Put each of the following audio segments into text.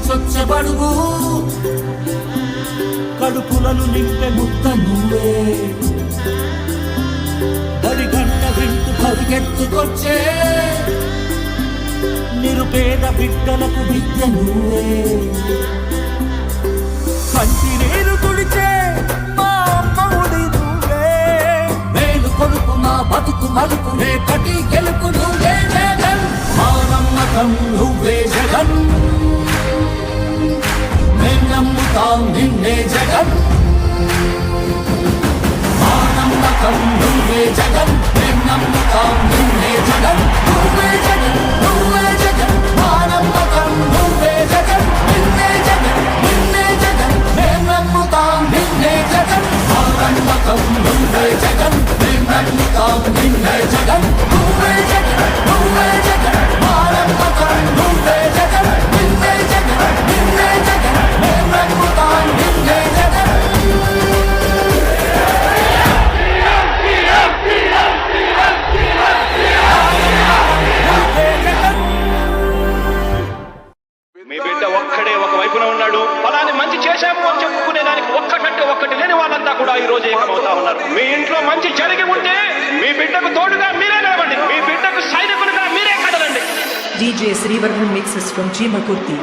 చొచ్చబడుగు కడుపులను నింపే ముద్ద నువ్వే బడిగంట వింటూ పరిగెత్తుకొచ్చే నిరుపేద బిడ్డలకు విద్య నువ్వే కంటి నీరు తుడిచే మా అమ్మఒడి నువ్వే మేలు కొడుకు మా బతుకు మలుపు రేపటి గెలుపు నువ్వే జగన్ మా నమ్మకం నువ్వే జగన్ మేం నమ్ముతాం నిన్నే జగన్ మా నమ్మకం నువ్వే జగన్ మేం నమ్ముతాం నిన్నే జగన్ నువ్వే జగన్ నువ్వే జగన్ మా నమ్మకం నువ్వే జగన్ నిన్నే జగన్ నిన్నే జగన్ మేం నమ్ముతాం నిన్నే జగన్ మా నమ్మకం నువ్వే జగన్ మేం నమ్ముతాం నిన్నే జగన్ నువ్వే జగన్ నువ్వే జగన్ మా నమ్మకం నువ్వే జగన్ నిన్నే జగన్ నిన్నే జగన్ మేం నమ్ముతాం నిన్నే జగన్ మీ బిడ్డ ఒక్కడే ఒక వైపున ఉన్నాడు. ఫలాన్ని మంచి చేశాము అని చెప్పుకునే దానికి ఒక్కటంటే ఒక్కటి లేని వాళ్ళంతా కూడా ఈ రోజు ఏకమవుతా ఉన్నారు. మీ ఇంట్లో మంచి జరిగి ఉంటే మీ బిడ్డకు తోడుగా మీరే నిలవండి, మీ బిడ్డకు సైనికులుగా మీరే కదలండి. DJ Srivarman mixes from Jimakurti.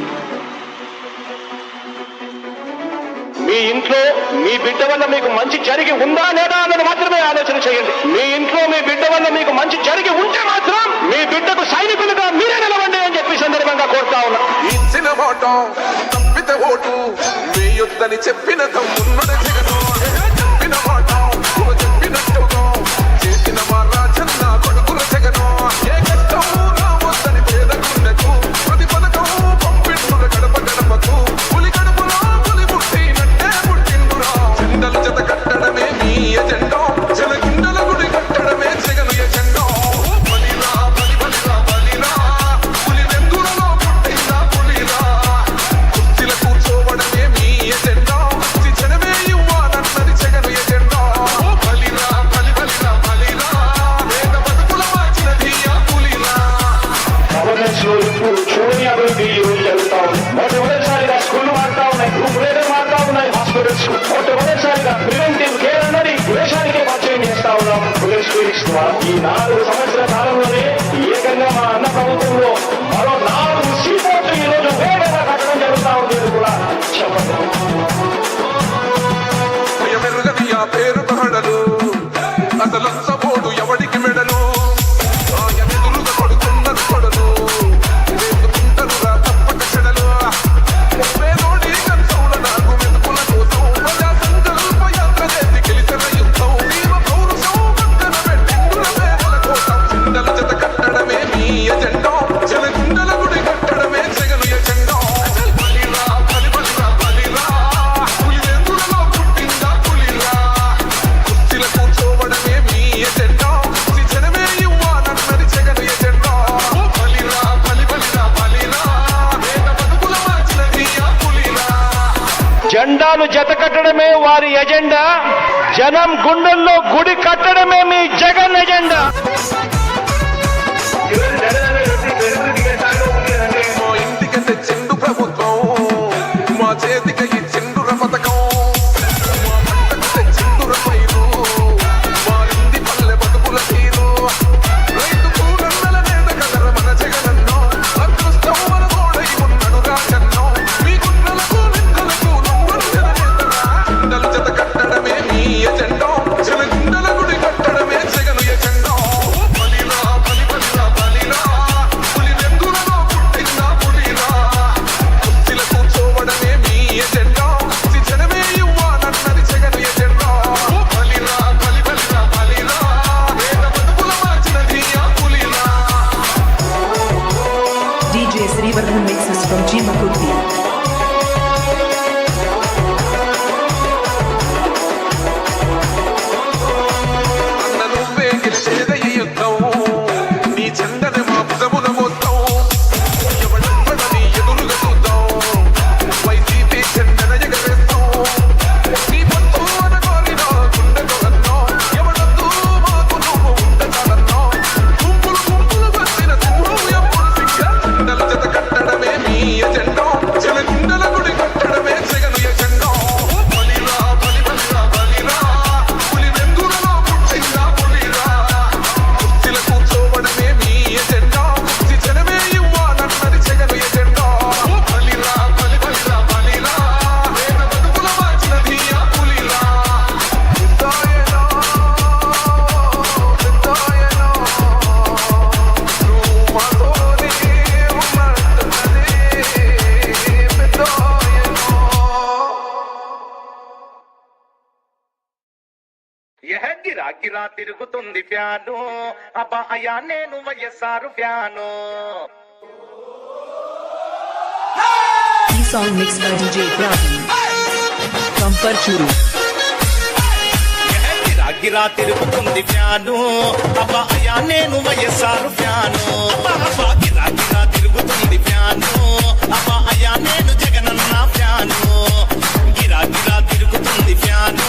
మీ ఇంట్లో మీ బిడ్డ వల్ల మీకు మంచి జరిగి ఉందా లేదా అన్నది మాత్రమే ఆలోచన చేయండి. మీ ఇంట్లో మీ బిడ్డ వల్ల మీకు మంచి జరిగి ఉంటే మాత్రం మీ బిడ్డకు సైనికులుగా మీరే నిలవండి అని చెప్పి సందర్భంగా కోరుతా ఉన్నా. ఇచ్చిన మాట తప్పితే ఓటు వేయొద్దని చెప్పిన తమ్మున్నది జగను చెప్పిన మాట చెప్పినట్టుగా చేసిన మా రాజన్న కొడుకుల జగను ఏ కష్టం రావద్దని పేద గుండెకు ప్రతి పథకం పంపిస్తున్న గడప గడపకు పులి గడపలో పులి పుట్టినట్టే పుట్టిండురా జెండలు జత కట్టడమే మీ ఎజెండా జలగుండల గుడి కట్టడమే జగను ఎజెండా బలిరా బలి బలిరా బలిరా పులి వెందులలో పుట్టిందా పులిరా కుర్చీల కూర్చోవడమే మీ ఎజెండా జనమే ఇవ్వాలన్నది జగను ఎజెండా బలిరా బలి బలిరా బలిరా వేద బతుకుల మార్చినది ఆ పులిరా గవర్నెన్స్ లో ఇప్పుడు చూడని అభివృద్ధి ఈ రోజు జరుగుతా ఉంది. మొట్టమొదటిసారిగా స్కూళ్లు మారుతా ఉన్నాయి, గ్రూప్ లీడర్ మారుతా ఉన్నాయి, హాస్పిటల్స్ మొట్టమొదటిసారిగా ప్రివెంటివ్ కేర్ అన్నది దేశానికే పరిచయం చేస్తా ఉన్నాం. పోలీస్ క్లినిక్స్ ద్వారా ఈ 4 సంవత్సరాల కాలంలోనే ఏకంగా మా అన్న ప్రభుత్వంలో మరో 4 సీపోర్ట్లు ఈ రోజు వేగంగా కట్టడం జరుగుతా ఉంది కూడా చెప్పండి. భయమెరుగని ఆ పేరు తహడలు అసలంత పోడు ఎవడికి మెడలు ఆయమెదురుగా కొడుతున్నది కొడలు వేసుకుంటారు రా తప్పక చెడలు పేదోడి కంచౌల నాకు మెతుకుల కోసం ప్రజా సంకల్ప యాత్ర చేసి గెలిచిన యుద్ధం నీవ పౌరుషం పక్కన పెట్టిండుల పేదల కోసం చిండల జత కట్టడమే మీ ఎజెండా జలగుండల గుడి కట్టడమే జగను ఎజెండా బలిరా బలి బలిరా బలిరా పులి వెందులలో పుట్టిందా పులిరా కుర్చీల కూర్చోవడమే మీ ఎజెండా జనమే ఇవ్వాలన్నది జగను ఎజెండా బలిరా బలి బలిరా బలిరా వేద బతుకుల మార్చినది ఆ పులిరా జెండాలు జత కట్టడమే వారి ఎజెండా, జనం గుండెల్లో గుడి కట్టడమే మీ జగన్ ఎజెండా. మా ఇంటికి తెచ్చిండు ప్రభుత్వం మా చేతికి ఇచ్చిండుర పథకం మా పంటకు తెచ్చిండుర పైరు మారింది పల్లె బతుకుల తీరు రైతు కూరన్నల నేత కదర మన జగనన్నో అదృష్టం మన తోడై ఉన్నాడు రాజన్నో మీ గుండెలకు నిందలకు నవ్వరు జననేతరా చిండలు జత కట్టడమే మీ ఎజెండా జనగుండల గుడి కట్టడమే జగను ఎజెండా బలిరా బలి బలిరా బలిరా పులి వెందులలో పుట్టిందా పులిరా కుర్చీల కూర్చోవడమే మీ ఎజెండా జనమే ఇవ్వాలన్నది జగను ఎజెండా బలిరా బలి బలిరా బలిరా వేద బతుకుల మార్చినది ఆ పులిరా DJ Srivarman mixes from Jimakurti. అన్న నువ్వే గెలిచేదయ్య యుద్ధం నీ జెండని మా భుజమున మొత్తం ఎవడెవ్వడని ఎదురుగా చూద్దాం వైసీపీ జెండన ఎగరేస్తాం నీ పొత్తు అనగోరిన గుండెకు అన్నో ఎవడొద్దు మాకు నువ్వు ఉండచాలన్నో గుంపులు గుంపులు వచ్చిన సింహం ఎప్పుడు సిగ్గ జెండల జత కట్టడమే మీ ఎజెండా జన గిరా గిరా తిరుగుతుంది ఫ్యాను అబ్బా అయ్యా నేను వైఎస్ఆర్ ఫ్యాను. ఈ song mix by DJ Praveen from Parchuru. గిరా గిరా తిరుగుతుంది ఫ్యాను అబ్బా అయ్యా నేను వైఎస్ఆర్ ఫ్యాను. అబ్బా అబ్బా గిరా గిరా తిరుగుతుంది ఫ్యాను అబ్బా అయ్యా నేను జగనన్న ఫ్యాను. గిరా గిరా తిరుగుతుంది ఫ్యాను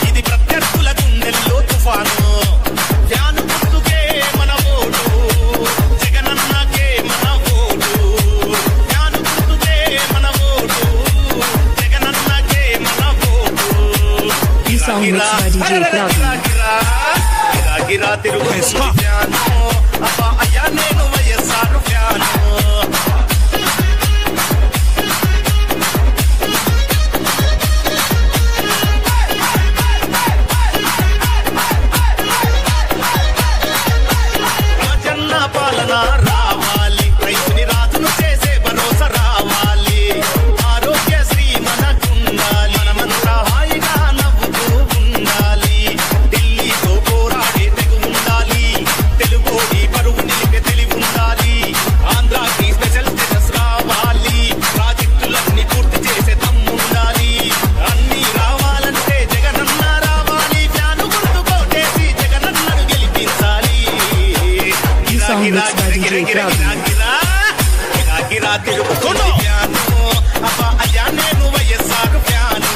ఇది ప్రత్యర్థుల గుండెల్లో తుఫాను. ఫ్యాను గుర్తుకే మన ఓటు జగనన్నకే మన ఓటు. ఫ్యాను గుర్తుకే మన ఓటు జగనన్నకే మన ఓటు. ఈ song mix by DJ Praveen. గిరా గిరా తిరుగుతుంది ఫ్యాను అబ్బా అయ్యా నేను వైఎస్ఆర్ ఫ్యాను. రాజన్న పాలన రావాలి రైతుని రాజును చేసే భరోసా రావాలి. ఆరోగ్యశ్రీ మనకుండాలి మనమంతా హాయిగా నవ్వుతూ ఉండాలి. ఢిల్లీతో పోరాడే తెగు ఉండాలి తెలుగోడి పరువు నిలిపే తెలివి ఉండాలి. ఆంధ్రాకి స్పెషల్ స్టేటస్ రావాలి ప్రాజెక్టులన్నీ పూర్తి చేసే దమ్ముండాలి. అన్ని రావాలంటే జగనన్న రావాలి ఫ్యాను గుర్తు కోటేసి జగనన్నను గెలిపించాలి. ఈ song mix by DJ Praveen. గిరా తిరుగుతుంది ఫ్యాను అబ్బా అయ్యా నేను వైఎస్ఆర్ ఫ్యాను.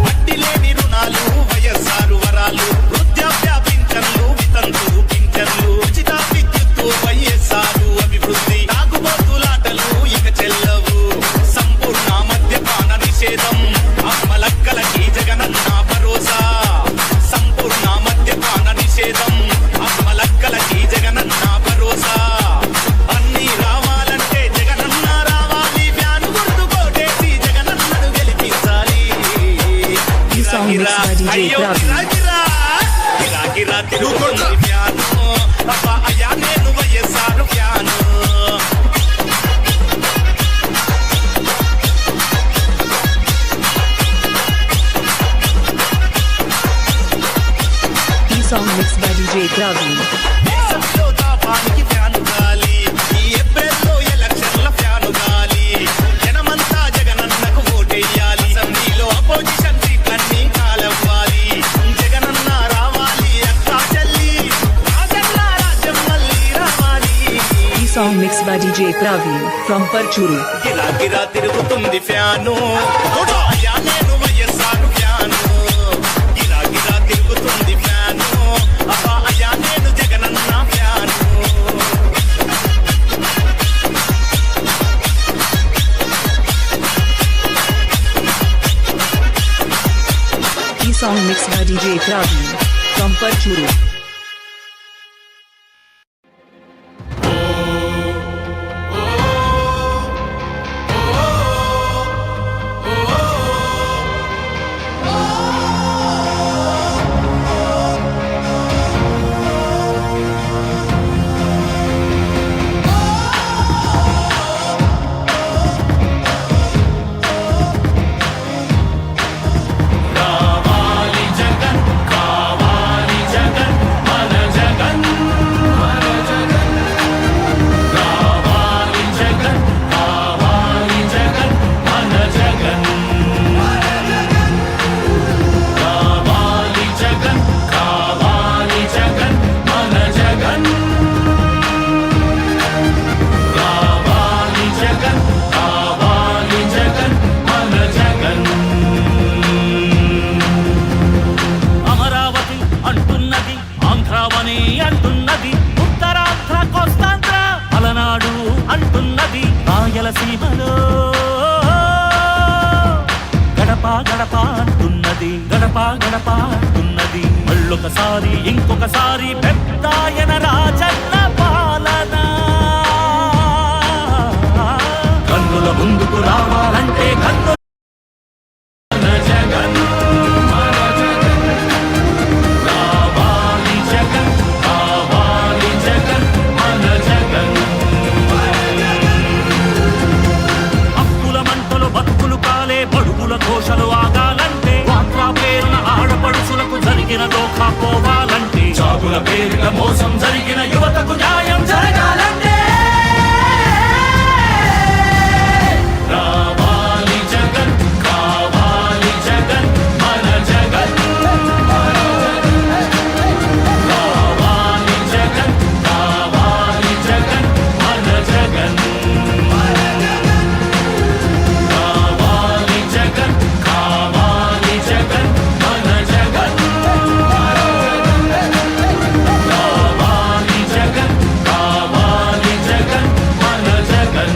వడ్డీ లేని రుణాలు వైఎస్ఆర్ వరాలు వృద్ధాప్య పింఛన్లు వితంతు పింఛన్లు ఉచిత విద్యుత్తు వైఎస్ఆర్ అభివృద్ధి. తాగుబోతులాటలు ఇక చెల్లవు సంపూర్ణ మద్యపాన నిషేధం అమ్మలక్కలకి జగనన్న భరోసా. సంపూర్ణ మద్యపాన నిషేధం అమ్మలక్కలకి జగనన్న భరోసా. అన్ని రావాలంటే జగనన్న రావాలి ఫ్యాను గుర్తు కోటేసి జగనన్నను గెలిపించాలి. ఈ సాంగ్ మిక్స్ బై DJ అయ్యో Praveen. గిరా గిరా గిరా తిరుగుతుంది ఫ్యాను అబ్బా అయ్యా నేను వైఎస్ఆర్ ఫ్యాను. ఈ song mix by DJ Praveen. దేశంలో తాపానికి ఫ్యాను గాలి ఈ ఏప్రిల్లో ఎలక్షన్ల ఫ్యాను గాలి. జనమంతా జగనన్నకు ఓటెయ్యాలి అసెంబ్లీలో అపోజిషన్ సీట్లన్నీ కాలవ్వాలి. జగనన్న రావాలి అక్కా చెల్లి రాజన్న రాజ్యం మళ్ళీ రావాలి. ఈ song mix by DJ Praveen from Parchuru. గిరా గిరా తిరుగుతుంది ఫ్యాను అయ్యా నేను వైఎస్ఆర్ ఫ్యాను. గిరా గిరా తిరుగుతుంది ఫ్యాను అబ్బా అయ్యా నేను జగనన్న ఫ్యాను. ఈ song mix by DJ Praveen from Parchuru. కావాలి జగన్ కావాలి జగన్ మన జగన్ మన జగన్. కావాలి జగన్ కావాలి జగన్ మన జగన్ మన జగన్. కావాలి జగన్ కావాలి జగన్ మన జగన్. కావాలి జగన్ కావాలి జగన్ మన జగన్. అమరావతి అంటున్నది ఆంధ్రావని అంటున్నది ఉత్తరాంధ్ర కోస్తాంధ్ర అలనాడు అంటున్నది రాయలసీమలో గడప గడప అంటున్నది గడప గడప అంటున్నది. మళ్ళొకసారి ఇంకొకసారి పెద్దాయన రాజన్న పాలన కన్నుల ముందుకు రావాలంటే కన్ను మన జగన్ మన జగన్. కావాలి జగన్ కావాలి జగన్ పేరిట మోసం జరిగిన యువతకు న్యాయం జరగాలంటే రావాలి జగన్, కావాలి జగన్, మన జగన్. రావాలి జగన్, కావాలి జగన్, మన జగన్. రావాలి జగన్, కావాలి జగన్, మన జగన్. రావాలి జగన్, కావాలి జగన్, మన జగన్.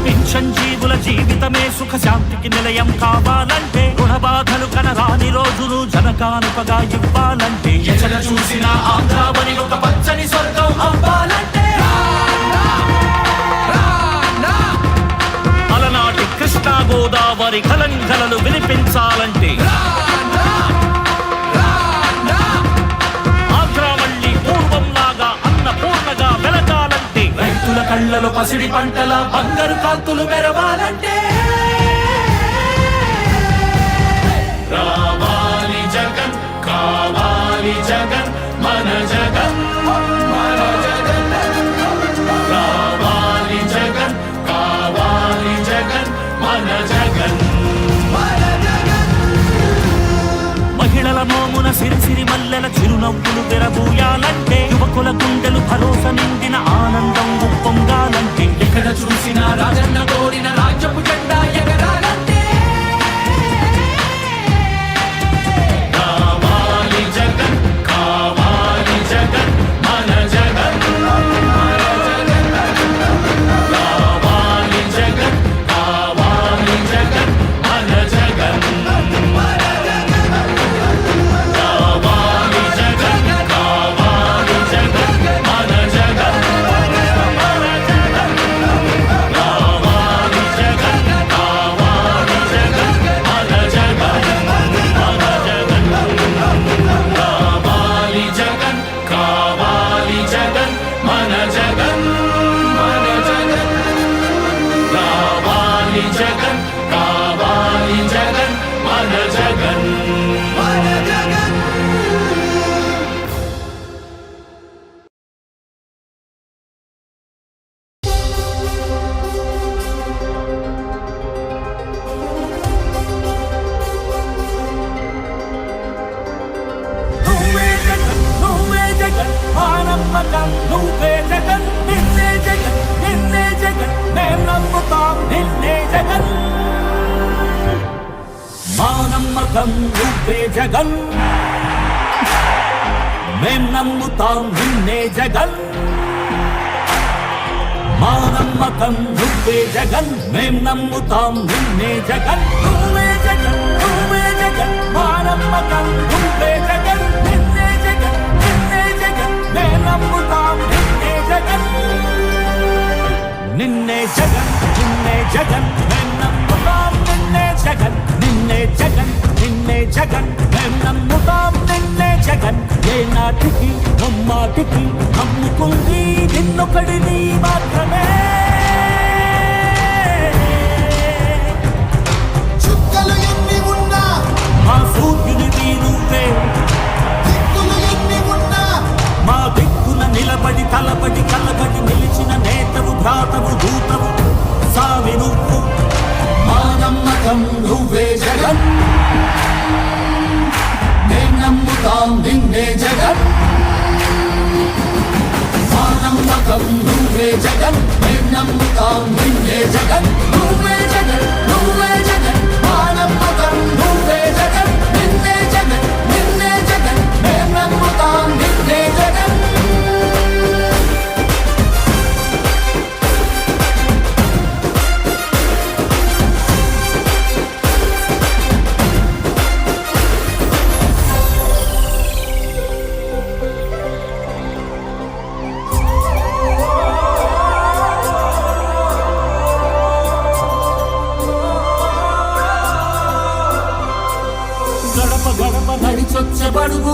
పింఛన్ జీవుల జీవితమే సుఖ శాంతికి నిలయం కావాలంటే రుణ బాధలు కనరాని రోజులు జనకానుకగా ఇవ్వాలంటే ఎక్కడ చూసినా ఆంధ్రావని ఒక పచ్చని స్వర్గం అవ్వాలంటే అలనాటి కృష్ణా గోదావరి కలంకలలు వినిపించాలంటే ఆంధ్రా మళ్ళీ పూర్వంలాగా అన్నపూర్ణగా వెలగాలంటే రైతుల కళ్ళలో పసిడి పంటల బంగారు కాంతులు మెరవాలంటే రావాలి జగన్, కావాలి జగన్, మన జగన్. రావాలి జగన్, కావాలి జగన్, మన జగన్. మహిళల మోమున సిరిసిరి మల్లెల చిరునవ్వులు తెరబూయాలంటే యువకుల గుండెలు భరోసా నిండిన ఆనందం ఉప్పొంగాలంటే ఎక్కడ చూసినా రాజన్న కోరిన రాజ్యపు జెండా ఎగరాలంటే కావాలి జగన్, కావాలి జగన్, మన జగన్. కావాలి జగన్, కావాలి జగన్, మన జగన్. కావాలి జగన్, కావాలి జగన్, మన జగన్. కావాలి జగన్, కావాలి జగన్, మన జగన్. మన జగన్. కావాలి జగన్, కావాలి జగన్, మన జగన్. మన జగన్. కావాలి జగన్, కావాలి జగన్, మన జగన్. మన జగన్. నువ్వే జగన్, నువ్వే జగన్, మా నమ్మకం నువ్వే జగన్. నిన్నే జగన్, నిన్నే జగన్, మేం నమ్ముతాం నిన్నే జగన్. మా నమ్మకం నువ్వే జగన్, మేం నమ్ముతాం నిన్నే జగన్. మా నమ్మకం నువ్వే జగన్, మేం నమ్ముతాం నిన్నే జగన్. నువ్వే జగన్, నువ్వే జగన్, మా నమ్మకం నువ్వే జగన్. నిన్నే జగన్, నిన్నే జగన్, మేం నమ్ముతాం నిన్నే జగన్. నిన్నే జగన్, నిన్నే జగన్, మేం నమ్ముతాం నిన్నే జగన్. నిన్నే జగన్, నిన్నే జగన్, మేం నమ్ముతాం నిన్నే జగన్. ఏ నాటికి నమ్మాటికి నమ్ముకుంది నిన్నొకడిని మాత్రమే. చుక్కలు ఎన్ని ఉన్నా, మా సూర్యునివి నువ్వే, దిక్కులు ఎన్ని ఉన్నా, మా దిక్కున నిలబడి తలబడి కలబడి నిలిచిన నేతవు భ్రాతవు దూతవు సావి నువ్వు. మా నమ్మకం నువ్వే జగన్, మేం నమ్ముతాం నిన్నే జగన్. మా నమ్మకం నువ్వే జగన్, మేం నమ్ముతాం నిన్నే జగన్. నువ్వే జగన్, నువ్వే జగన్, మా నమ్మకం నువ్వే జగన్. నిన్నే జగన్, నిన్నే జగన్, మేం నమ్ముతాం నిన్నే జగన్. నడిచొచ్చబడుగు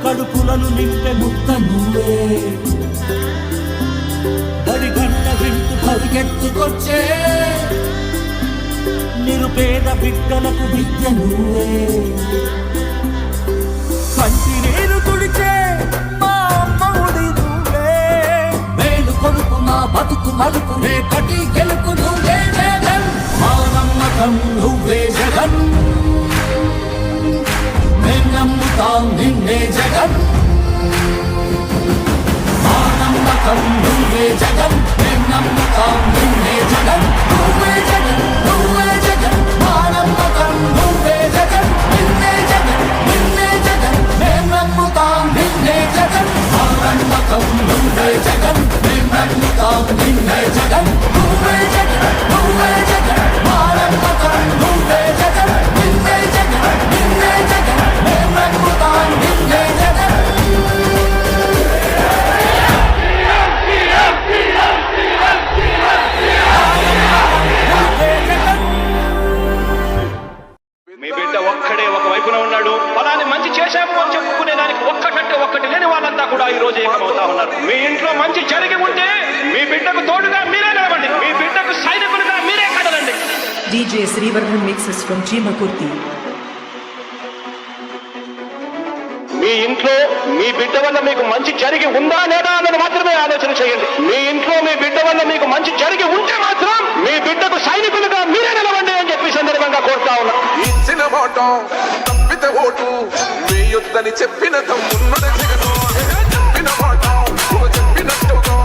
కడుపులను నింపే ముద్ద నువ్వే, బడి గంట వింటూ పరిగెత్తుకొచ్చే నిరుప పేద బిడ్డలకు విద్య నువ్వే, కంటి నీరు తుడిచే మా అమ్మఒడి నువ్వే, మేలు కొడుకు మా బతుకు మలుపు రేపటి గెలుపు నువ్వే జగన్, మా నమ్మకం నువ్వే జగన్, మేం నమ్ముతాం నిన్నే జగన్, మా నమ్మకం నువ్వే జగన్, మేం నమ్ముతాం నిన్నే జగన్, నువ్వే జగన్, నువ్వే జగన్, మా నమ్మకం నువ్వే జగన్, నిన్నే జగన్, నిన్నే జగన్, మేం నమ్ముతాం నిన్నే జగన్, మా నమ్మకం నువ్వే జగన్, మేం నమ్ముతాం నిన్నే జగన్, నువ్వే జగన్, నువ్వే జగన్, మా నమ్మకం నువ్వే జగన్, నిన్నే జగన్, నిన్నే జగన్, మేం నమ్ముతాం నిన్నే జగన్. మీ బిడ్డ ఒక్కడే ఒక వైపున ఉన్నాడు. ఫలాన్ని మంచి చేశాము అని చెప్పుకునే దానికి ఒక్కటంటే ఒక్కటి లేని వాళ్ళంతా కూడా ఈ రోజు ఏకమవుతా ఉన్నారు. మీ ఇంట్లో మంచి జరిగి ఉంటే మీ బిడ్డకు తోడుగా మీరే నిలవండి, మీ బిడ్డకు సైనికులుగా మీరే కదలండి. DJ Srivarman mixes from Chimakurti. మీ ఇంట్లో మీ బిడ్డ వల్ల మీకు మంచి జరిగి ఉందా లేదా అన్నది మాత్రమే ఆలోచన చేయండి. మీ ఇంట్లో మీ బిడ్డ వల్ల మీకు మంచి జరిగి ఉంటే మాత్రం మీ బిడ్డకు సైనికులుగా మీరే నిలవండి అని చెప్పి సందర్భంగా కోరుతా ఉన్నా. ఇచ్చిన మాట తప్పితే ఓటు మీ యుద్ధని చెప్పిన తమ్మున్నది జగను, చెప్పిన మాట చెప్పినట్టుగా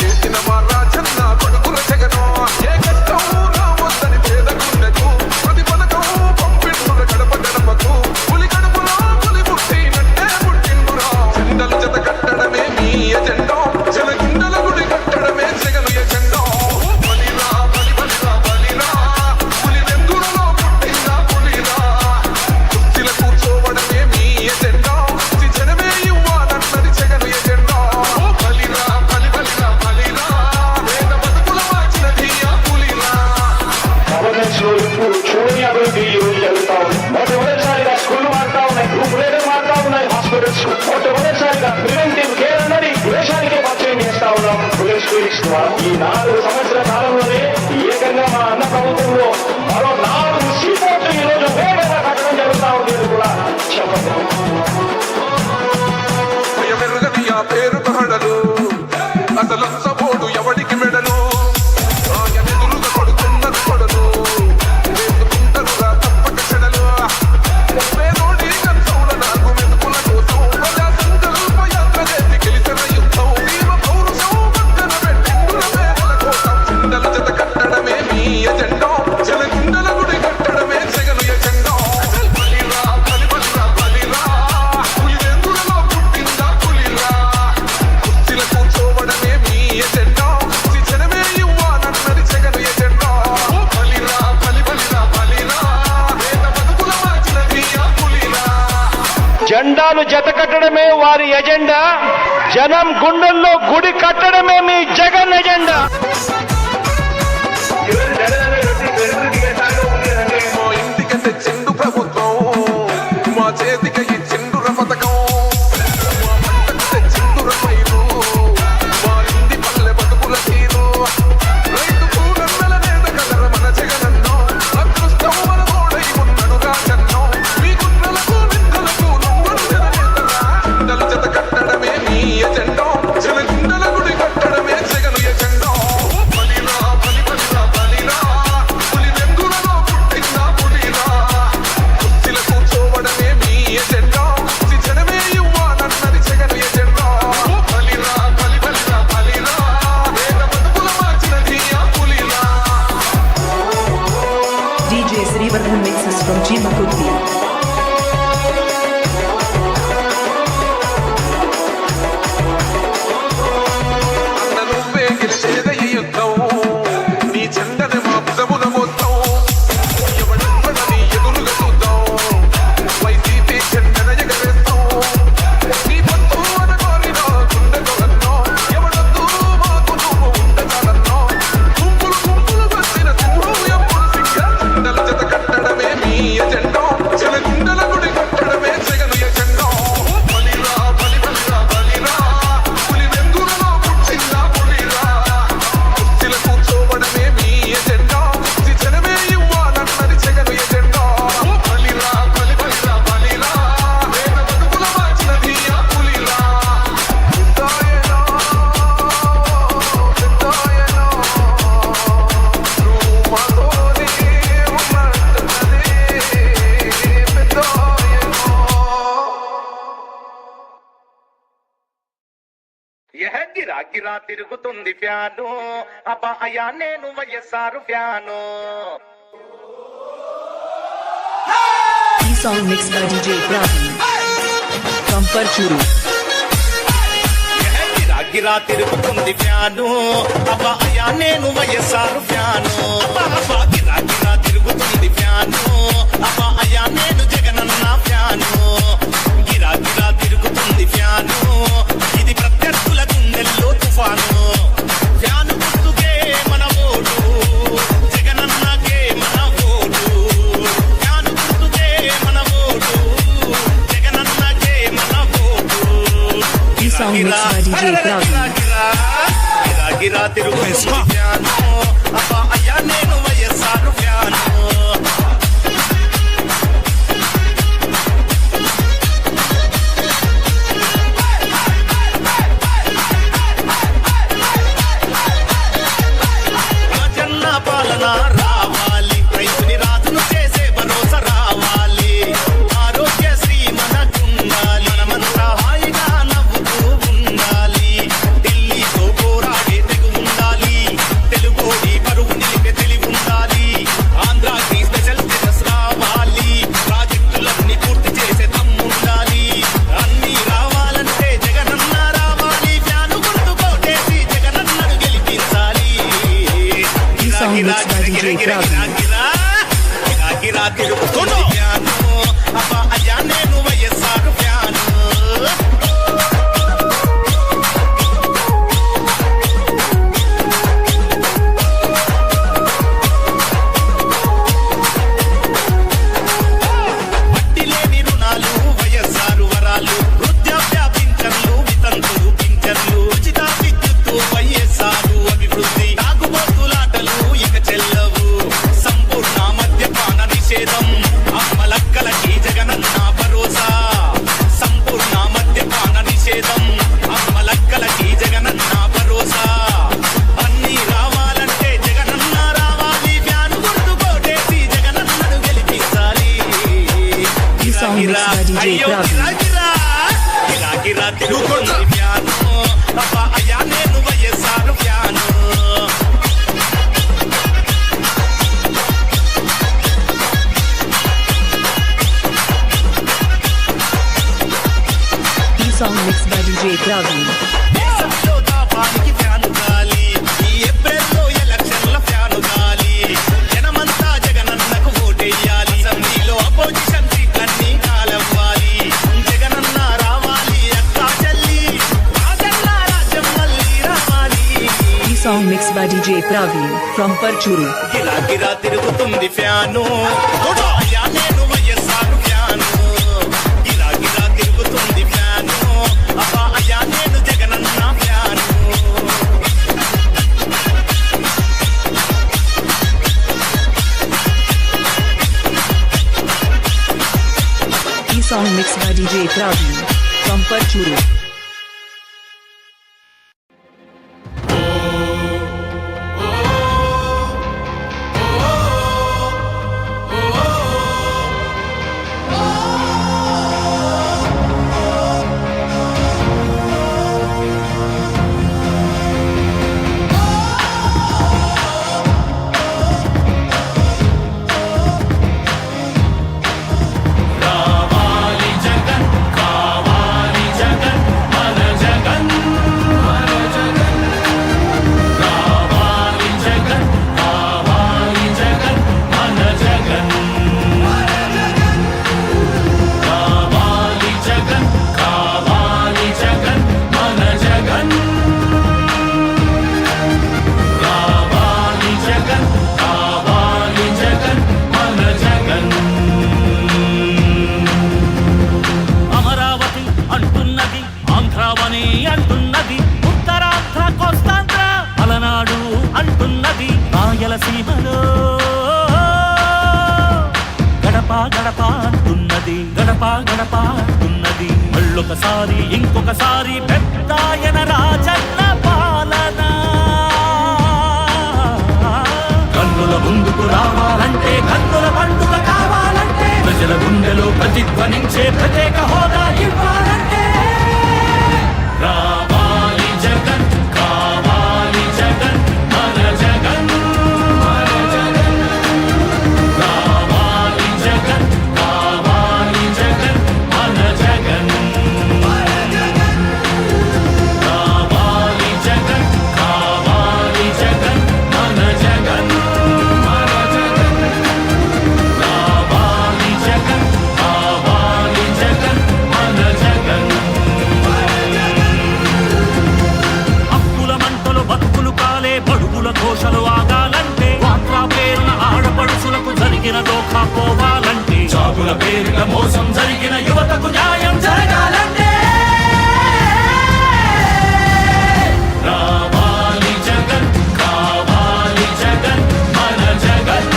చేసిన మా రాజన్న కొడుకుల జగను, ఏ కష్టం రావద్దని పేదకున్నకు ప్రతి పథకం పంపిండుల గడప గడపకు, పులి గడపలో పులి పుట్టినట్టే పుట్టిండురా, జెండలు జత కట్టడమే మీ ఎజెండా, జలగుండల గుడి కట్టడమే జగను ఎజెండా, బలిరా బలి బలిరా బలిరా, పులి వెందులలో పుట్టిందా పులిరా, కుర్చీల కూర్చోవడమే మీ ఎజెండా, జనమే ఇవ్వాలన్నది జగను ఎజెండా, బలిరా బలి బలిరా బలిరా, పేద బతుకుల మార్చినది ఆ పులిరా. గవర్నెన్స్ లో ఇప్పుడు చూడని అభివృద్ధి ఈ రోజు జరుగుతా ఉంది. మొట్టమొదటిసారిగా స్కూళ్లు మారుతా ఉన్నాయి, గ్రూప్ లీడర్ మారుతా ఉన్నాయి, హాస్పిటల్స్ మొట్టమొదటిసారిగా ప్రివెంటివ్ కేర్ అన్నది దేశానికే పరిచయం చేస్తా ఉన్నాం పోలీస్ క్లినిక్స్ ద్వారా. ఈ 4 సంవత్సరాల కాలంలోనే ఏకంగా మా అన్న ప్రభుత్వంలో మరో 4 సీపోర్ట్లు ఈ రోజు వేగంగా కట్టడం జరుగుతా ఉంది అని కూడా చెప్పడం. భయమెరుగని ఆ పేరు పహడలు అసలు సపోర్టు ఎవడికి మెడలు, ఆయన ఎదురుగా కొడుతున్నారు కొడలు, వేసుకుంటారురా తప్పక చెడలు, పేదోడి కంచౌల నాకు మెతుకుల కోసం ప్రజా సంకల్ప యాత్ర చేసి గెలిచిన యుద్ధం, భీమ పౌరుషం పక్కన పెట్టిండుల పేదల కోసం, జెండల జత కట్టడమే మీ ఎజెండా, జలగుండల గుడి కట్టడమే జగను ఎజెండా, బలిరా బలి బలిరా బలిరా, పులి వెందులలో పుట్టిందా పులిరా, కుర్చీల కూర్చోవడమే మీ ఎజెండా, జనమే ఇవ్వాలన్నది జగను ఎజెండా, బలిరా బలి బలిరా బలిరా, పేద బతుకుల మార్చినది ఆ పులిరా. జెండాలు జత కట్టడమే వారి ఎజెండా, జనం గుండెల్లో గుడి కట్టడమే మీ జగన్ ఎజెండా. మా ఇంటికి తెచ్చిండు ప్రభుత్వం, మా చేతికి ఇచ్చిండు పథకం, మా పంటకు తెచ్చిండు పైరు, మా ఇంటి పల్లె బతుకుల తీరు, రైతు కూరన్నల నేత కలర మన జగనన్నో, అదృష్టం మన తోడై ఉన్నడు రాజన్నో, మీ గుండెలకు నిందలకు నవ్వడు జననేతరా, జెండలు జత కట్టడమే మీ ఎజెండా, జలగుండల గిరా తిరుగుతుంది ఫ్యాను అబ్బా అయ్యా నేను వైఎస్ఆర్ ఫ్యాను. ఈ song mix by DJ Praveen from Parchuru. గిరా గిరా తిరుగుతుంది ఫ్యాను అబ్బా అయ్యా నేను వైఎస్ఆర్ ఫ్యాను. అబ్బా అబ్బా గిరా గిరా తిరుగుతుంది ఫ్యాను అబ్బా అయ్యా నేను జగనన్న ఫ్యాను. గిరా గిరా తిరుగుతుంది ఫ్యాను ఇది ప్రత్యర్థుల గుండెల్లో తుఫాను. ఫ్యాను గుర్తుకే మన ఓటు జగనన్నకే మన ఓటు. ఫ్యాను గుర్తుకే మన ఓటు జగనన్నకే మన ఓటు. ఈ song mix by DJ Praveen. గిరా గిరా తిరుగుతుంది ఫ్యాను అబ్బా అయ్యా నేను వైఎస్ఆర్ ఫ్యాను. రాజన్న పాలన రావాలి రైతుని రాజును చేసే భరోసా రావాలి. ఆరోగ్యశ్రీ మనకుండాలి మనమంతా హాయిగా నవ్వుతూ ఉండాలి. ఢిల్లీతో పోరాడే తెగు ఉండాలి తెలుగోడి పరువు నిలిపే తెలివి ఉండాలి. ఆంధ్రాకి స్పెషల్ స్టేటస్ రావాలి ప్రాజెక్టులన్నీ పూర్తి చేసే దమ్ముండాలి. అన్ని రావాలంటే జగనన్న రావాలి ఫ్యాను గుర్తు కోటేసి జగనన్నను గెలిపించాలి. ఈ song mix by DJ Praveen. గిరా తిరుగుతుంది ఫ్యాను అబ్బా అయ్యా నేను వైఎస్ఆర్ ఫ్యాను. వడ్డీ లేని రుణాలు వైఎస్ఆర్ వరాలు వృద్ధాప్య పింఛన్లు వితంతులు పింఛన్లు ఉచిత విద్యుత్తు వైఎస్ఆర్ అభివృద్ధి. తాగుబోతులాటలు ఇక చెల్లవు సంపూర్ణ మద్యపాన నిషేధం అమ్మలక్కలకి జగనన్న భరోసా. సంపూర్ణ మద్యపాన నిషేధం అమ్మలక్కలకి జగనన్న భరోసా. అన్ని రావాలంటే జగనన్న రావాలి ఫ్యాను గుర్తు కోటేసి జగనన్నను గెలిపించాలి. ఈ సాంగ్ మిక్స్ బై DJ అయ్యో Praveen. గిరా గిరా గిరా తిరుగుతుంది ఫ్యాను అబ్బా అయ్యా నేను వైఎస్ఆర్ ఫ్యాను. ఈ song mix by DJ Praveen. దేశంలో తాపానికి ఫ్యాను గాలి ఈ ఏప్రిల్లో ఎలక్షన్ల ఫ్యాను గాలి. జనమంతా జగనన్నకు ఓటేయాలి అసెంబ్లీలో అపోజిషన్ సీట్లన్నీ కాలవ్వాలి. జగనన్న రావాలి అక్కా చెల్లి రాజన్న రాజ్యం మళ్ళీ రావాలి. ఈ song mix by DJ Praveen from Parchuru. గిరా గిరా తిరుగుతుంది ఫ్యాను అయ్యా నేను వైఎస్ఆర్ ఫ్యాను. గిరా గిరా తిరుగుతుంది ఫ్యాను అబ్బా అయ్యా నేను జగనన్న ఫ్యాను. ఈ song mix by DJ Praveen from Parchuru. రావాలి జగన్ కావాలి జగన్ మన జగన్ మన జగన్. రావాలి జగన్ కావాలి జగన్ మన జగన్ మన జగన్. రావాలి జగన్ కావాలి జగన్ మన జగన్. రావాలి జగన్ కావాలి జగన్ మన జగన్. అమరావతి అంటున్నది ఆంధ్రావని అంటున్నది ఉత్తరాంధ్ర కోస్తాంధ్ర అలనాడు అంటున్నది రాయలసీమలో గడప గడప అంటున్నది గడప గడప అంటున్నది. మళ్ళొకసారి ఇంకొకసారి పెద్దాయన రాజన్న పాలన. కన్నుల ముందుకు రావాలంటే కన్నుల పండుగ కావాలంటే ప్రజల గుండెలో ప్రతిధ్వనించే ప్రత్యేక హోదా ఇవ్వాలంటే రావాలి జగన్ కా డప్పుల ఘోషలు ఆగాలంటే, యాత్రా పేరున ఆడపడుచులకు జరిగిన దోఖా పోవాలంటే, జాబుల పేరున మోసం జరిగిన యువతకు న్యాయం జరగాలంటే, రావాలి జగన్, కావాలి జగన్, మన జగన్.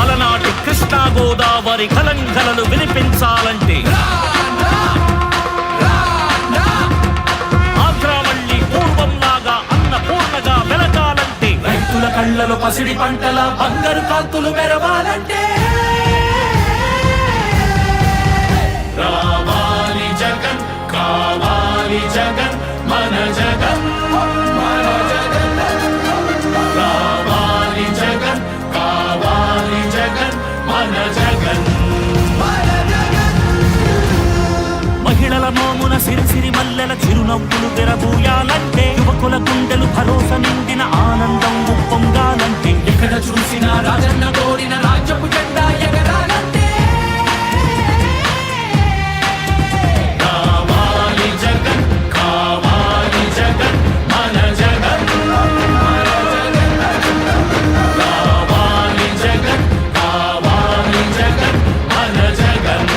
అలనాటి కృష్ణా గోదావరి కలంకలలు వినిపించాలంటే, రైతుల కళ్ళలో పసిడి పంటల బంగారు కాంతులు మెరవాలంటే, రావాలి జగన్, కావాలి జగన్, మన జగన్, మన జగన్. రావాలి జగన్, కావాలి జగన్, మన జగన్. మహిళల మోమున సిరిసిరి మల్లెల చిరునవ్వులు తెరబూయాలంటే, యువకుల గుండెలు భరోసా నిండిన ఆనందం ఉప్పొంగాలంటే, ఎక్కడ చూసినా రాజన్న కోరిన రాజ్యపు జెండా ఎగరాలంటే, కావాలి జగన్, కావాలి జగన్, మన జగన్, మన జగన్. కావాలి జగన్, కావాలి జగన్, మన జగన్.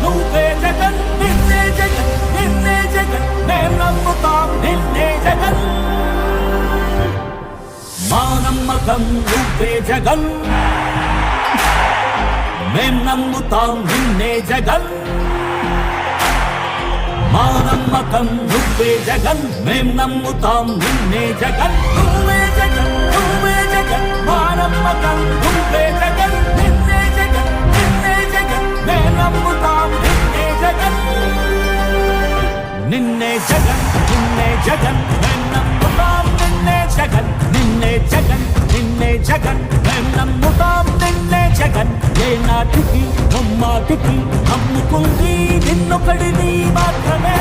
నువ్వే జగన్, నిన్నే జగన్, నిన్నే జగన్, మేం నమ్ముతాం నిన్నే జగన్. మా నమ్మకం నువ్వే జగన్, మేం నమ్ముతాం నిన్నే జగన్. మా నమ్మకం నువ్వే జగన్, మేం నమ్ముతాం నిన్నే జగన్. నువ్వే జగన్, నువ్వే జగన్, మా నమ్మకం నువ్వే జగన్, నిన్నే జగన్, నిన్నే జగన్, మేం నమ్ముతాం నిన్నే జగన్. నిన్నే జగన్, నిన్నే జగన్, మేం నమ్ముతాం నిన్నే జగన్, నిన్నే జగన్, నిన్నే జగన్, మేం నమ్ముతాం నిన్నే జగన్. ఏ నాటికి నమ్మాటికి నమ్ముకుంది నిన్నొకడిని మాత్రమే.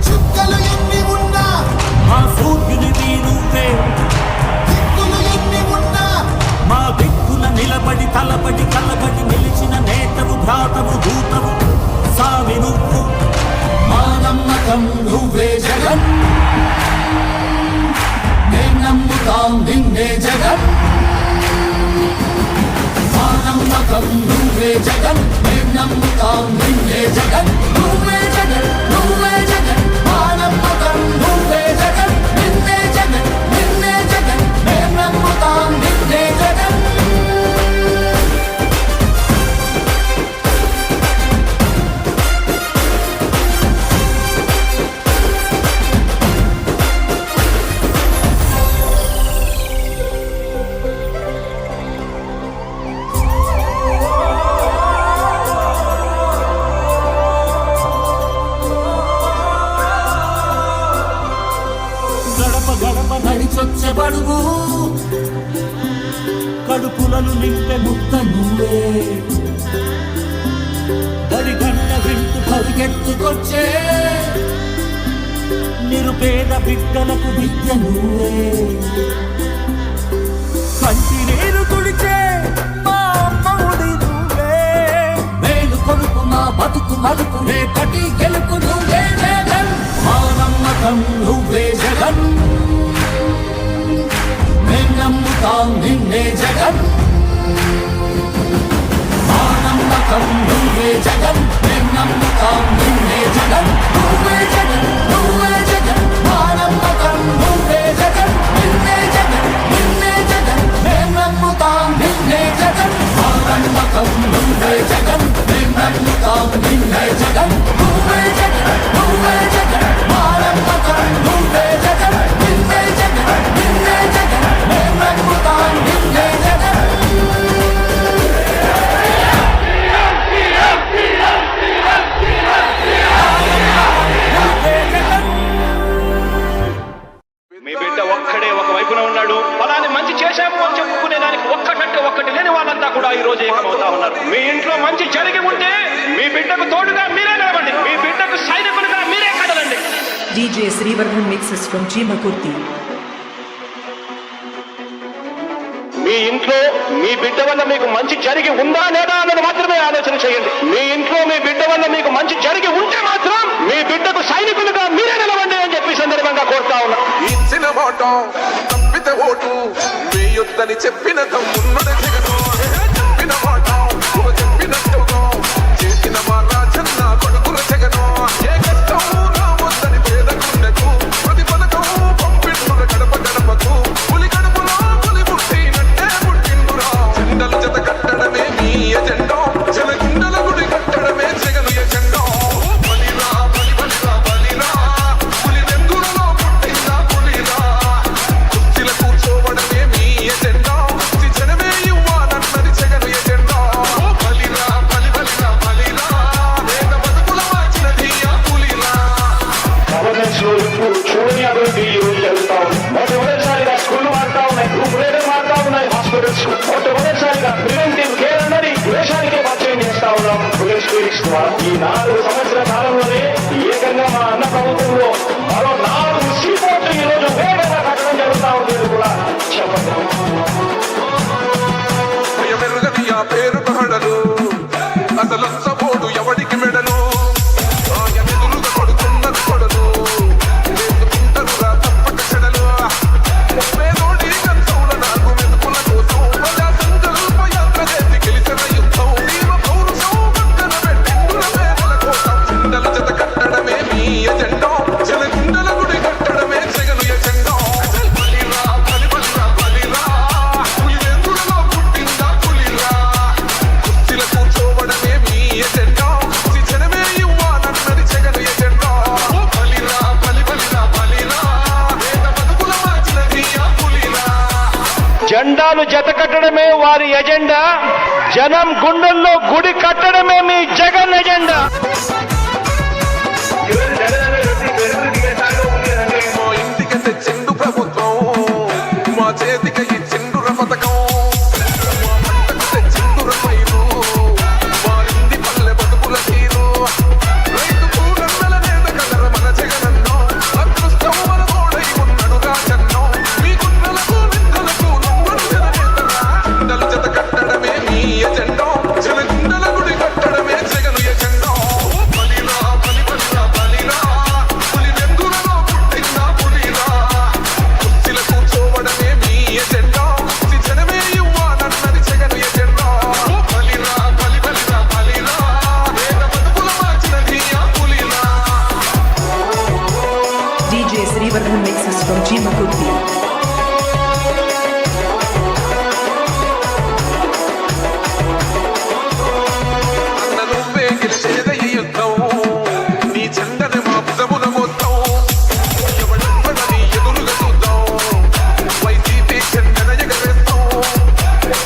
చుక్కలు ఎన్ని ఉన్నా, మా సూర్యునివి నువ్వే, దిక్కులు ఎన్ని ఉన్నా, మా దిక్కున నిలబడి తలబడి కలబడి నిలిచిన నేతవు, భ్రాతవు, దూతవు, సావి నువ్వు. మా నమ్మకం నువ్వే జగన్, మేం నమ్ముతాం నిన్నే జగన్. మా నమ్మకం నువ్వే జగన్, మేం నమ్ముతాం నిన్నే జగన్. నువ్వే జగన్, నువ్వే జగన్, మా నమ్మకం నువ్వే జగన్, నిన్నే జగన్, నిన్నే జగన్, మేం నమ్ముతాం నిన్నే జగన్. గడప గడప నడిచొచ్చే బడుగు, కడుపులను నింపే ముద్ద నువ్వే, దరిగంట వింటూ పరిగెత్తుకొచ్చే నిరుపేద బిడ్డలకు విద్య నువ్వే, కంటి నీరు తుడిచే మా అమ్మఒడి నువ్వే, మేలు కొలుపు మా బతుకు మలుపు రేపటి గెలుపు నువ్వే జగన్. మా నమ్మకం నువ్వే జగన్, మేం నమ్ముతాం నిన్నే జగన్. మా నమ్మకం నువ్వే జగన్, మేం నమ్ముతాం నిన్నే జగన్. నువ్వే జగన్, నువ్వే జగన్, మా నమ్మకం నువ్వే జగన్, నిన్నే జగన్, నిన్నే ఒక్కడే ఒక వైపున ఉన్నాడు. ఫలాన్ని మంచి చేశాము అని చెప్పుకునే దానికి ఒక్కటంటే ఒక్కటి లేని వాళ్ళంతా కూడా ఈ రోజు ఏకమవుతా ఉన్నారు. మీ ఇంట్లో మంచి జరిగి ఉంటే మీ బిడ్డకు తోడుగా మీరే నిలబండి, మీ బిడ్డకు సైనికులుగా మీరే కదలండి. DJ Srivarman mixes from Chimakurti. మీ ఇంట్లో మీ బిడ్డ వల్ల మీకు మంచి జరిగి ఉందా లేదా అన్నది మాత్రమే ఆలోచన చేయండి. మీ ఇంట్లో మీ బిడ్డ వల్ల మీకు మంచి జరిగి ఉంటే మాత్రం మీ బిడ్డకు సైనికులుగా మీరే నిలవండి అని చెప్పి సందర్భంగా కోరుతా ఉన్నా. ఇచ్చిన మాట తప్పితే ఓటు వేయొద్దని చెప్పిన తమ్మున్నది జగను. చెప్పిన మాట చెప్పినట్టుగా చేసిన మా రాజన్న కొడుకుల జగను. ఏ కష్టం రావద్దని పేదకుండకు ప్రతి పథకం పంపిండుల గడప గడపకు. పులి గడపలో పులి పుట్టినట్టే పుట్టిండురా. జెండలు జత కట్టడమే మీ ఎజెండా, జనగుండల గుడి కట్టడమే జగను ఎజెండా. బలిరా బలి బలిరా బలిరా పులి వెందులలో పుట్టిందా పులిరా. కుర్చీల కూర్చోవడమే మీ ఎజెండా, జనమే ఇవ్వాలన్నది జగను ఎజెండా. బలిరా బలి బలిరా బలిరా వేద బతుకుల మార్చినది ఆ పులిరా. గవర్నెన్స్ లో ఇప్పుడు చూడని అభివృద్ధి ఈ రోజు జరుగుతా ఉంది. మొట్టమొదటిసారిగా స్కూళ్లు మారుతా ఉన్నాయి, గ్రూప్ రేడర్ మారుతా ఉన్నాయి, హాస్పిటల్స్ మొట్టమొదటిసారిగా ప్రివెంటివ్ కేర్ అన్నది దేశానికే పరిచయం చేస్తా ఉన్నాం పోలీస్ క్లినిక్స్ ద్వారా. ఈ 4 సంవత్సరాల కాలంలోనే ఏకంగా మా అన్న ప్రభుత్వంలో మరో 4 సీపోర్ట్లు ఈ రోజు వేగంగా కట్టడం జరుగుతా ఉంది కూడా చెప్పండి. భయమెరుగని ఆ పేరు పహడలు అసలు సపోర్టు ఎవడికి మెడలు. ఆయన ఎదురుగా కొడుతున్నది కొడలు వేసుకుంటారురా తప్పక చెడలు. పేదోడి కంచౌల నాకు మెతుకుల కోసం ప్రజా సంకల్ప యాత్ర చేసి గెలిచిన యుద్ధం. నీవ పౌరుషం పక్కన పెట్టిండుల పేదల కోసం. జెండలు జత కట్టడమే మీ ఎజెండా, జనగుండల గుడి కట్టడమే జగను ఎజెండా. బలిరా బలి బలిరా బలిరా పులి వెందులలో పుట్టిందా పులిరా. కుర్చీల కూర్చోవడమే మీ ఎజెండా, జనమే ఇవ్వాలన్నది జగను ఎజెండా. బలిరా బలి బలిరా బలిరా వేద బతుకుల మార్చినది ఆ పులిరా. జెండాలు జత కట్టడమే వారి ఎజెండా, జనం గుండెల్లో గుడి కట్టడమే మీ జగన్ ఎజెండా. మా ఇంటికి తెచ్చిండు ప్రభుత్వం, మా చేతికి ఇచ్చిండుర పథకం. మా పంటకు తెచ్చిండుర పైరు, మారింది పల్లె బతుకుల తీరు. రైతు కూరన్నల నేత కలర మన జగనన్నో, అదృష్టం మన తోడై ఉన్నడు రాజన్నో. మీ గుండెలకు నిందలకు నవ్వడు జననేతరా. జెండలు జత కట్టడమే మీ ఎజెండా, జనగుండల గుడి కట్టడమే జగను ఎజెండా. బలిరా బలి బలిరా బలిరా పులి వెందులలో పుట్టిందా పులిరా. కుర్చీల కూర్చోవడమే మీ ఎజెండా, జనమే ఇవ్వాలన్నది జగను ఎజెండా. బలిరా బలి బలిరా బలిరా వేద బతుకుల మార్చినది ఆ పులిరా. DJ Srivarman mixes from Chimakurti. అన్న నువ్వే గెలిచేద ఈ యుద్ధం, నీ జెండని మా భుజమున మోద్దాం. ఎవడెవ్వడని ఎదురుగా చూద్దాం, వైసీపీ జెండన ఎగరేస్తాం.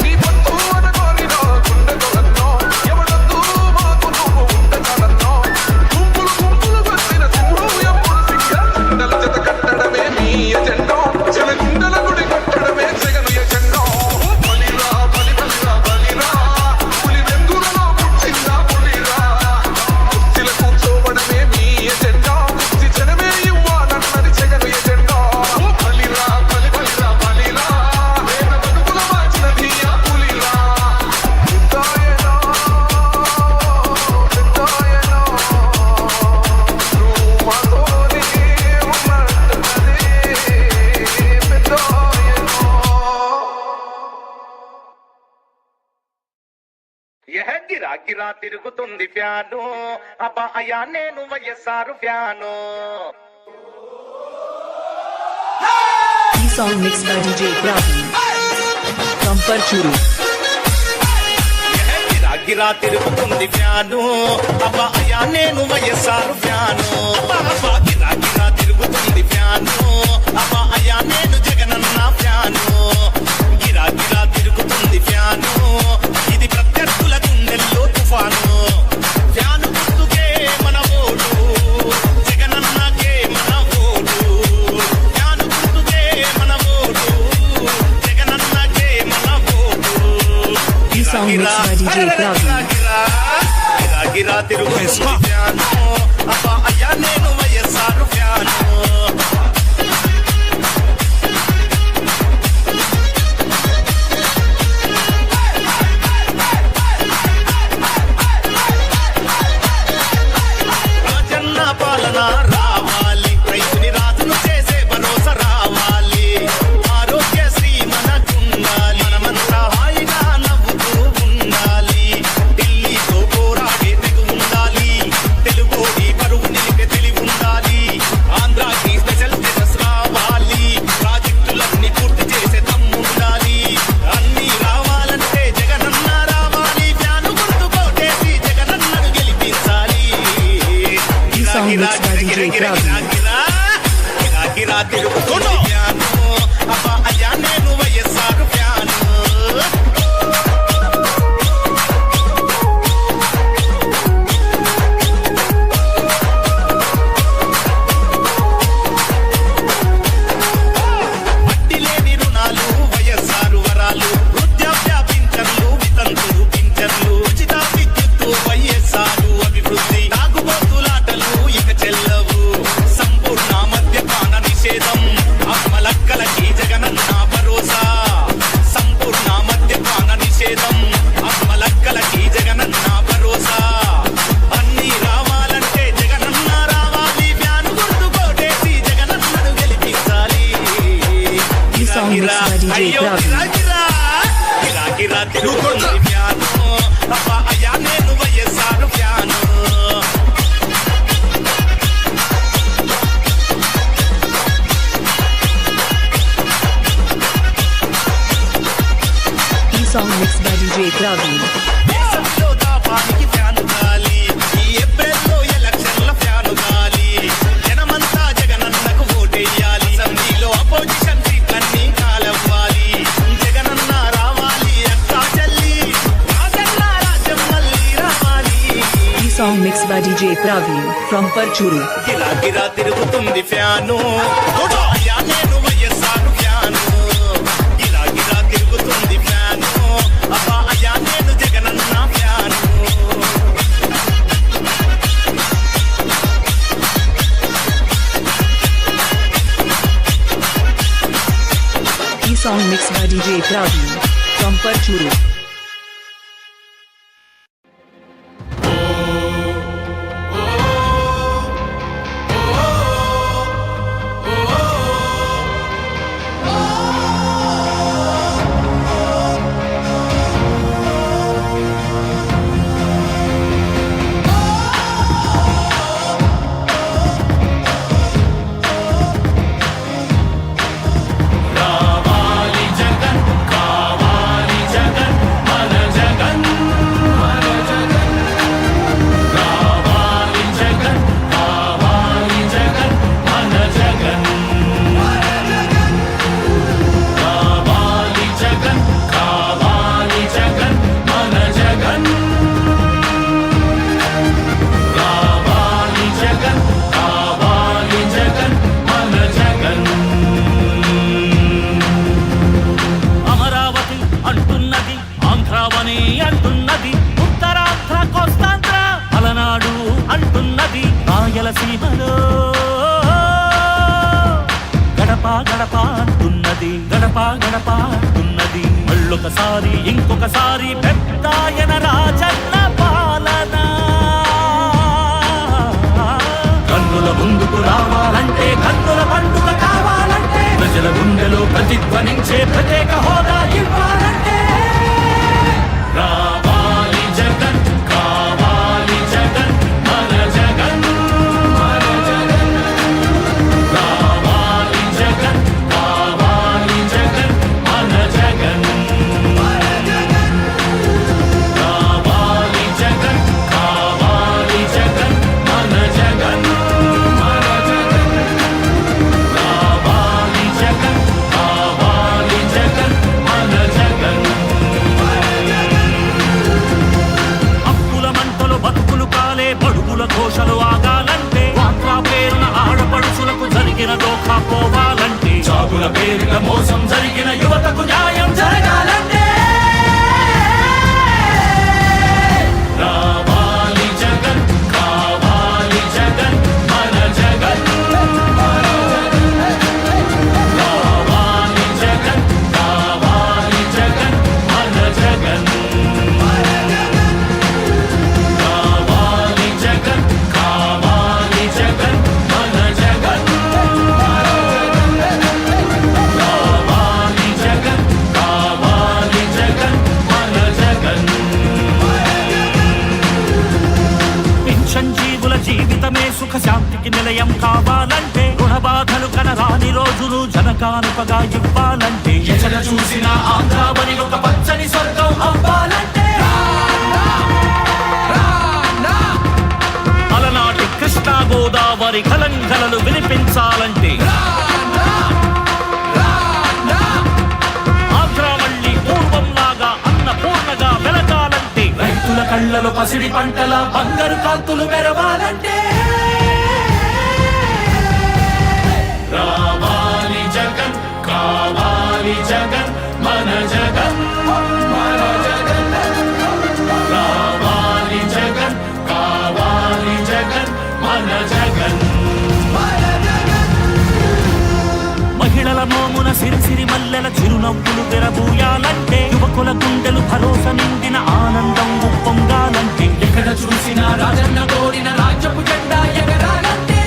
నీ పొత్తు అనగోరిన గుండెతో అన్నో, ఎవడొద్దు మాకు నువ్వు ఉండగలన్నో. గుంపులు గుంపులు వచ్చిన సింహం ఎప్పుడు సింగం. జెండల జత కట్టడమే మీ ఎజెండా, జనగుండల గుడి కట్టడమే జగను ఎజెండా. బలిరా బలి బలిరా బలిరా పులి వెందులలో పుట్టిందా పులిరా. కుర్చీల కూర్చోవడమే మీ ఎజెండా, జనమే ఇవ్వాలన్నది జగను ఎజెండా. బలిరా బలి బలిరా బలిరా వేద బతుకుల మార్చినది ఆ పులిరా. పెద్దాయనా పెద్దాయనా నువ్వు మాతోనే ఉన్నట్టున్నదే పెద్దాయనా. గిరా గిరా తిరుగుతుంది ఫ్యాను, అబ్బా అయ్యా నేను YSR fan. E song mixed by DJ Pravi from Parchuru. గిరా గిరా తిరుగుతుంది ఫ్యాను, అబ్బా అయ్యా నేను వైఎస్ఆర్ ఫ్యాను. అబ్బా అబ్బా గిరా గిరా తిరుగుతుంది ఫ్యాను, అబ్బా అయ్యా నేను జగనన్న ఫ్యాను. గిరా గిరా తిరుగుతుంది ఫ్యాను, ఇది ప్రత్యర్థుల గుండెల్లో తుఫాను. ఫ్యాను గుర్తుకే మన ఓటు, జగనన్నకే మన ఓటు. ఫ్యాను గుర్తుకే మన mixed by DJ Praveen. గిరా తిరుగుతుంది ఫ్యాను అబ్బా అయ్యా నేను వైఎస్ఆర్ ఫ్యాను రాజన్న పాలన రావాలి రైతుని రాజును చేసే భరోసా రావాలి ఆరోగ్యశ్రీ మనకుండాలి మనమంతా హాయిగా నవ్వుతూ ఉండాలి ఢిల్లీతో పోరాడే తెగు ఉండాలి తెలుగోడి పరువు నిలిపే తెలివి ఉండాలి ఆంధ్రాకి స్పెషల్ స్టేటస్ రావాలి ప్రాజెక్టులన్నీ పూర్తి చేసే దమ్ముండాలి అన్ని రావాలంటే జగనన్న రావాలి ఫ్యాను గుర్తు కోటేసి జగనన్నను గెలిపించాలి song mixed by DJ Praveen. గిరా తిరుగుతుంది ఫ్యాను అబ్బా అయ్యా నేను వైఎస్ఆర్ ఫ్యాను వడ్డీ లేని రుణాలు వైఎస్ఆర్ వరాలు వృద్ధాప్య పింఛన్లు వితంతులు పింఛన్లు ఉచిత విద్యుత్తు వైఎస్ఆర్ అభివృద్ధి తాగుబోతులాటలు ఇక చెల్లవు సంపూర్ణ మద్యపాన నిషేధం అమ్మలక్కలకి జగనన్న భరోసా సంపూర్ణ మద్యపాన నిషేధం అమ్మలక్కలకి జగనన్న భరోసా అన్ని రావాలంటే జగనన్న రావాలి ఫ్యాను గుర్తు కోటేసి జగనన్నను గెలిపించాలి ఈ song mixed by DJ Praveen. గిరా తిరుగుతుంది ఫ్యాను అబ్బా అయ్యా నేను వైఎస్ఆర్ ఫ్యాను ఈ song mixed by DJ Praveen. దేశంలో దాపానికి ఫ్యాను గాలి ఈ ఏప్రిల్లో ఎలక్షన్ల ఫ్యాను గాలి జనమంతా జగనన్నకు ఓటేయాలి అసెంబ్లీలో అపోజిషన్ సీట్లన్నీ కాలవ్వాలి జగనన్న రావాలి అక్కా చెల్లి రాజన్న రాజ్యం మళ్ళీ రావాలి ఈ song mixed by DJ Praveen from Parchuru. గిరా తిరుగుతుంది ఫ్యాను అయ్యా నేను వైఎస్ఆర్ ఫ్యాను గిరా తిరుగుతుంది ఫ్యాను అబ్బా అయ్యా నేను జగనన్న ఫ్యాను ఈ song mixed by DJ Praveen from Parchuru. రావాలి జగన్ కావాలి జగన్ మన జగన్ రావాలి జగన్ కావాలి జగన్ మన జగన్ రావాలి జగన్ కావాలి జగన్ మన జగన్ రావాలి జగన్ కావాలి జగన్ మన జగన్ అమరావతి అంటున్నది ఆంధ్రావని అంటున్నది ఉత్తరాంధ్ర కోస్తాంధ్ర అలనాడు అంటున్నది రాయలసీమలో గడప గడప అంటున్నది గడప గడప అంటున్నది మళ్ళొకసారి ఇంకొకసారి పెద్దాయన రాజన్న పాలన కన్నుల ముందుకు రావాలంటే కన్నుల పండుగ కావాలంటే ప్రజల గుండెలో ప్రతిధ్వనించే ప్రత్యేక హోదా ఇవ్వాలంటే రావాలి జగన్ కావాలి జగన్ మన జగన్ రావాలి జగన్ కావాలి జగన్ మన జగన్ రావాలి జగన్ కావాలి జగన్ మన జగన్ రావాలి జగన్ కావాలి జగన్ మన జగన్ అప్పుల మంటలు బతుకులు కాలే బడుగుల ఘోషలు ఆగాలంటే వాట్లా పేరున ఆడపడుచులకు జరిగిన దోఖా పోవాలంటే చాగుల పేరున మోసం జరిగిన యువతకు న్యాయం జరగాలంటే కానుకగా ఇవ్వాలంటే ఎక్కడ చూసిన ఆంధ్రావని ఒక పచ్చని స్వర్గం అవ్వాలంటే అలనాటి కృష్ణా గోదావరి కలంకలలు వినిపించాలంటే ఆంధ్రావళి పూర్వంలాగా అన్నపూర్ణగా వెలగాలంటే రైతుల కళ్ళలో పసిడి పంటల బంగారు కాంతులు మెరవాలంటే రావాలి జగన్ కావాలి జగన్ మన జగన్ మన జగన్ రావాలి జగన్ కావాలి జగన్ మన జగన్ మహిళల మోమున సిరిసిరి మల్లెల చిరునవ్వులు తెరబూయాలంటే యువకుల గుండెలు భరోసా నిండిన ఆనందం ఉప్పొంగాలంటే ఎక్కడ చూసినా రాజన్న కోరిన రాజ్యపు జెండా ఎగరాలంటే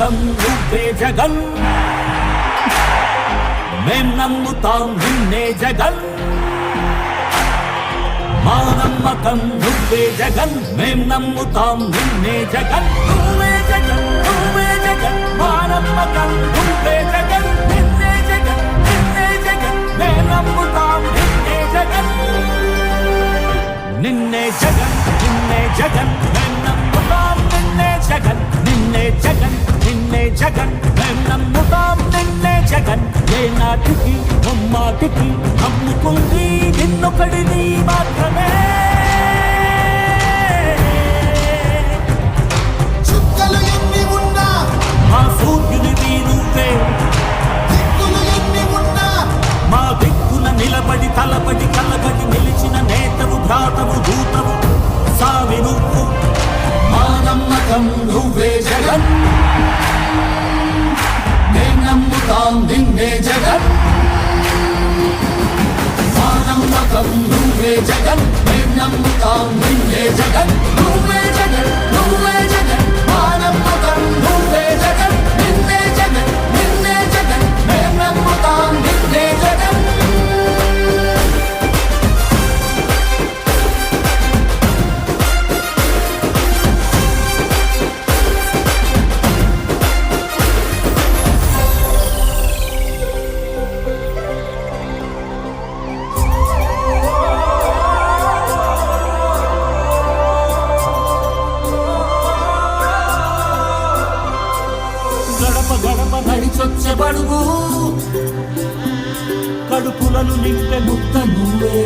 నువ్వే జగన్ మేం నమ్ముతాం నిన్నే జగన్ మా నమ్మకం నువ్వే జగన్ మేం నమ్ముతాం నిన్నే జగన్ నువ్వే జగన్ నువ్వే జగన్ మా నమ్మకం నువ్వే జగన్ నిన్నే జగన్ మేం నమ్ముతాం నిన్నే జగన్ నిన్నే జగన్ మేం నమ్ముతాం నిన్నే జగన్ నిన్నే జగన్ జగన్ మేం నమ్ముతాం నిన్నే జగన్ ఏ నాటికి ముమ్మాటికి నమ్ముకుంది నిన్నొకడిని మాత్రమే చుక్కలు ఎన్ని ఉన్నా మా సూర్యునివి నువ్వే దిక్కులు ఎన్ని ఉన్నా మా దిక్కున నిలబడి తలబడి కలబడి నిలిచిన నేతవు భ్రాతవు దూతవు సావి నువ్వు మా నమ్మకం నువ్వే జగన్ నమ్ముతాం నిన్నే జగన్ మా నమ్మకం నువ్వే జగన్ మేం నమ్ముతాం నిన్నే జగన్ నువ్వే జగన్ నువ్వే జగన్ మా నమ్మకం నువ్వే జగన్ నిన్నే జగన్ మేం నమ్ముతాం నిన్నే జగన్ నడిచొచ్చబడుగు కడుపులను నింపె ముద్ద నువ్వే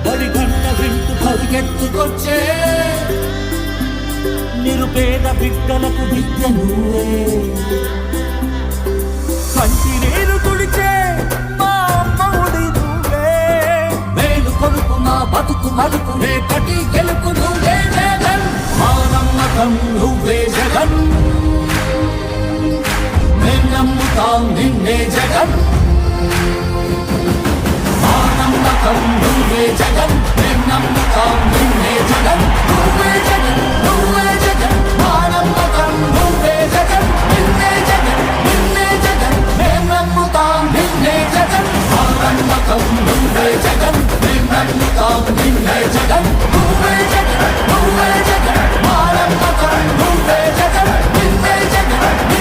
బడి గంట వింటూ పరిగెత్తుకొచ్చే నిరుపేద బిడ్డలకు విద్య నువ్వే కంటి నీరు తుడిచే మా అమ్మఒడి నువ్వే మేలు కొలుపు మా బతుకు మలుపు రేపటి గెలుపు నువ్వే జగన్ మా నమ్మకం నువ్వే జగన్ మేం నమ్ముతాం నిన్నే జగన్ మా నమ్మకం నువ్వే జగన్ మేం నమ్ముతాం నిన్నే జగన్ నువ్వే జగన్ మా నమ్మకం నువ్వే జగన్ నిన్నే జగన్ మేం నమ్ముతాం నిన్నే జగన్ మా నమ్మకం నువ్వే జగన్ మేం నమ్ముతాం నిన్నే జగన్ నువ్వే జగన్ మా నమ్మకం నువ్వే జగన్ నిన్నే జగన్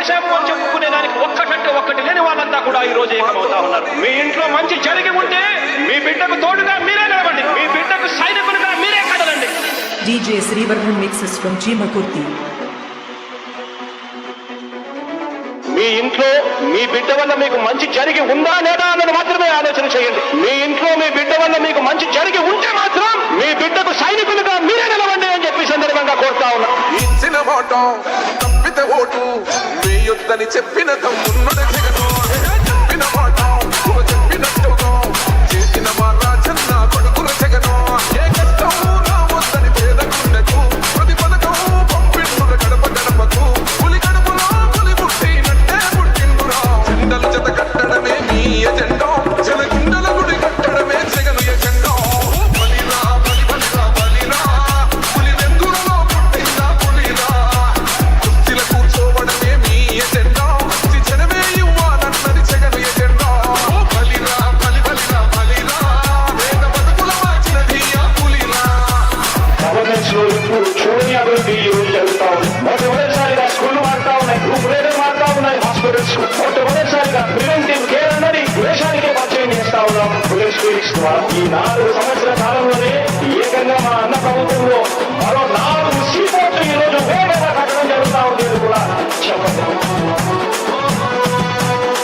చేశాము అని చెప్పుకునే దానికి ఒక్కటంటే ఒక్కటి లేని వాళ్ళంతా కూడా ఈ రోజు ఏకమవుతా ఉన్నారు. మీ ఇంట్లో మంచి జరిగి ఉంటే మీ బిడ్డకు తోడుగా మీరే నిలబండి, మీ బిడ్డకు సైనికులుగా మీరే కదలండి. DJ Srivarman mixes from Jimakurti. మీ ఇంట్లో మీ బిడ్డ వల్ల మీకు మంచి జరిగి ఉందా లేదా అన్నది మాత్రమే ఆలోచన చేయండి. మీ ఇంట్లో మీ బిడ్డ వల్ల మీకు మంచి జరిగి ఉంటే మాత్రం మీ బిడ్డకు సైనికులుగా మీరే నిలవండి అని చెప్పి సందర్భంగా కోరుతా ఉన్నా. ఇచ్చిన మాట తప్పితే ఓటు మీ యుద్ధని చెప్పిన తమ్మున్నది జగను. చెప్పిన మాట చెప్పినట్టుగా చేసిన మా రాజన్న కొడుకుల జగను. ఏ కష్టం రావద్దని పేదకుండకు ప్రతి పథకం పంపిండుర గడప గడపకు. పులి గడపలో పులి పుట్టినట్టే పుట్టిండురా. జెండలు జత కట్టడమే మీ ఎజెండా, జనగుండల గుడి కట్టడమే జగను ఎజెండా. బలిరా బలి బలిరా బలిరా పులి వెందులలో పుట్టిందా పులిరా. కుర్చీల కూర్చోవడమే మీ ఎజెండా, జనమే ఇవ్వాలన్నది జగను ఎజెండా. బలిరా బలి బలిరా బలిరా వేద బతుకుల మార్చినది ఆ పులిరా. గవర్నెన్స్ లో ఇప్పుడు చూడని అభివృద్ధి ఈ రోజు జరుగుతా ఉంది. మొట్టమొదటిసారిగా స్కూళ్లు మారుతా ఉన్నాయి, గ్రూప్ రేడర్ మారుతా ఉన్నాయి, హాస్పిటల్స్ మొట్టమొదటిసారిగా ప్రివెంటివ్ కేర్ అన్నది దేశానికే పరిచయం చేస్తా ఉన్నాం పోలీస్ క్లినిక్స్ ద్వారా. ఈ 4 సంవత్సరాల కాలంలోనే ఏకంగా మా అన్న ప్రభుత్వంలో మరో 4 సీపోర్ట్లు ఈ రోజు వేగంగా కట్టడం జరుగుతా ఉంది. కూడా చెప్పండి.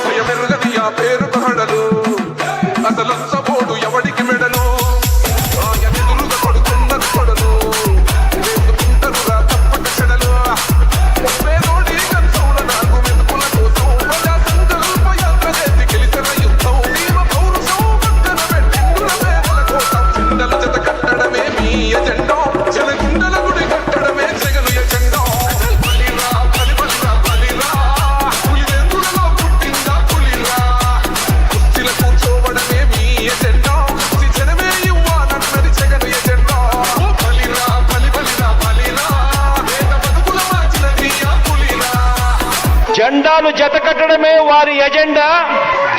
భయమెరుగని ఆ పేరు కహడలు అసలు సపోడు ఎవడికి మెడలు. ఆయన ఎదురుగా కొడుతున్నది కొడలు వేసుకుంటారురా తప్పక చెడలు. పేదోడి కంచౌల నాకు మెతుకుల కోసం ప్రజా సంకల్ప యాత్ర చేసి గెలిచిన యుద్ధం. దీవ పౌరుషం పక్కన పెట్టిండుల పేదల కోసం. చిందల జత కట్టడమే మీ ఎజెండా, జనగుండల గుడి కట్టడమే జగను ఎజెండా. బలిరా బలి బలిరా బలిరా పులి వెందులలో పుట్టిందా పులిరా. కుర్చీల కూర్చోవడమే మీ ఎజెండా, జనమే ఇవ్వాలన్నది జగను ఎజెండా. బలిరా బలి బలిరా బలిరా వేద బతుకుల మార్చినది ఆ పులిరా. జెండాలు జత కట్టడమే వారి ఎజెండా,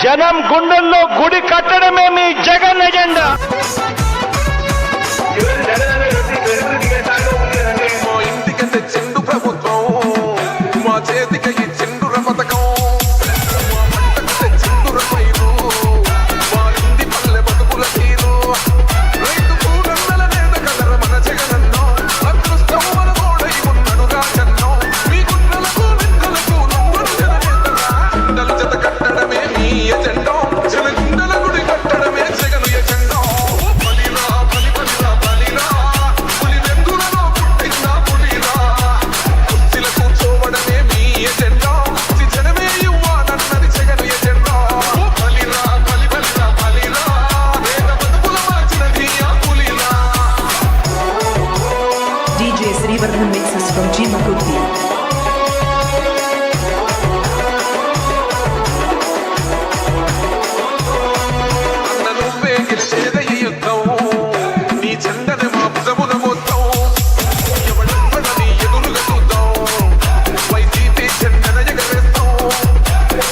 జనం గుండెల్లో గుడి కట్టడమే మీ జగన్ ఎజెండా. మా ఇంటికి తెచ్చిండు ప్రభుత్వం, మా చేతికి ఇచ్చిండుర పథకం. మా పంటకు తెచ్చిండుర పైరు, మా ఇంటి పల్లె బతుకుల తీరు. రైతు కూడన్నల నేత కదర మన జగనన్నో, అదృష్టం మన తోడై ఉన్నడు రాజన్నో. మీ గుండెలకు నిందలకు నొంగడు జననేతరా. చిందలు జత కట్టడమే మీ ఎజెండా, జనగుండల గుడి కట్టడమే జగను ఎజెండా. బలిరా బలి బలిరా బలిరా పులి వెందులలో పుట్టిందా పులిరా. కుర్చీల కూర్చోవడమే మీ ఎజెండా, జనమే ఇవ్వాలన్నది జగను ఎజెండా. బలిరా బలి బలిరా బలిరా వేద బతుకుల మార్చినది ఆ పులిరా. DJ Srivarman mixes from Jimakurti. అన్న నువ్వే గెలిచేదయ్య యుద్ధం, నీ జెండని మా భుజమున మోద్దాం. ఎవడెవ్వడని ఎదురుగా చూద్దాం, వైసీపీ జెండన ఎగరేస్తాం.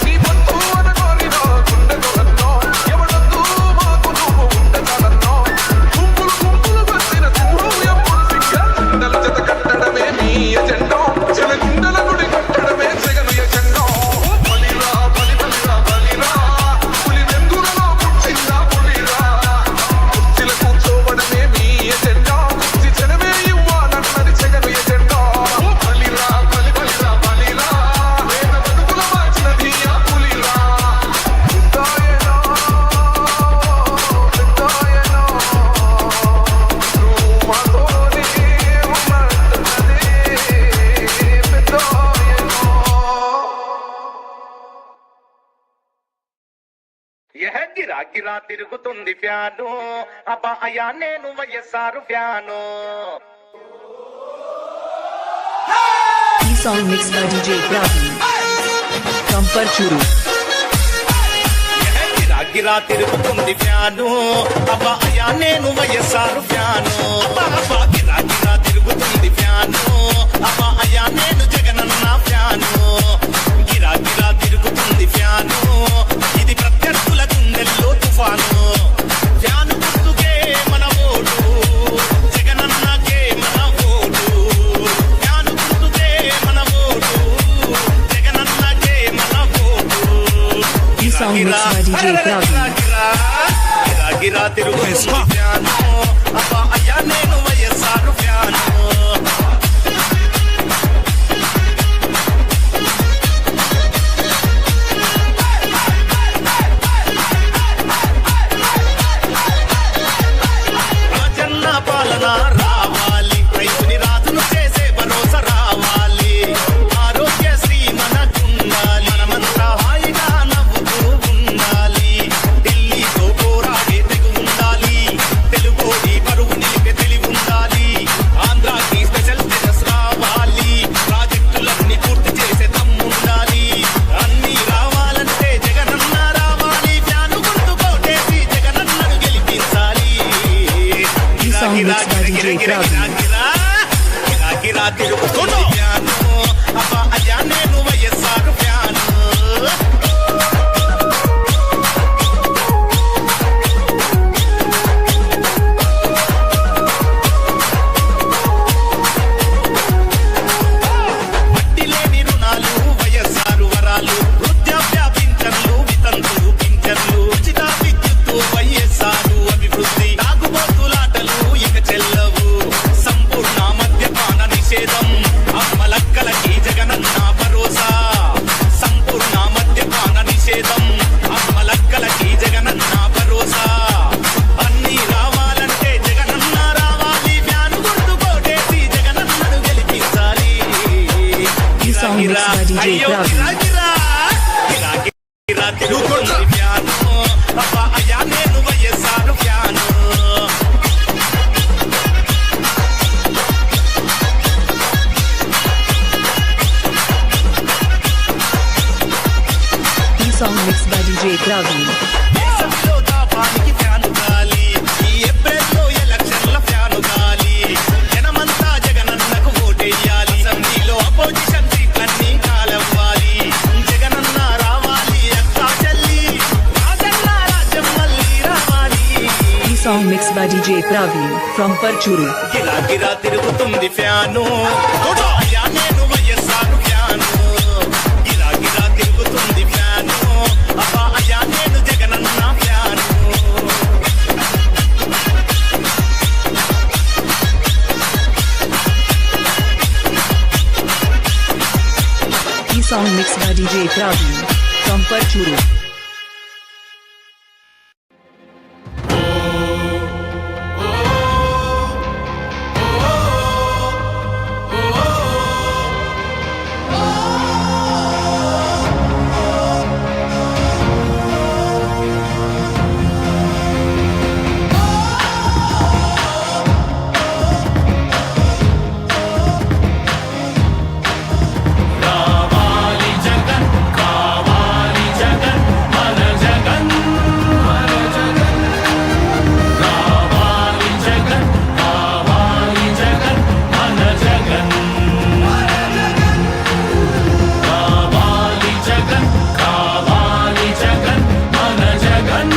నీ పొత్తు అనగోరినా గుండెతో అన్నో, ఎవడొద్దు మాకు నువ్వు ఉండగలన్నో. గుంపులు గుంపులు వచ్చిన సింహం ఎప్పుడు సింగ. జెండలు జత కట్టడమే మీ ఎజెండా, జనగుండల గుడి కట్టడమే జగను ఎజెండా. బలిరా బలి బలిరా బలిరా పులి వెందులలో పుట్టిందా పులిరా. కుర్చీల కూర్చోవడమే మీ ఎజెండా, జనమే ఇవ్వాలన్నది జగను ఎజెండా. బలిరా బలి బలిరా బలిరా వేద బతుకుల మార్చినది ఆ పులిరా. పెద్దాయనా పెద్దాయనా నువ్వు మాతోనే ఉన్నట్టున్నదే పెద్దాయనా. గిరా గిరా తిరుగుతుంది ఫ్యాను, అబ్బా అయ్యా నేను YSR fan. E song mixed by DJ Praveen from Parchuru. గిరా గిరా తిరుగుతుంది ఫ్యాను, అబ్బా అయ్యా నేను వైఎస్ఆర్ ఫ్యాను. అబ్బా అబ్బా గిరా గిరా తిరుగుతుంది ఫ్యాను, అబ్బా అయ్యా నేను జగనన్న ఫ్యాను. గిరా గిరా తిరుగుతుంది ఫ్యాను, ఇది ప్రత్యర్థుల గుండెల్లో తుఫాను. ఫ్యాను గుర్తుకే మన ఓటు, జగనన్నకే మన ఓటు. ఫ్యాను గుర్తుకే మన vote, Jagananna song mixed by DJ Praveen. గిరా తిరుగుతుంది ఫ్యాను అబ్బా అయ్యా నేను వైఎస్ఆర్ ఫ్యాను రాజన్న పాలన రావాలి రైతుని రాజును చేసే భరోసా రావాలి ఆరోగ్యశ్రీ మనకుండాలి మనమంతా హాయిగా నవ్వుతూ ఉండాలి ఢిల్లీతో పోరాడే తెగు ఉండాలి తెలుగోడి పరువు నిలిపే తెలివి ఉండాలి ఆంధ్రాకి స్పెషల్ స్టేటస్ రావాలి ప్రాజెక్టులన్నీ పూర్తి చేసే దమ్ముండాలి అన్ని రావాలంటే జగనన్న రావాలి ఫ్యాను గుర్తు కోటేసి జగనన్నను గెలిపించాలి This song mixed by DJ Praveen. గిరా తిరుగుతుంది ఫ్యాను అబ్బా అయ్యా నేను వైఎస్ఆర్ ఫ్యాను వడ్డీ లేని రుణాలు వైఎస్ఆర్ వరాలు వృద్ధాప్య పింఛన్లు వితంతులు పింఛన్లు ఉచిత విద్యుత్తు వైఎస్ఆర్ అభివృద్ధి తాగుబోతులాటలు ఇక చెల్లవు సంపూర్ణ మద్యపాన నిషేధం అమ్మలక్కలకి జగనన్న భరోసా సంపూర్ణ మద్యపాన నిషేధం అమ్మలక్కలకి జగనన్న భరోసా అన్ని రావాలంటే జగనన్న రావాలి ఫ్యాను గుర్తు కోటేసి జగనన్నను గెలిపించాలి This song mixed by DJ Praveen. తిరుగుతుంది ఫ్యాను అబ్బా అయ్యా నేను YSR fan This song mixed by DJ Praveen. దేశంలో తాపానికి ఫ్యాను గాలి ఈ ఏప్రిల్లో ఎలక్షన్ల ఫ్యాను గాలి జనమంతా జగనన్నకు ఓటేయాలి అసెంబ్లీలో అపోజిషన్ సీట్లన్నీ కాలవ్వాలి జగనన్న రావాలి అక్కా చెల్లి రాజన్న రాజ్యం మళ్ళీ రావాలి This song mixed by DJ Praveen from Parchuru. గిరా గిరా తిరుగుతుంది ఫ్యాను అయ్యా నేను వైఎస్ఆర్ ఫ్యాను గిరా గిరా తిరుగుతుంది ఫ్యాను అబ్బా అయ్యా నేను Jagananna fan This song mixed by DJ Praveen from Parchuru. కావాలి జగన్ కావాలి జగన్ మన జగన్ మన జగన్ కావాలి జగన్ కావాలి జగన్ మన జగన్ మన జగన్ కావాలి జగన్ కావాలి జగన్ మన జగన్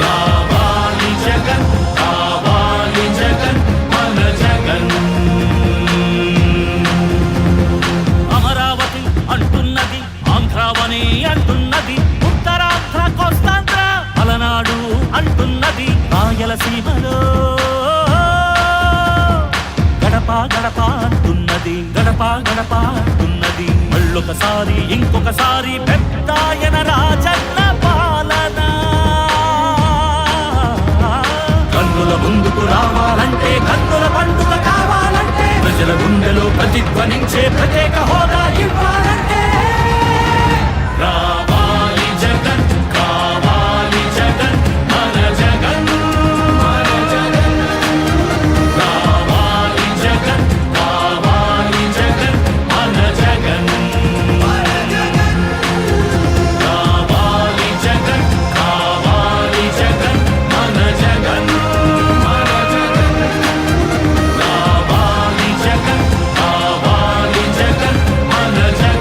కావాలి జగన్ కావాలి జగన్ మన జగన్ అమరావతి అంటున్నది ఆంధ్రావని అంటున్నది ఉత్తరాంధ్ర కోస్తాంధ్ర పలనాడు అంటున్నది రాయలసీమలో గడప గడప అంటున్నది గడప గడప అంటున్నది మళ్ళొకసారి ఇంకొకసారి పెద్దాయన రాజన్న పాలన కన్నుల ముందుకు రావాలంటే కన్నుల పండుగ కావాలంటే ప్రజల గుండెలో ప్రతిధ్వనించే ప్రత్యేక హోదా ఇవ్వాలంటే రావాలి జగన్ కావాలి జగన్ మన జగన్ మన జగన్ కావాలి జగన్ కావాలి జగన్ మన జగన్ మన జగన్ కావాలి జగన్ కావాలి జగన్ మన జగన్ మన జగన్ కావాలి జగన్ కావాలి జగన్ మన జగన్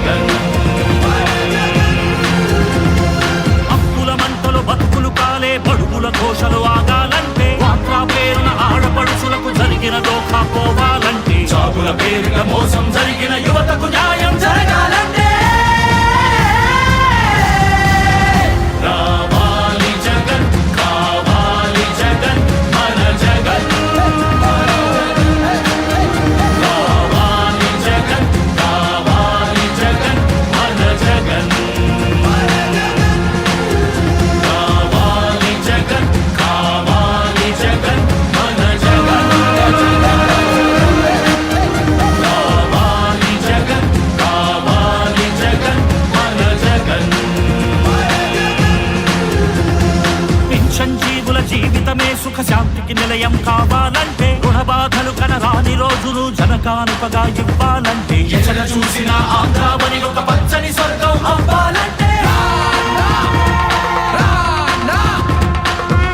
విజయం కావాలంటే రుణబాధలు కనరాని రోజులు జనకానుకగా ఇవ్వాలంటే ఎక్కడ చూసిన ఆంధ్రావని ఒక పచ్చని స్వర్గం అవ్వాలంటే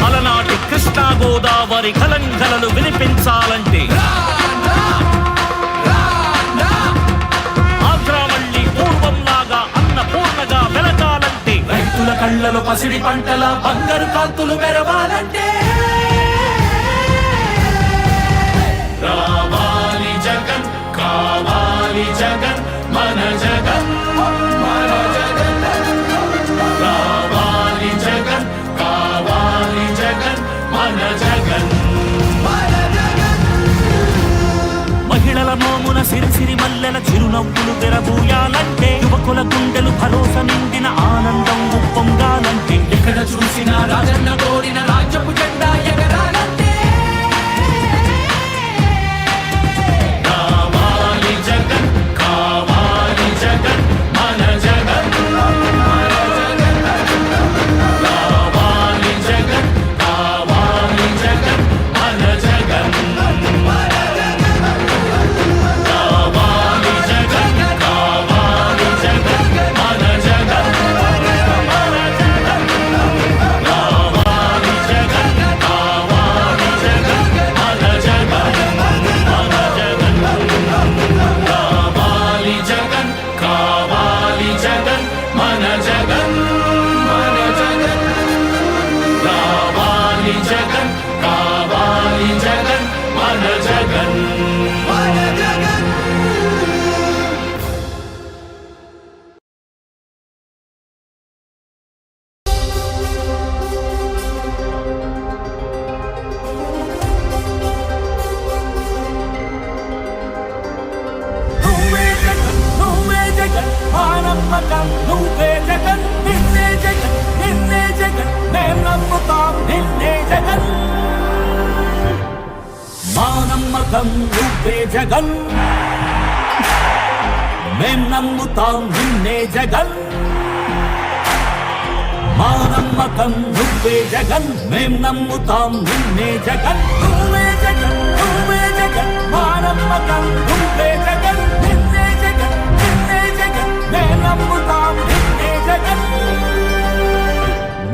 అలనాటి కృష్ణా గోదావరి కలంకలలు వినిపించాలంటే రైతుల కళ్ళలో పసిడి పంటల బంగారు కాంతులు మెరవాలంటే రావాలి జగన్ కావాలి జగన్ మన జగన్ మన జగన్ రావాలి జగన్ కావాలి జగన్ మన జగన్ మన జగన్ మహిళల మోమున సిరిసిరి మల్లెల చిరునవ్వులు తెరబూయాలంటే యువకుల గుండెలు భరోసా నిండిన ఆనందం ఉప్పొంగాలంటే ఎక్కడ చూసినా రాజన్న కోరిన రాజ్యపు జెండా ఎగరాలంటే రావాలి జగన్ కావాలి జగన్ మన జగన్ రావాలి జగన్ కావాలి జగన్ మన జగన్ నువ్వే జగన్ నిన్నే జగన్ నిన్నే జగన్ మేం నమ్ముతాం నిన్నే జగన్ మా నమ్మకం నువ్వే జగన్ మేం నమ్ముతాం నిన్నే జగన్ మా నమ్మకం నువ్వే జగన్ మేం నమ్ముతాం నిన్నే జగన్ నువ్వే జగన్ నువ్వే జగన్ మా నమ్మకం నువ్వే జగన్ నిన్నే జగన్ నిన్నే జగన్ మేం నమ్ముతాం నిన్నే జగన్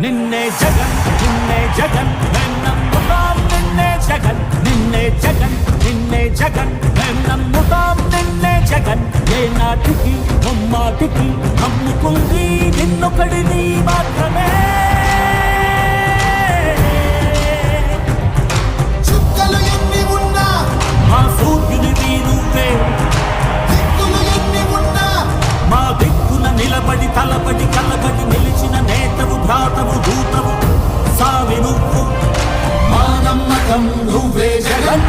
నిన్నే జగన్ నిన్నే జగన్ మేం నమ్ముతాం నిన్నే జగన్ నిన్నే జగన్ నిన్నే జగన్ మేం నమ్ముతాం నిన్నే జగన్ ఏ నాటికి ముమ్మాటికి నమ్ముకుంది నిన్నొకడిని మాత్రమే చుక్కలు ఎన్ని ఉన్నా మా సూర్యునివి నువ్వే దిక్కులు ఎన్ని ఉన్నా మా దిక్కున నిలబడి తలబడి కలబడి నిలిచిన నేతవు భ్రాతవు దూతవు సావి నువ్వు మా నమ్మకం నువ్వే జగన్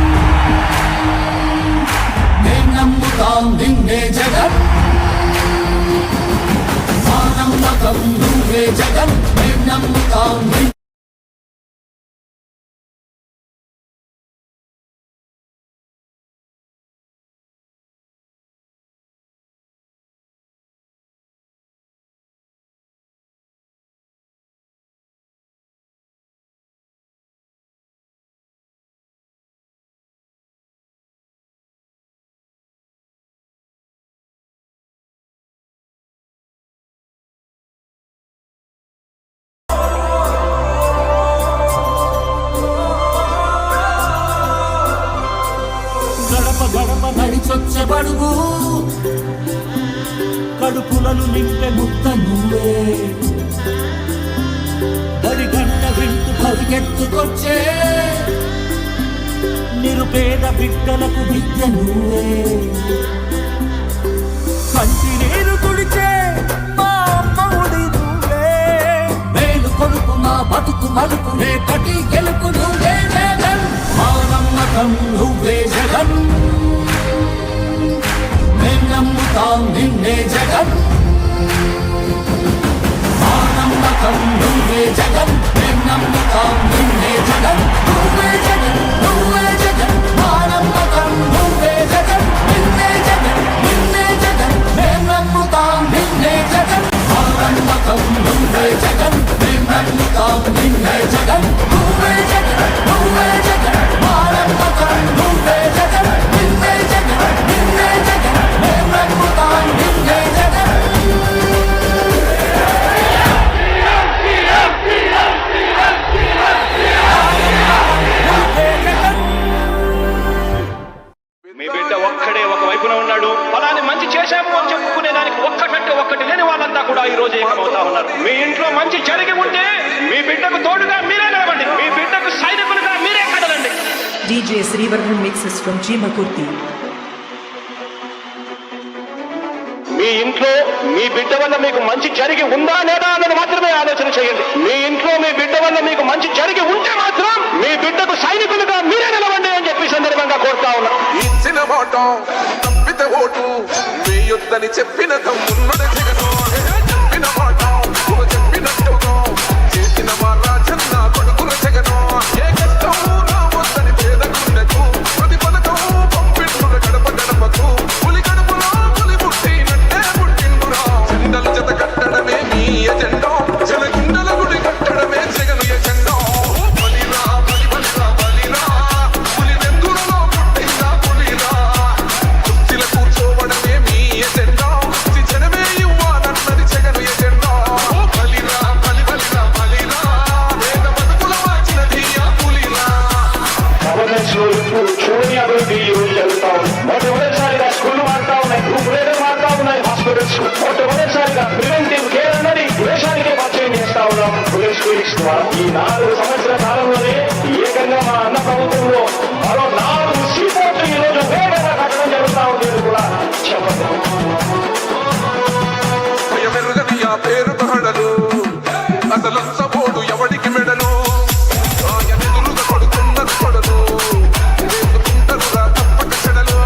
మేం నమ్ముతాం నిన్నే జగన్ మా నమ్మకం నువ్వే జగన్ మేం నమ్ముతాం గడప నడిచొచ్చబడుగు కడుపులను నింపే ముత్త నువ్వే బడి గంట వింటూ పరిగెత్తుకొచ్చే నిరుపేద బిడ్డలకు విద్య నువ్వే కంటి నీరు తుడిచే మా అమ్మఒడి నువ్వే మేలు కొడుకు మా బతుకు మలుపు రేపటి గెలుపు నువ్వే జగన్ మా నమ్మకం నువ్వే జగన్ మేం నమ్ముతాం నిన్నే జగన్ మా నమ్మకం నువ్వే జగన్ మేం నమ్ముతాం నిన్నే జగన్ నువ్వే జగన్ నువ్వే జగన్ మా నమ్మకం నువ్వే జగన్ నిన్నే జగన్ నిన్నే జగన్ మేం నమ్ముతాం నిన్నే జగన్ మా నమ్మకం నువ్వే జగన్ మేం నమ్ముతాం నిన్నే జగన్ నువ్వే జగన్ నువ్వే జగన్ చేశాము అని చెప్పుకునే దానికి ఒక్కటంటే ఒక్కటి లేని వాళ్ళంతా కూడా ఈ రోజు ఏకమవుతా ఉన్నారు. మీ ఇంట్లో మంచి జరిగి ఉంటే మీ బిడ్డకు తోడుగా మీరే నిలవండి, మీ బిడ్డకు సైనికులుగా మీరే కదలండి. DJ Srivarman mixes from Jimakurti. మీ ఇంట్లో మీ బిడ్డ వల్ల మీకు మంచి జరిగి ఉందా లేదా అన్నది మాత్రమే ఆలోచన చేయండి. మీ ఇంట్లో మీ బిడ్డ వల్ల మీకు మంచి జరిగి ఉంటే మాత్రం మీ బిడ్డకు సైనికులుగా మీరే నిలవండి అని చెప్పి సందర్భంగా కోరుతా ఉన్నా. ఇచ్చిన మాట తప్పితే ఓటు వేయొద్దని చెప్పిన తమ్మున్నది జగను. చెప్పిన మాట చెప్పినట్టుగా చేసిన మా రాజన్న కొడుకుల జగను. ఏ కష్టం రావద్దని పేద గుండెకు ప్రతి పథకం పంపిండుల గడప గడపకు. పులి గడపలో పులి పుట్టినట్టే పుట్టిండురా. జెండలు జత కట్టడమే మీ ఎజెండా, జనగుండల గుడి కట్టడమే జగను ఎజెండా. బలిరా బలి బలిరా బలిరా పులి వెందులలో పుట్టిందా పులిరా. కుర్చీల కూర్చోవడమే మీ ఎజెండా, జనమే ఇవ్వాలన్నది జగను ఎజెండా. బలిరా బలి బలిరా బలిరా వేద బతుకుల మార్చినది ఆ పులిరా. గవర్నెన్స్ లో ఇప్పుడు చూడని అభివృద్ధి ఈ రోజు జరుగుతా ఉంది. మొట్టమొదటిసారిగా స్కూళ్లు మారుతా ఉన్నాయి, గ్రూప్ లీడర్ మారుతా ఉన్నాయి, హాస్పిటల్స్ మొట్టమొదటిసారిగా ప్రివెంటివ్ కేర్ అన్నది దేశానికే పరిచయం చేస్తా ఉన్నాం పోలీస్ క్లినిక్స్ ద్వారా. ఈ 4 సంవత్సరాల కాలంలోనే ఏకంగా మా అన్న ప్రభుత్వంలో మరో 4 సీపోర్ట్లు ఈ రోజు వేగంగా కట్టడం జరుగుతా ఉంది కూడా చెప్పదు. భయమెరుగని ఆ పేరు తహడలు అసలంత పోడు ఎవడికి మెడలు. ఆయన ఎదురుగా కొడుతున్నది కొడలు వేసుకుంటారురా తప్పక చెడలు.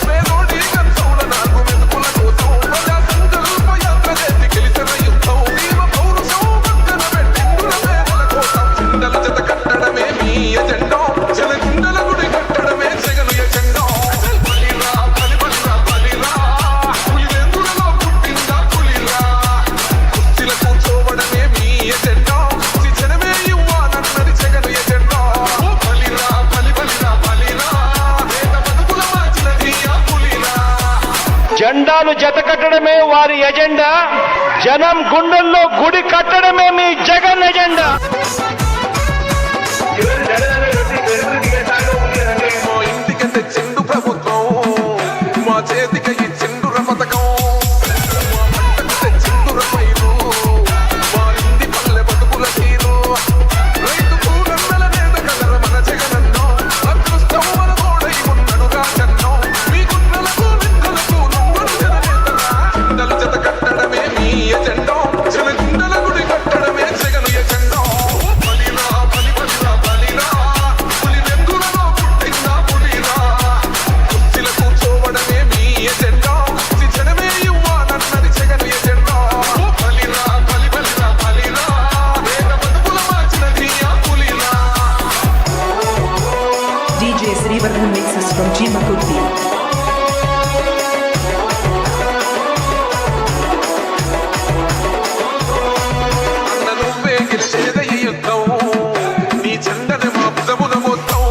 పేదోడి కంచంల 4 మెతుకుల కోసం ప్రజా సంకల్ప యాత్ర చేసి గెలిచిన యుద్ధం. జీవ పౌరుషం పక్కన పెట్టిండుల పేదల కోసం. చిందల జత కట్టడమే మీ ఎజెండా, జనగుండల గుడి కట్టడమే జగను ఎజెండా. బలిరా బలి బలిరా బలిరా పులి వెందులలో పుట్టిందా పులిరా. కుర్చీల కూర్చోవడమే మీ ఎజెండా, జనమే ఇవ్వాలన్నది జగను ఎజెండా. బలిరా బలి బలిరా బలిరా వేద బతుకుల మార్చినది ఆ పులిరా. జెండాలు జత కట్టడమే వారి ఎజెండా, జనం గుండెల్లో గుడి కట్టడమే మీ జగన్ ఎజెండా. మా ఇంటికి తెచ్చిండు ప్రభుత్వం, మా చేతికి ఇచ్చిండుర పథకం. మా పంటకు తెచ్చిండుర పైరు, మారింది పల్లె బతుకుల తీరు. రైతు కూలన్నల నేత కదర మన జగనన్నో, అదృష్టం మన తోడై ఉన్నడు రాజన్నో. మీ గుండెలకు నిందలకు నొంగడు జననేతరా. చిందలు జత కట్టడమే మీ ఎజెండా, జనగుండల గుడి కట్టడమే జగను ఎజెండా. బలిరా బలి బలిరా బలిరా పులి వెందులలో పుట్టిందా పులిరా. కుర్చీల కూర్చోవడమే మీ ఎజెండా, జనమే ఇవ్వాలన్నది జగను ఎజెండా. బలిరా బలి బలిరా బలిరా వేద బతుకుల మార్చినది ఆ పులిరా. DJ Srivarman mixes from Jimakurti. అన్న నువ్వే గెలిచేదయ్య యుద్ధం, నీ జెండని మా భుజమున మోద్దాం.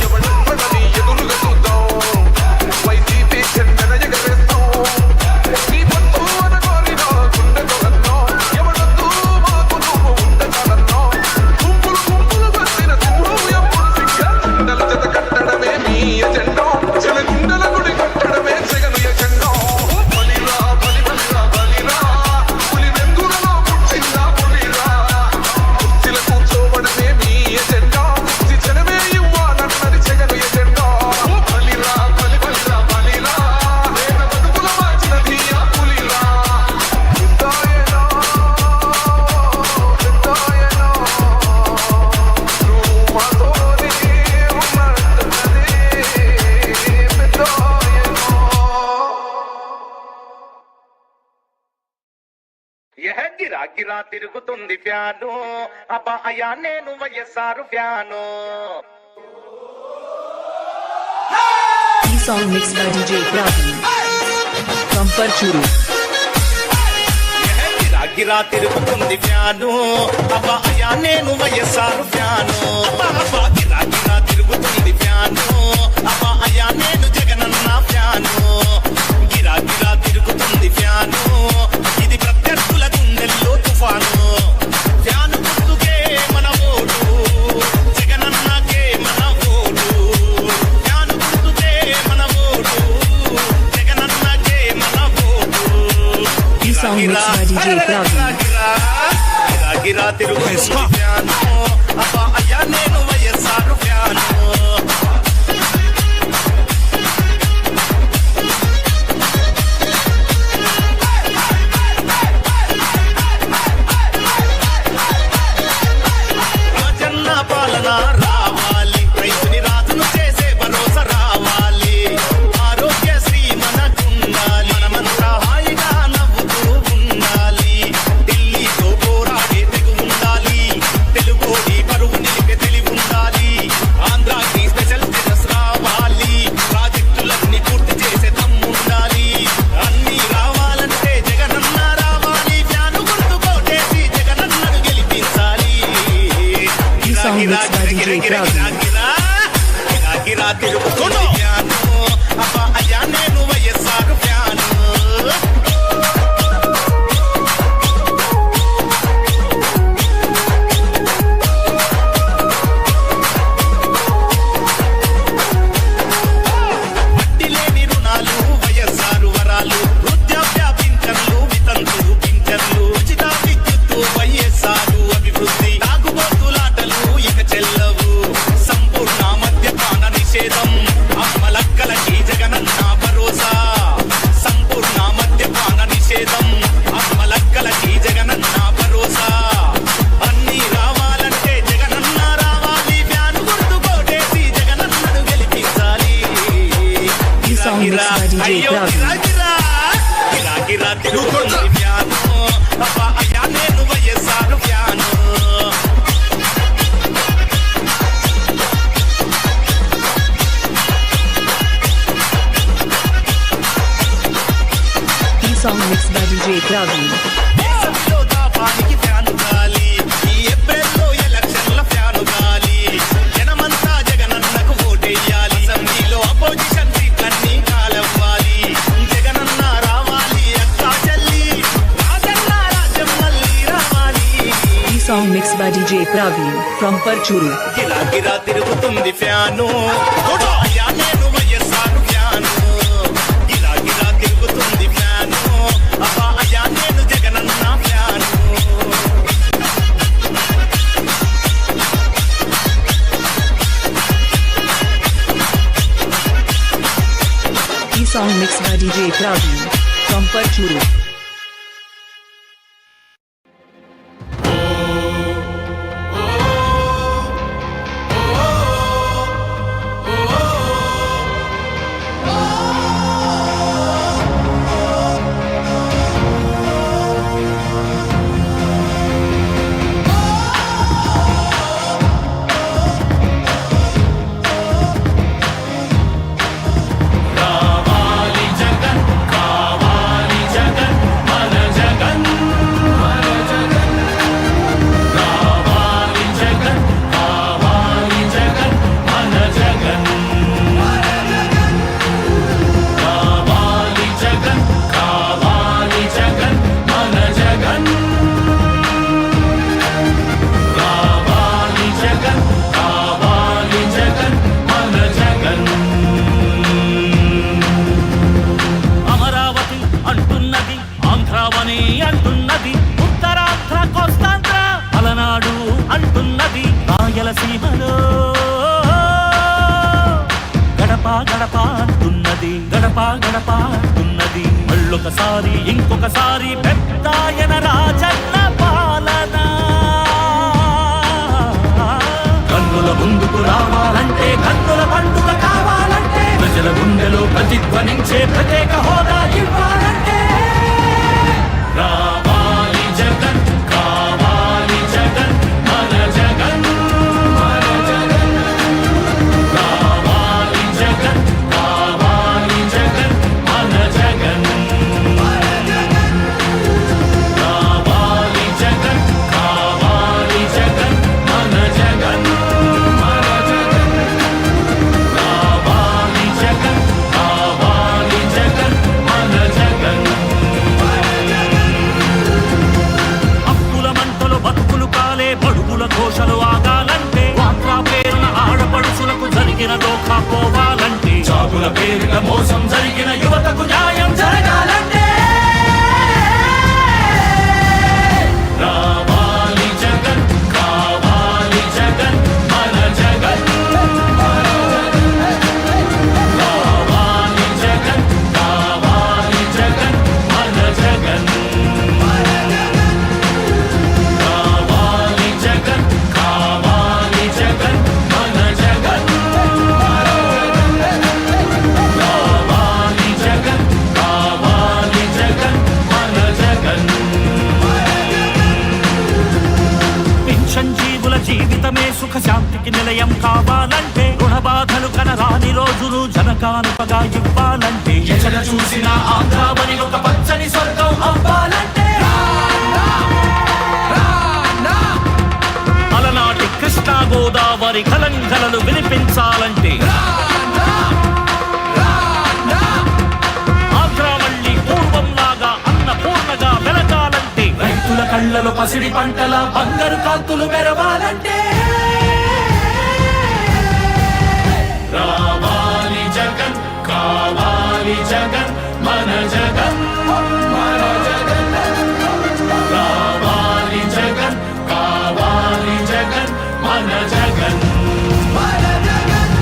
ఎవడెవ్వడని ఎదురుగా చూద్దాం, వైసీపీ జెండన ఎగరేస్తాం. నీ పొత్తు అనగోరిన గుండెతో అన్నాం, ఎవడొద్దు మాకు నువ్వు ఉండగలన్నాం. గుంపులు గుంపులు వచ్చిన సింహం ఎప్పుడు సిగ్గ. జెండల జత కట్టడమే మీ ఎజెండా, జనగుండల గుడి కట్టడమే జగను ఎజెండా. బలిరా బలి బలిరా బలిరా పులి వెందులలో పుట్టిందా పులిరా. కుర్చీల కూర్చోవడమే మీ ఎజెండా, జనమే ఇవ్వాలన్నది జగను ఎజెండా. బలిరా బలి బలిరా బలిరా వేద బతుకుల మార్చినది ఆ పులిరా. పెద్దాయనా పెద్దాయనా నువ్వు మాతోనే ఉన్నట్టున్నదే పెద్దాయనా. గిరా గిరా తిరుగుతుంది ఫ్యాను, అబ్బా అయ్యా నేను YSR fan. E song mixed by DJ Praveen from Parchuru. గిరా గిరా తిరుగుతుంది ఫ్యాను, అబ్బా అయ్యా నేను వైఎస్ఆర్ ఫ్యాను. అబ్బా గిరా గిరా తిరుగుతుంది ఫ్యాను, అబ్బా అయ్యా నేను జగనన్న ఫ్యాను. గిరా గిరా తిరుగుతుంది ఫ్యాను, ఇది ప్రత్యర్థుల గుండెల్లో తుఫాను. ఫ్యాను గుర్తుకే మన ఓటు, జగనన్నకే మన ఓటు. ఫ్యాను గుర్తుకే మన vote, Jagananna song mixed by DJ Praveen. గిరా తిరుగుతుంది ఫ్యాను అబ్బా అయ్యా నేను వైఎస్ఆర్ ఫ్యాను రాజన్న పాలన రావాలి రైతుని రాజును చేసే భరోసా రావాలి ఆరోగ్యశ్రీ మనకుండాలి మనమంతా హాయిగా నవ్వుతూ ఉండాలి ఢిల్లీతో పోరాడే తెగు ఉండాలి తెలుగోడి పరువు నిలిపే తెలివి ఉండాలి ఆంధ్రాకి స్పెషల్ స్టేటస్ రావాలి ప్రాజెక్టులన్నీ పూర్తి చేసే దమ్ముండాలి అన్నీ రావాలంటే జగనన్న రావాలి ఫ్యాను గుర్తు కోటేసి జగనన్నను గెలిపించాలి This song mixed by DJ Praveen. గిరా తిరుగుతుంది ఫ్యాను అబ్బా అయ్యా నేను వైఎస్ఆర్ ఫ్యాను వడ్డీ లేని రుణాలు వైఎస్ఆర్ వరాలు వృద్ధాప్య పింఛన్లు వితంతు పింఛన్లు ఉచిత విద్యుత్తు వైఎస్ఆర్ అభివృద్ధి తాగుబోతులాటలు ఇక చెల్లవు సంపూర్ణ మద్యపాన నిషేధం అమ్మలక్కలకి జగనన్న భరోసా సంపూర్ణ మద్యపాన నిషేధం అమ్మలక్కలకి జగనన్న భరోసా అన్నీ రావాలంటే జగనన్న రావాలి ఫ్యాను గుర్తు కోటేసి జగనన్నను గెలిపించాలి This song mixed by DJ Praveen. గిరా తిరుగుతుంది ఫ్యాను అబ్బా అయ్యా నేను YSR fan This song mixed by DJ Praveen. దేశంలో దాపానికి ఫ్యాను గాలి ఈ ఏప్రిల్లో ఎలక్షన్ల ఫ్యాను గాలి జనమంతా జగనన్నకు ఓటేయాలి అసెంబ్లీలో అపోజిషన్ సీట్లన్నీ కాలవ్వాలి జగనన్న రావాలి అక్కా చెల్లి రాజన్న రాజ్యం మళ్ళీ రావాలి This song mixed by DJ Praveen from Parchuru. గిరా తిరుగుతుంది ఫ్యాను అయ్యా నేను వైఎస్ఆర్ ఫ్యాను గిరా తిరుగుతుంది ఫ్యాను అబ్బా అయ్యా నేను Jagananna fan This song mixed by DJ Praveen from Parchuru. Amaravati అంటున్నది ఆంధ్రావని అంటున్నది ఉత్తరాంధ్ర కోస్తాంధ్ర పలనాడు అంటున్నది రాయలసీమలో గడప గడప అంటున్నది గడప గడప అంటున్నది మళ్ళొకసారి ఇంకొకసారి పెద్దాయన రాజన్న పాలన కన్నుల ముందుకు రావాలంటే కన్నుల పండుగ కావాలంటే ప్రజల గుండెలో ప్రతిధ్వనించే ప్రత్యేక హోదా ఇవ్వాలంటే రావాలి జగన్ కావాలి జగన్ మన జగన్ మన జగన్ రావాలి జగన్ కావాలి జగన్ మన జగన్ రావాలి జగన్ కావాలి జగన్ మన జగన్ మన జగన్ రావాలి జగన్ కావాలి జగన్ మన సుఖశాంతికి నిలయం కావాలంటే రుణ బాధలు కనరాని రోజును జనకానుకగా ఇవ్వాలంటే ఎక్కడ చూసినా ఆంధ్రావని ఒక పచ్చని స్వర్గం అవ్వాలంటే అలనాటి కృష్ణా గోదావరి కలంకలలు వినిపించాలంటే ఆంధ్రా మళ్ళీ పూర్వంలాగా అన్నపూర్ణగా వెలగాలంటే రైతుల కళ్ళలో పసిడి పంటల బంగారు కాంతులు మెరవాలంటే రావాలి జగన్ కావాలి జగన్ మన జగన్ మన జగన్ రావాలి జగన్ కావాలి జగన్ మన జగన్ మన జగన్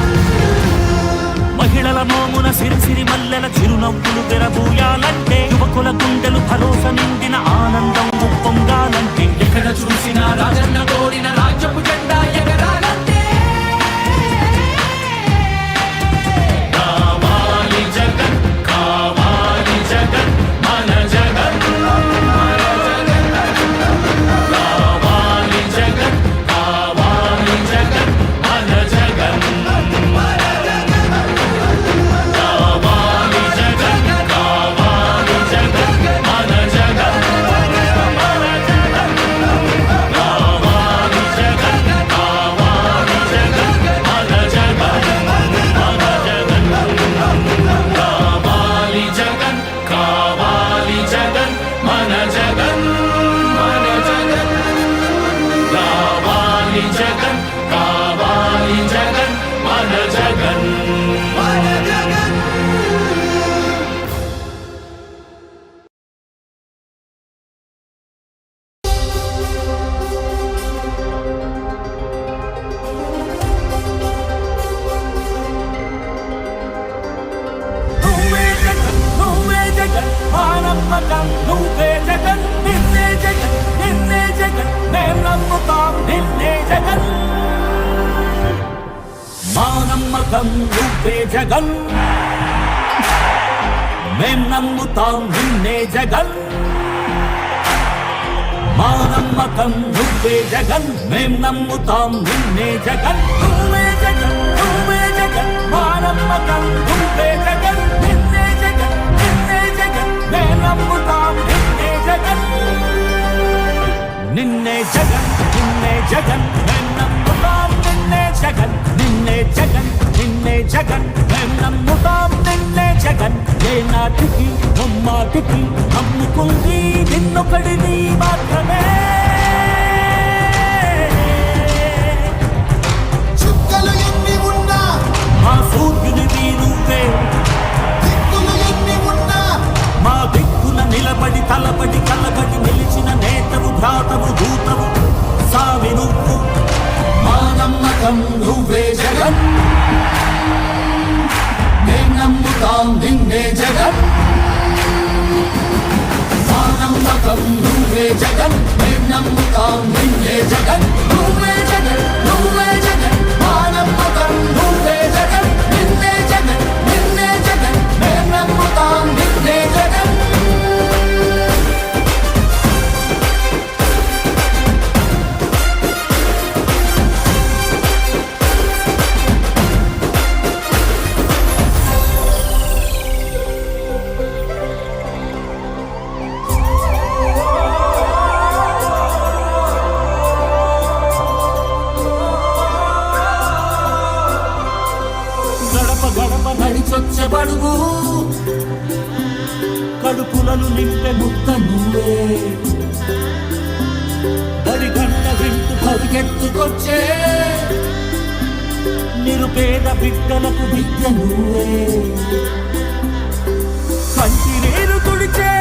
మహిళల మోమున సిరిసిరి మల్లెల చిరునవ్వులు తెరబూయాలంటే యువకుల గుండెలు భరోసా నిండిన ఆనందం ఉప్పొంగాలంటే ఎక్కడ చూసినా రాజన్న కోరిన రాజ్యపు జెండా ఎగరాలంటే కావాలి జగన్ కావాలి జగన్ మన జగన్ మన జగన్ కావాలి జగన్ కావాలి జగన్ మన జగన్ మన జగన్ కావాలి జగన్ కావాలి జగన్ మన జగన్ మన జగన్ కావాలి జగన్ కావాలి జగన్ మన జగన్ మన జగన్ కావాలి జగన్ కావాలి జగన్ మన జగన్ మన జగన్ కావాలి జగన్ కావాలి జగన్ మన జగన్ మన జగన్ నువ్వే జగన్ నువ్వే జగన్ మానమ్మకం నువ్వే జగన్ నిన్నే జగన్ మేం నమ్ముతాం నిన్నే జగన్ మానమ్మకం నువ్వే జగన్ మేం నమ్ముతాం నిన్నే జగన్ మానమ్మకం నువ్వే జగన్ మేం నమ్ముతాం నిన్నే జగన్ నువ్వే జగన్ మానమ్మకం నువ్వే జగన్ నిన్నే జగన్ మేం నమ్ముతాం నిన్నే జగన్ నిన్నే జగన్ మేం నమ్ముతాం నిన్నే జగన్ నిన్నే జగన్ మేం నమ్ముతాం నిన్నే జగన్ ఏ నాటికి ముమ్మాటికి నమ్ముకుంది నిన్నొకడిని మాత్రమే చుక్కలు ఎన్ని ఉన్నా మా సూర్యునివి నువ్వే దిక్కులు ఎన్ని ఉన్నా మా దిక్కున నిలబడి తలబడి కలబడి నిలిచిన నేతవు భ్రాతవు దూతవు సావి నువ్వు మా నమ్మకం నువ్వే జగన్ మేం నమ్ముతాం నిన్నే జగన్ మా నమ్మకం నువ్వే జగన్ మేం నమ్ముతాం నిన్నే జగన్ నువ్వే జగన్ మా నమ్మకం నువ్వే జగన్ నిన్నే జగన్ మేం నమ్ముతాం నిన్నే జగన్ గడప గడప నడిచొచ్చబడుగు కడుపులను నింపే ముద్ద నువ్వే బడి గంట వింటూ పరిగెత్తుకొచ్చే నిరుపేద బిడ్డలకు విద్య నువ్వే కంటి నీరు తుడిచే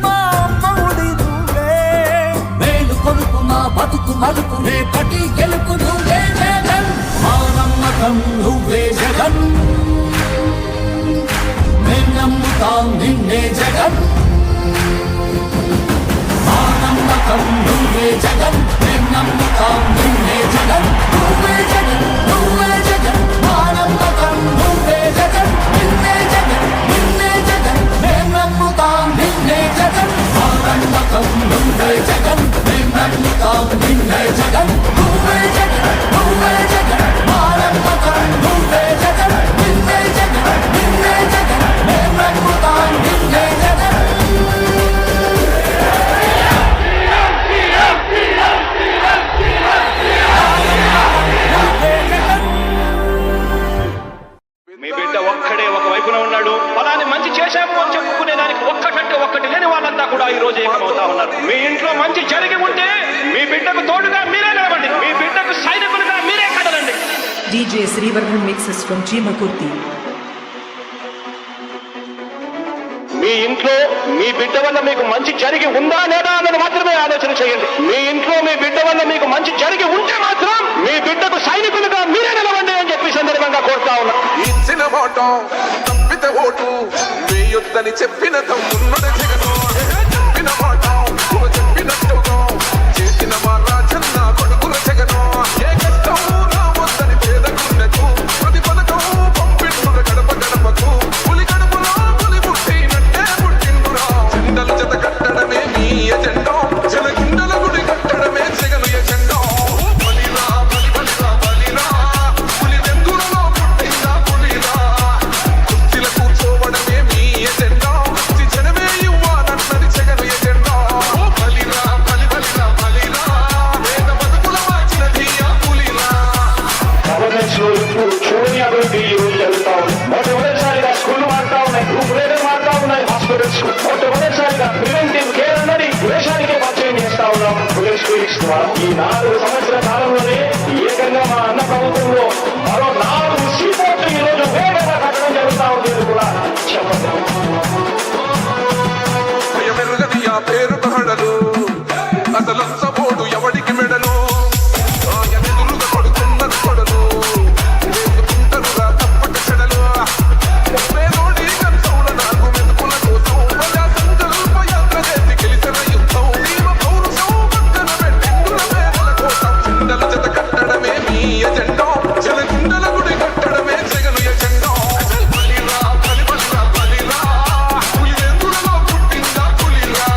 మా అమ్మఒడి నువ్వే మేలు కొలుపు మా బతుకు మలుపు రేపటి గెలుపు నువ్వే జగన్ మా నమ్మకం నువ్వే జగన్ మేం నమ్ముతాం నిన్నే జగన్ మా నమ్మకం నువ్వే జగన్ మేం నమ్ముతాం నిన్నే జగన్ నువ్వే జగన్ మా నమ్మకం నువ్వే జగన్ నిన్నే జగన్ మేం నమ్ముతాం నిన్నే జగన్ మా నమ్మకం నువ్వే జగన్ మేం నమ్ముతాం నిన్నే జగన్ నువ్వే కూడా ఈ రోజు ఏకమవుతా ఉన్నారు. మీ ఇంట్లో మంచి జరిగి ఉంటే మీ బిడ్డకు తోడుగా మీరే నిలవండి, మీ బిడ్డకు సైనికులుగా మీరే కదలండి. DJ Srivarman mixes from Chimakurti. మీ ఇంట్లో మీ బిడ్డ వల్ల మీకు మంచి జరిగి ఉందా లేదా అన్నది మాత్రమే ఆలోచన చేయండి. మీ ఇంట్లో మీ బిడ్డ వల్ల మీకు మంచి జరిగి ఉంటే మాత్రం మీ బిడ్డకు సైనికులుగా మీరే నిలవండి అని చెప్పి సందర్భంగా కోరుతా ఉన్నా. ఇచ్చిన మాట తప్పితే ఓటు మీ యుద్ధని చెప్పిన తమ్మున్నది జగను. చెప్పిన మాట చెప్పినట్టుగా చేసిన మా రాజన్న కొడుకుల జగను. ఏ కష్టం రావద్దని పేదకున్నకు ప్రతి పథకం పంపిండుర గడప గడపకు. పులి గడపలో పులి పుట్టినట్టే పుట్టిండురా. జెండలు జత కట్టడమే మీ ఎజెండా, జనగుండల గుడి కట్టడమే జగను ఎజెండా. బలిరా బలి బలిరా బలిరా పులి వెందులలో పుట్టిందా పులిరా. కుర్చీల కూర్చోవడమే మీ ఎజెండా, జనమే ఇవ్వాలన్నది జగను ఎజెండా. బలిరా బలి బలిరా బలిరా వేద బతుకుల మార్చినది ఆ పులిరా. గవర్నెన్స్ లో ఇప్పుడు చూడని అభివృద్ధి ఈ రోజు జరుగుతా ఉంది. మొట్టమొదటిసారిగా స్కూల్ మారుతా ఉన్నాయి, గ్రూప్ రేడర్ మారుతా ఉన్నాయి, హాస్పిటల్స్ మొట్టమొదటిసారిగా ప్రివెంటివ్ కేర్ అన్నది దేశానికే పరిచయం చేస్తా ఉన్నాం పోలీస్ క్లినిక్స్ ద్వారా. ఈ 4 సంవత్సరాల కాలంలోనే ఏకంగా మా అన్న ప్రభుత్వంలో మరో 4 సీపోర్ట్లు ఈ రోజు వేగంగా కట్టడం జరుగుతా ఉంది కూడా చెప్పండి. భయమెరుగని ఆ పేరు హడలు అసలు సపోడు ఎవడికి మెడలు. ఆయనెదురుగా కొడుతున్నది కొడలు వేసుకుంటారురా తప్పక చెడలు. పేదోడి కంచౌల 4 మెతుకుల కోసం ప్రజా సంకల్ప యాత్ర చేసి గెలిచిన యుద్ధం. జీవ పౌరుషం పక్కన పెట్టిండుల పేదల కోసం. జెండల జత కట్టడమే మీ ఎజెండా, జనగుండల గుడి కట్టడమే జగను ఎజెండా. బలిరా బలి బలిరా బలిరా పులి వెందులలో పుట్టిందా పులిరా.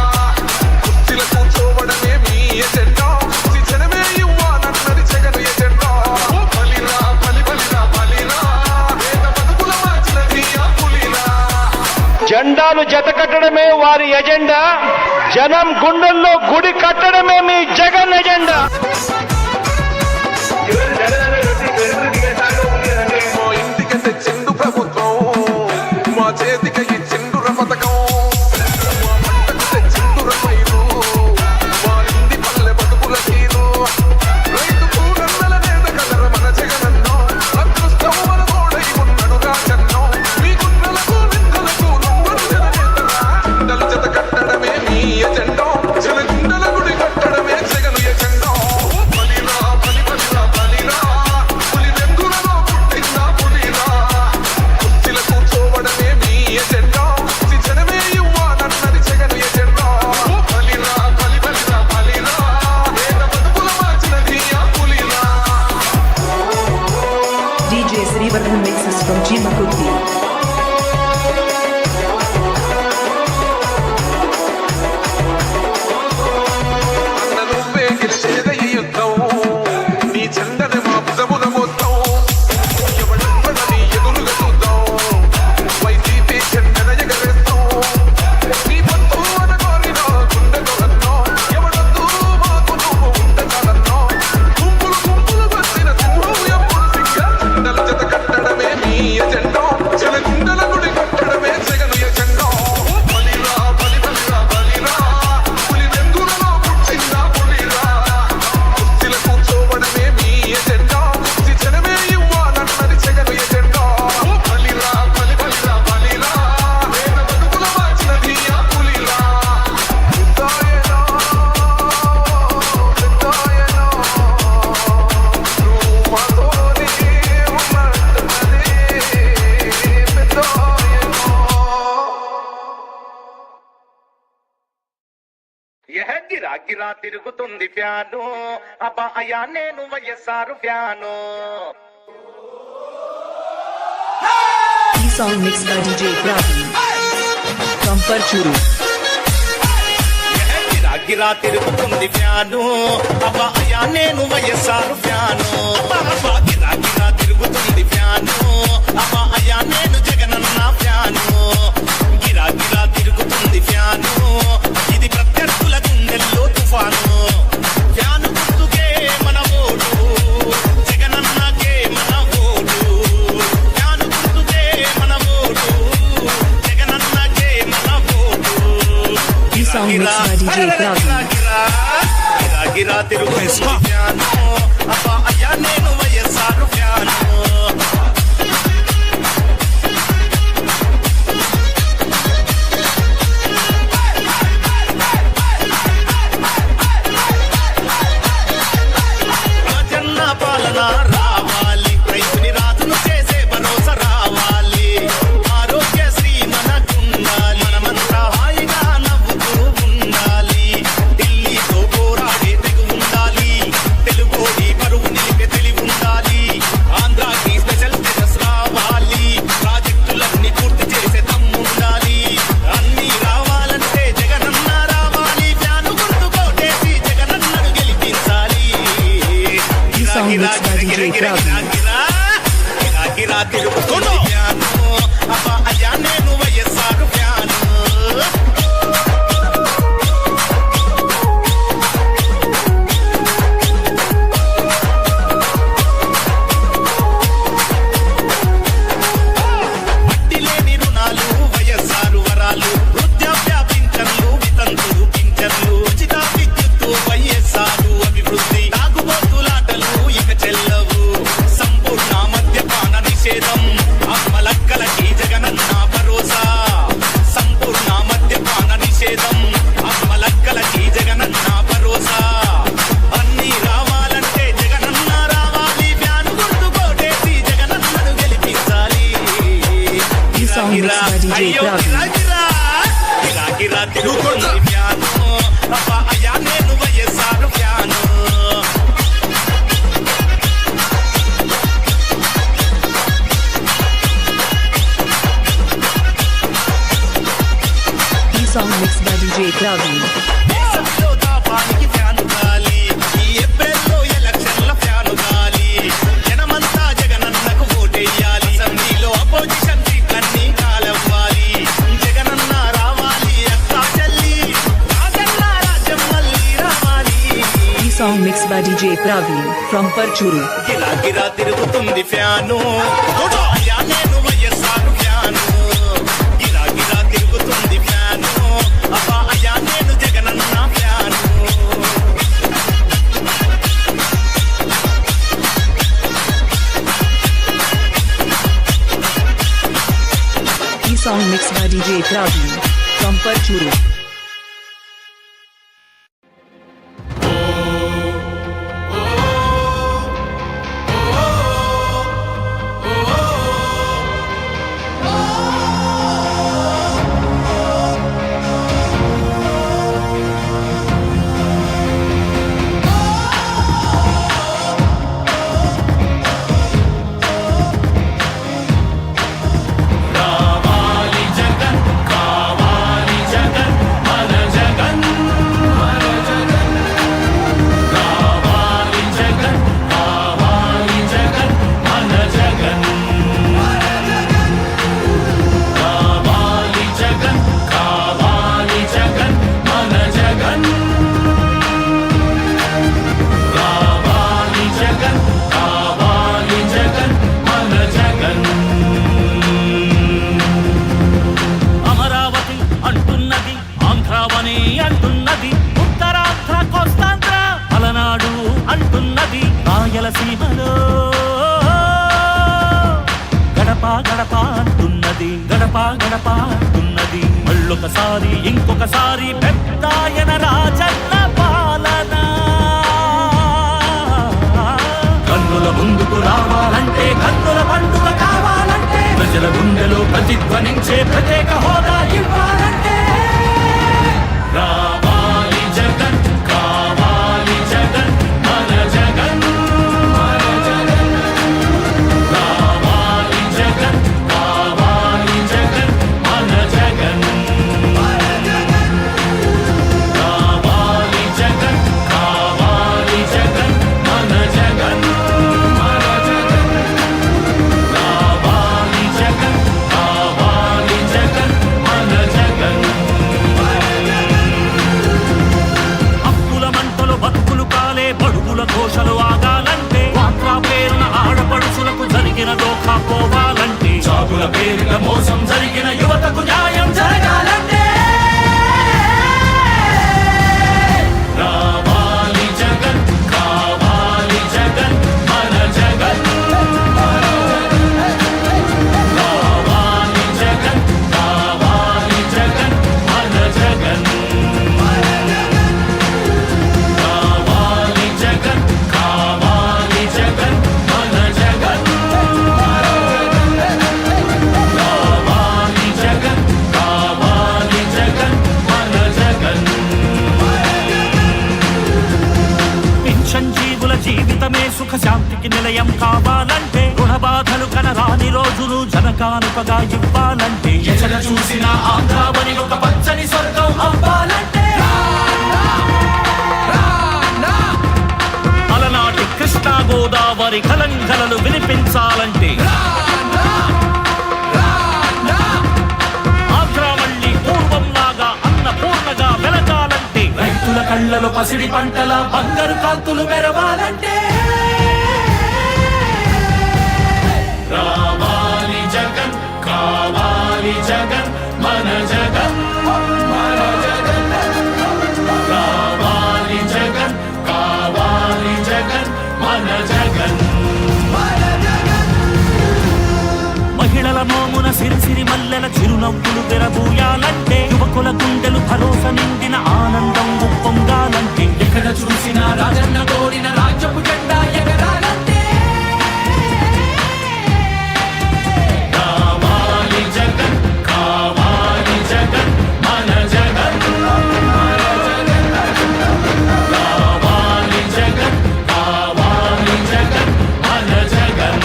కుర్చీల కూర్చోవడమే మీ ఎజెండా, జనమే ఇవ్వాలన్నది జగను ఎజెండా. బలిరా బలి బలిరా బలిరా వేద బతుకుల మార్చినది ఆ పులిరా. జెండాలు జత కట్టడమే వారి ఎజెండా, జనం గుండెల్లో గుడి కట్టడమే మీ జగన్ ఎజెండా. మా ఇంటికి తెచ్చిండు ప్రభుత్వం, మా చేతికి ఇచ్చిండుర పథకం. మా పంటకు తెచ్చిండుర పైరు, మా ఇంటి పల్లె బతుకుల తీరు. రైతు కూరన్నల నేత కదర మన జగనన్నో, అదృష్టం మన తోడై ఉన్నడు రాజన్నో. మీ గున్నలకు నిందలకు లొంగడు జననేతరా. జెండలు జత కట్టడమే మీ ఎజెండా, జనగుండల గుడి కట్టడమే జగను ఎజెండా. బలిరా బలి బలిరా బలిరా పులి వెందులలో పుట్టిందా పులిరా. కుర్చీల కూర్చోవడమే మీ ఎజెండా, జనమే ఇవ్వాలన్నది జగను ఎజెండా. బలిరా బలి బలిరా బలిరా వేద బతుకుల మార్చినది ఆ పులిరా. DJ Srivarman mixes from Chimakurti. అన్న నువ్వే గెలిచేదే ఈ యుద్ధం, నీ జెండని మా భుజమున మోద్దాం. ఎవడెవ్వడని ఎదురుగా చూద్దాం, వైసీపీ జెండన ఎగరేస్తాం. నీ పొత్తు అనగోరినా గుండెతో అన్నో, ఎవడొద్దు మాకు నువ్వు ఉంటే చాలన్నో. గుంపులు గుంపులు వచ్చిన సింహం ఎప్పుడు సింగ. జెండల జత కట్టడమే మీ ఎజెండా, జనగుండల గుడి కట్టడమే జగను ఎజెండా. బలిరా బలి బలిరా బలిరా పులి వెందులలో పుట్టిందా పులిరా. కుర్చీల కూర్చోవడమే మీ ఎజెండా, జనమే ఇవ్వాలన్నది జగను ఎజెండా. బలిరా బలి బలిరా బలిరా వేద బతుకుల మార్చినది ఆ పులిరా. పెద్దాయనా పెద్దాయనా నువ్వు మాతోనే ఉన్నట్టున్నది పెద్దాయనా. గిరా గిరా తిరుగుతుంది ఫ్యాను, అబ్బా అయ్యా నేను YSR fan. E song mixed by DJ Praveen from Parchuru. గిరా గిరా తిరుగుతుంది ఫ్యాను, అబ్బా అయ్యా నేను వైఎస్ఆర్ ఫ్యాను. అబ్బా గిరా గిరా తిరుగుతుంది ఫ్యాను, అబ్బా అయ్యా నేను జగనన్న ఫ్యాను. గిరా గిరా తిరుగుతుంది ఫ్యాను, ఇది ప్రత్యర్థుల గుండెల్లో తుఫాను. ఫ్యాను గుర్తుకే మన ఓటు, జగనన్నకే మన ఓటు. ఫ్యాను గుర్తుకే మన ఓటు, జగనన్నకే మన vote. E song song mixed by DJ Praveen. గిరా తిరుగుతుంది ఫ్యాను అబ్బా అయ్యా నేను వైఎస్ఆర్ ఫ్యాను జన్న పాలన రావాలి రైతుని రాజును చేసే భరోసా రావాలి ఆరోగ్యశ్రీ మనకుండాలి మనమంతా హాయిగా నవ్వుతూ ఉండాలి ఢిల్లీతో పోరాడే తెగు ఉండాలి తెలుగోడి పరువు నిలిపే తెలివి ఉండాలి ఆంధ్రాకి స్పెషల్ స్టేటస్ రావాలి ప్రాజెక్టులన్నీ పూర్తి చేసే దమ్ముండాలి అన్ని రావాలంటే జగనన్న రావాలి ఫ్యాను గుర్తు కోటేసి జగనన్నను గెలిపించాలి This song mixed by DJ Praveen. గిరా తిరుగుతుంది ఫ్యాను అబ్బా అయ్యా నేను వైఎస్ఆర్ ఫ్యాను వడ్డీ లేని రుణాలు వైఎస్ఆర్ వరాలు వృద్ధాప్య పింఛన్లు వితంతులు పింఛన్లు ఉచిత విద్యుత్తు వైఎస్ఆర్ అభివృద్ధి తాగుబోతులాటలు ఇక చెల్లవు సంపూర్ణ మద్యపాన నిషేధం అమ్మలక్కలకి జగనన్న భరోసా సంపూర్ణ మద్యపాన నిషేధం అమ్మలక్కలకి జగనన్న భరోసా అన్ని రావాలంటే జగనన్న రావాలి ఫ్యాను గుర్తు కోటేసి జగనన్నను గెలిపించాలి This song mixed by DJ Praveen. గిరా తిరుగుతుంది ఫ్యాను అబ్బా అయ్యా నేను YSR fan This song mixed by DJ Praveen. దేశంలో తాపానికి ఫ్యాను గాలి ఈ ఏప్రిల్లో ఎలక్షన్ల ఫ్యాను గాలి జనమంతా జగనన్నకు ఓటేయాలి అసెంబ్లీలో అపోజిషన్ సీట్లన్నీ కాలవ్వాలి జగనన్న రావాలి అక్కా చెల్లి రాజన్న రాజ్యం మళ్ళీ రావాలి This song mixed by DJ Praveen from Parchuru. గిరా తిరుగుతుంది ఫ్యాను అయ్యా నేను వైఎస్ఆర్ ఫ్యాను గిరా తిరుగుతుంది ఫ్యాను అబ్బా అయ్యా నేను Jagananna fan This song mixed by DJ Praveen from Parchuru. కావాలి జగన్ కావాలి జగన్ మన జగన్ కావాలి జగన్ కావాలి జగన్ మన జగన్ కావాలి జగన్ కావాలి జగన్ మన జగన్ కావాలి జగన్ కావాలి జగన్ మన జగన్ అమరావతి అంటున్నది ఆంధ్రావని అంటున్నది ఉత్తరాంధ్ర కోస్తాంధ్ర పలనాడు అంటున్నది రాయలసీమలో గడప గడప అంటున్నది గడప గడప అంటున్నది మళ్ళొకసారి ఇంకొకసారి పెద్దాయన రాజన్న పాలన కన్నుల ముందుకు రావాలంటే కన్నుల పండుగ కావాలంటే ప్రజల గుండెలో ప్రతిధ్వనించే ప్రత్యేక హోదా ఇవ్వాలంటే రావాలి జగన్ కావాలి జగన్ మన జగన్ కావాలి జగన్ కావాలి జగన్ మన జగన్ కావాలి జగన్ కావాలి జగన్ మన జగన్ కావాలి జగన్ కావాలి జగన్ మన జగన్ అప్పుల మంటలు బతుకులు కాలే బడుగుల ఘోషలు ఆగాలంటే వాట్రా పేరున ఆడపడుచులకు జరిగిన దోఖా పోవాలంటే చాగుల పేరిట మోసం జరిగిన యువతకు న్యాయం జరగాలంటే రోజును జనకానుకగా ఇవ్వాలంటే ఎక్కడ చూసిన ఆంధ్రావని ఒక పచ్చని స్వర్గం అవ్వాలంటే అలనాటి కృష్ణా గోదావరి కలంకలలు వినిపించాలంటే ఆంధ్ర మళ్ళీ పూర్వంలాగా అన్నపూర్ణగా వెలగాలంటే రైతుల కళ్ళలో పసిడి పంటల బంగారు కాంతులు మెరవాలంటే రావాలి జగన్ కావాలి జగన్ మన జగన్ మన జగన్ రావాలి జగన్ కావాలి జగన్ మన జగన్ మహిళల మోమున సిరిసిరి మల్లెల చిరునవ్వులు తెరబూయాలంటే యువకుల గుండెలు భరోసా నిండిన ఆనందం ఉప్పొంగాలంటే ఎక్కడ చూసినా రాజన్న కోరిన రాజ్యపు జెండా ఎగరాలంటే కావాలి జగన్ కావాలి జగన్ మన జగన్ మన జగన్ కావాలి జగన్ కావాలి జగన్ మన జగన్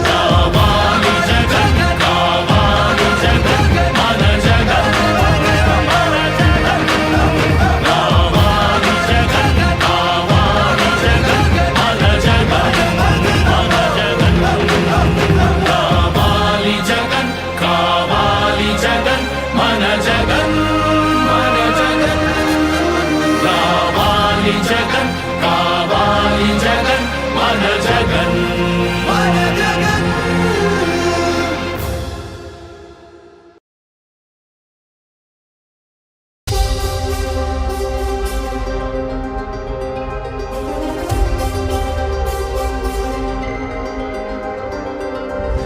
కావాలి జగన్ కావాలి జగన్ మన జగన్ కావాలి జగన్ కావాలి జగన్ మన జగన్ మన జగన్ కావాలి జగన్ కావాలి జగన్ మన జగన్ మన జగన్ కావాలి జగన్ కావాలి జగన్ మన జగన్ మన జగన్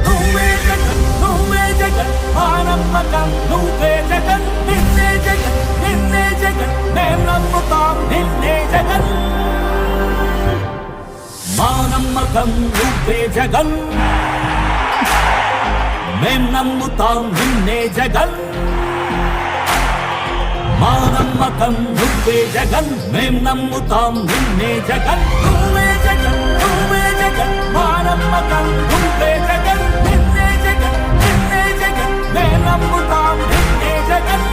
నువ్వే జగన్ నువ్వే జగన్ మా నమ్మకం నువ్వే జగన్ నిన్నే జగన్ నిన్నే జగన్ మేం నమ్ముతాం నిన్నే జగన్ మా నమ్మకం నువ్వే జగన్ మేం నమ్ముతాం నిన్నే జగన్ మా నమ్మకం నువ్వే జగన్ మేం నమ్ముతాం నిన్నే జగన్ నువ్వే జగన్ నువ్వే జగన్ మా నమ్మకం నువ్వే జగన్ నిన్నే జగన్ నిన్నే జగన్ మేం నమ్ముతాం నిన్నే జగన్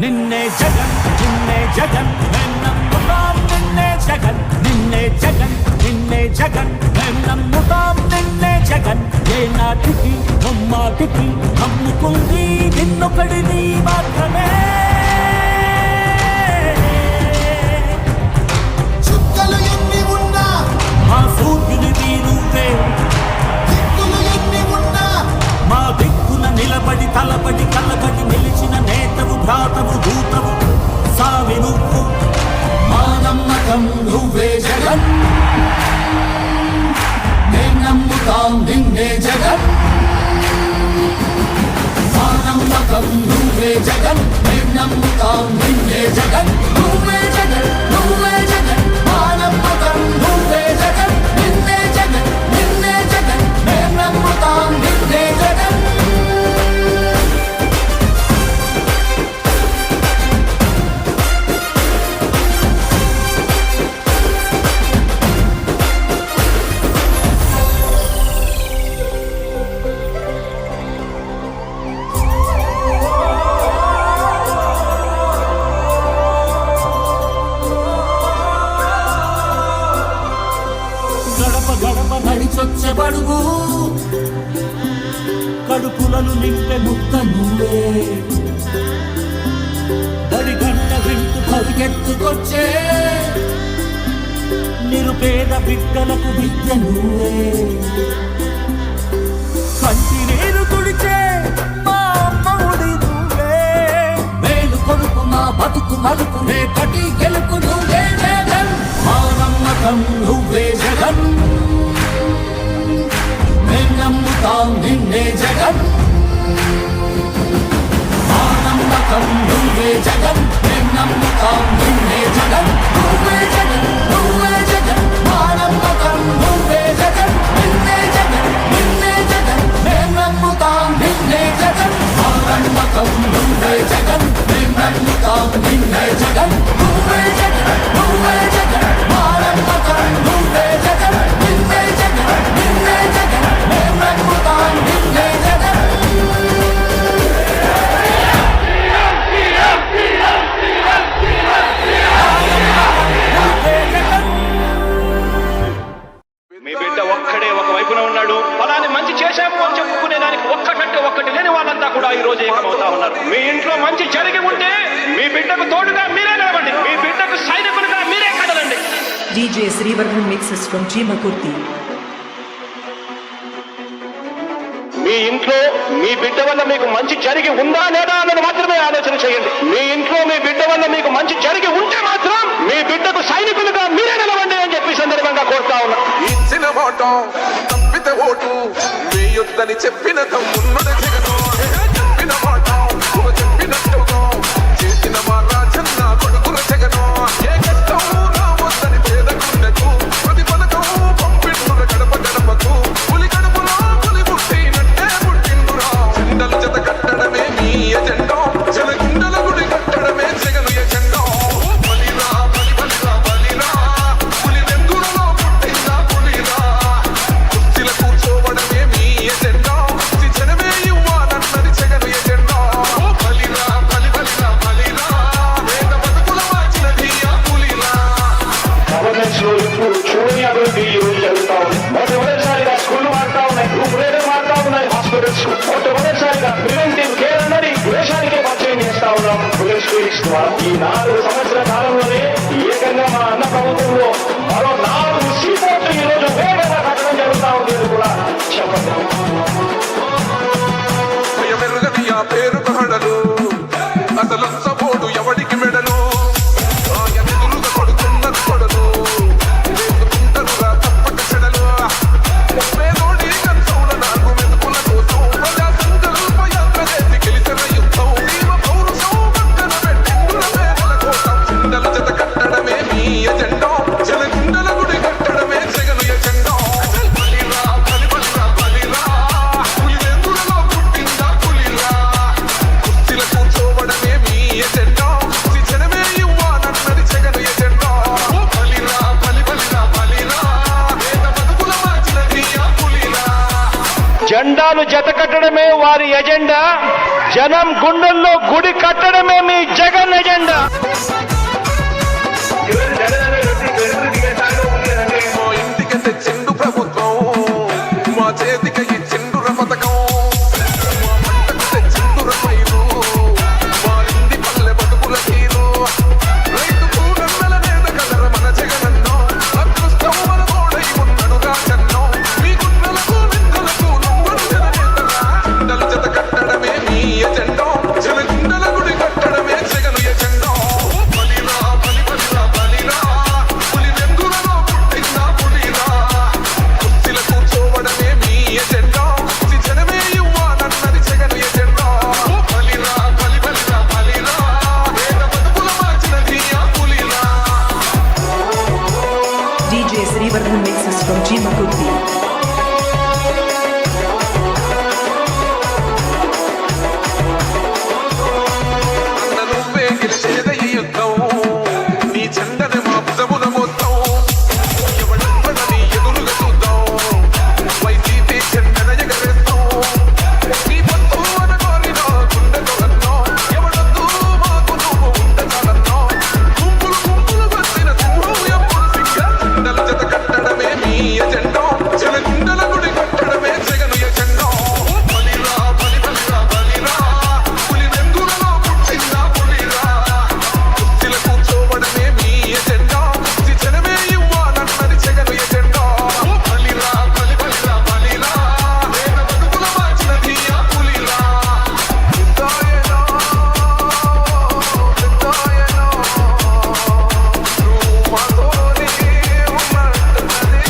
నిన్నే జగన్ నిన్నే జగన్ మేం నమ్ముతాం నిన్నే జగన్ నిన్నే జగన్ నిన్నే జగన్ మేం నమ్ముతాం నిన్నే జగన్ ఏ నాటికి నమ్మాటికి నమ్ముకుంది నిన్నొకడిని మాత్రమే చుక్కలు ఎన్ని ఉన్నా మా సూర్యునివి నువ్వే దిక్కులు ఎన్ని ఉన్నా మా దిక్కున నిలబడి తలబడి కలబడి నిలిచిన నేతవు భ్రాతవు దూతవు సావి నువ్వు మా నమ్మకం నువ్వే జగన్ మేం నమ్ముతాం నిన్నే జగన్ మా నమ్మకం నువ్వే జగన్ మేం నమ్ముతాం నిన్నే జగన్ నువ్వే జగన్ నువ్వే జగన్ మా నమ్మకం నువ్వే జగన్ నిన్నే జగన్ నిన్నే జగన్ మేం నమ్ముతాం నిన్నే జగన్ గడప గడప నడిచొచ్చే బడుగు కడుపులను నింపే ముక్క నువ్వే బడి గంట వింటూ పరిగెత్తుకొచ్చే నిరుపేద బిడ్డలకు విద్య నువ్వే కంటి నీరు తుడిచే మా అమ్మఒడి నువ్వే మేలు కొడుకు మా బతుకు మలుపు రేపటి గెలుపు నువ్వే జగన్ మా నమ్మకం నువ్వే జగన్ మేం నమ్ముతాం నిన్నే జగన్ మా నమ్మకం నువ్వే జగన్ మేం నమ్ముతాం నిన్నే జగన్ నువ్వే జగన్ నువ్వే జగన్ మా నమ్మకం నువ్వే జగన్ నిన్నే జగన్ నిన్నే జగన్ మేం నమ్ముతాం నిన్నే జగన్ మా నమ్మకం నువ్వే జగన్ మేం నమ్ముతాం నిన్నే జగన్ నువ్వే జగన్ నువ్వే జగన్ మా నమ్మకం నువ్వే జగన్ నిన్నే Jagan DJ Srivarman mixes from Chimakurti. మీ ఇంట్లో మీ బిడ్డ వల్ల మీకు మంచి జరిగి ఉందా లేదా అన్నది మాత్రమే ఆలోచన చేయండి. మీ ఇంట్లో మీ బిడ్డ వల్ల మీకు మంచి జరిగి ఉంటే మాత్రం మీ బిడ్డకు సైనికులుగా మీరే నిలవండి అని చెప్పి సందర్భంగా కోరుతా ఉన్నా. ఇచ్చిన మాట తప్పితే ఓటు మీ యుద్ధని చెప్పిన తమ్మున్నది జగను. చెప్పిన మాట చెప్పినట్టుగా చేసిన మా రాజన్న కొడుకుల జగను. ఏ కష్టం రావద్దని పేదకుండకు ప్రతి పథకం పంపిండుర గడప గడపకు. పులి గడపలో పులి పుట్టినట్టే పుట్టిండురా. జెండలు జత కట్టడమే మీ ఎజెండా. జనగుండల గుడి కట్టడమే జగను ఎజెండా. బలిరా బలి బలిరా బలిరా పులి వెందులలో పుట్టిందా పులిరా. కుర్చీల కూర్చోవడమే మీ ఎజెండా. జనమే ఇవ్వాలన్నది జగను ఎజెండా. బలిరా బలి బలిరా బలిరా వేద బతుకుల మార్చినది ఆ పులిరా. గవర్నెన్స్ లో ఇప్పుడు చూడని అభివృద్ధి ఈ రోజు జరుగుతా ఉంది. మొట్టమొదటిసారిగా స్కూళ్లు మారుతా ఉన్నాయి, గ్రూప్ రేట్లు మారుతా ఉన్నాయి, హాస్పిటల్స్ మొట్టమొదటిసారిగా ప్రివెంటివ్ కేర్ అన్నది దేశానికే పరిచయం చేస్తా ఉన్నాం పోలీస్ క్లినిక్స్ ద్వారా. ఈ 4 సంవత్సరాల కాలంలోనే ఏకంగా మా అన్న ప్రభుత్వంలో మరో 4 సీపోర్ట్లు ఈ రోజు వేగంగా కట్టడం జరుగుతా ఉంది అని కూడా చెప్పండి. భయమెరుగని ఆ పేరు కహడలు అసలు సపోడు ఎవడికి మెడలు. ఆయన ఎదురుగా కొడుతున్నారు కొడలు వేసుకుంటారురా తప్పక చెడలు. పేదోడి కంచౌల నాకు మెతుకుల కోసం ప్రజా సంకల్ప యాత్ర చేసి గెలిచిన యుద్ధం. జీవ పౌరుషం పక్కన పెట్టిండుల పేదల కోసం. జెండల జత కట్టడమే మీ ఎజెండా. జనగుండల గుడి కట్టడమే జగను ఎజెండా. బలిరా బలి బలిరా బలిరా పులి వెందులలో పుట్టిందా పులిరా. కుర్చీల కూర్చోవడమే మీ ఎజెండా. జనమే ఇవ్వాలన్నది జగను ఎజెండా. బలిరా బలి బలిరా బలిరా వేద బతుకుల మార్చినది ఆ పులిరా. జెండాలు జత కట్టడమే వారి ఎజెండా. జనం గుండెల్లో గుడి కట్టడమే మీ జగన్ ఎజెండా. మా ఇంటికి తెచ్చిండు ప్రభుత్వం. మా చేతికి ఇచ్చిండుర పథకం. మా పంటకు తెచ్చిండుర పైరు. మారింది పల్లె బతుకుల తీరు. రైతుకు నన్నల నేత కలర మన జగనన్నో. అదృష్టం మన తోడై ఉన్నడు రాజన్నో. మీ గుండెలకు నిందలకు నమ్మడు జననేతరా. జెండలు జత కట్టడమే మీ ఎజెండా. జనగుండల గుడి కట్టడమే జగను ఎజెండా. బలిరా బలి బలిరా బలిరా పులి వెందులలో పుట్టిందా పులిరా. కుర్చీల కూర్చోవడమే మీ ఎజెండా. జనమే ఇవ్వాలన్నది జగను ఎజెండా. బలిరా బలి బలిరా బలిరా వేద బతుకుల మార్చినది ఆ పులిరా. DJ Srivarman mixes from Chimakurti. అన్న నువ్వే గెలిచేదే ఈ యుద్ధం. నీ జెండని మా భుజమున మోద్దాం. ఎవడెవ్వడని ఎదురుగా చూద్దాం. వైసీపీ జెండన ఎగరేస్తాం. నీ పొత్తు అనగోరినా గుండెతో అన్నో. ఎవడొద్దు మాకు నువ్వు ఉంటే చాలన్నో. గుంపులు గుంపులు వచ్చిన సింహం ఎప్పుడు సింగం. జెండలు జత కట్టడమే మీ ఎజెండా. జనగుండల గుడి కట్టడమే జగను ఎజెండా. బలిరా బలి బలిరా బలిరా పులి వెందులలో పుట్టిందా పులిరా. కుర్చీల కూర్చోవడమే మీ ఎజెండా. జనమే ఇవ్వాలన్నది జగను ఎజెండా. బలిరా బలి బలిరా బలిరా వేద బతుకుల మార్చినది ఆ పులిరా. పెద్దాయనా పెద్దాయనా నువ్వు మాతోనే ఉన్నట్టున్నదే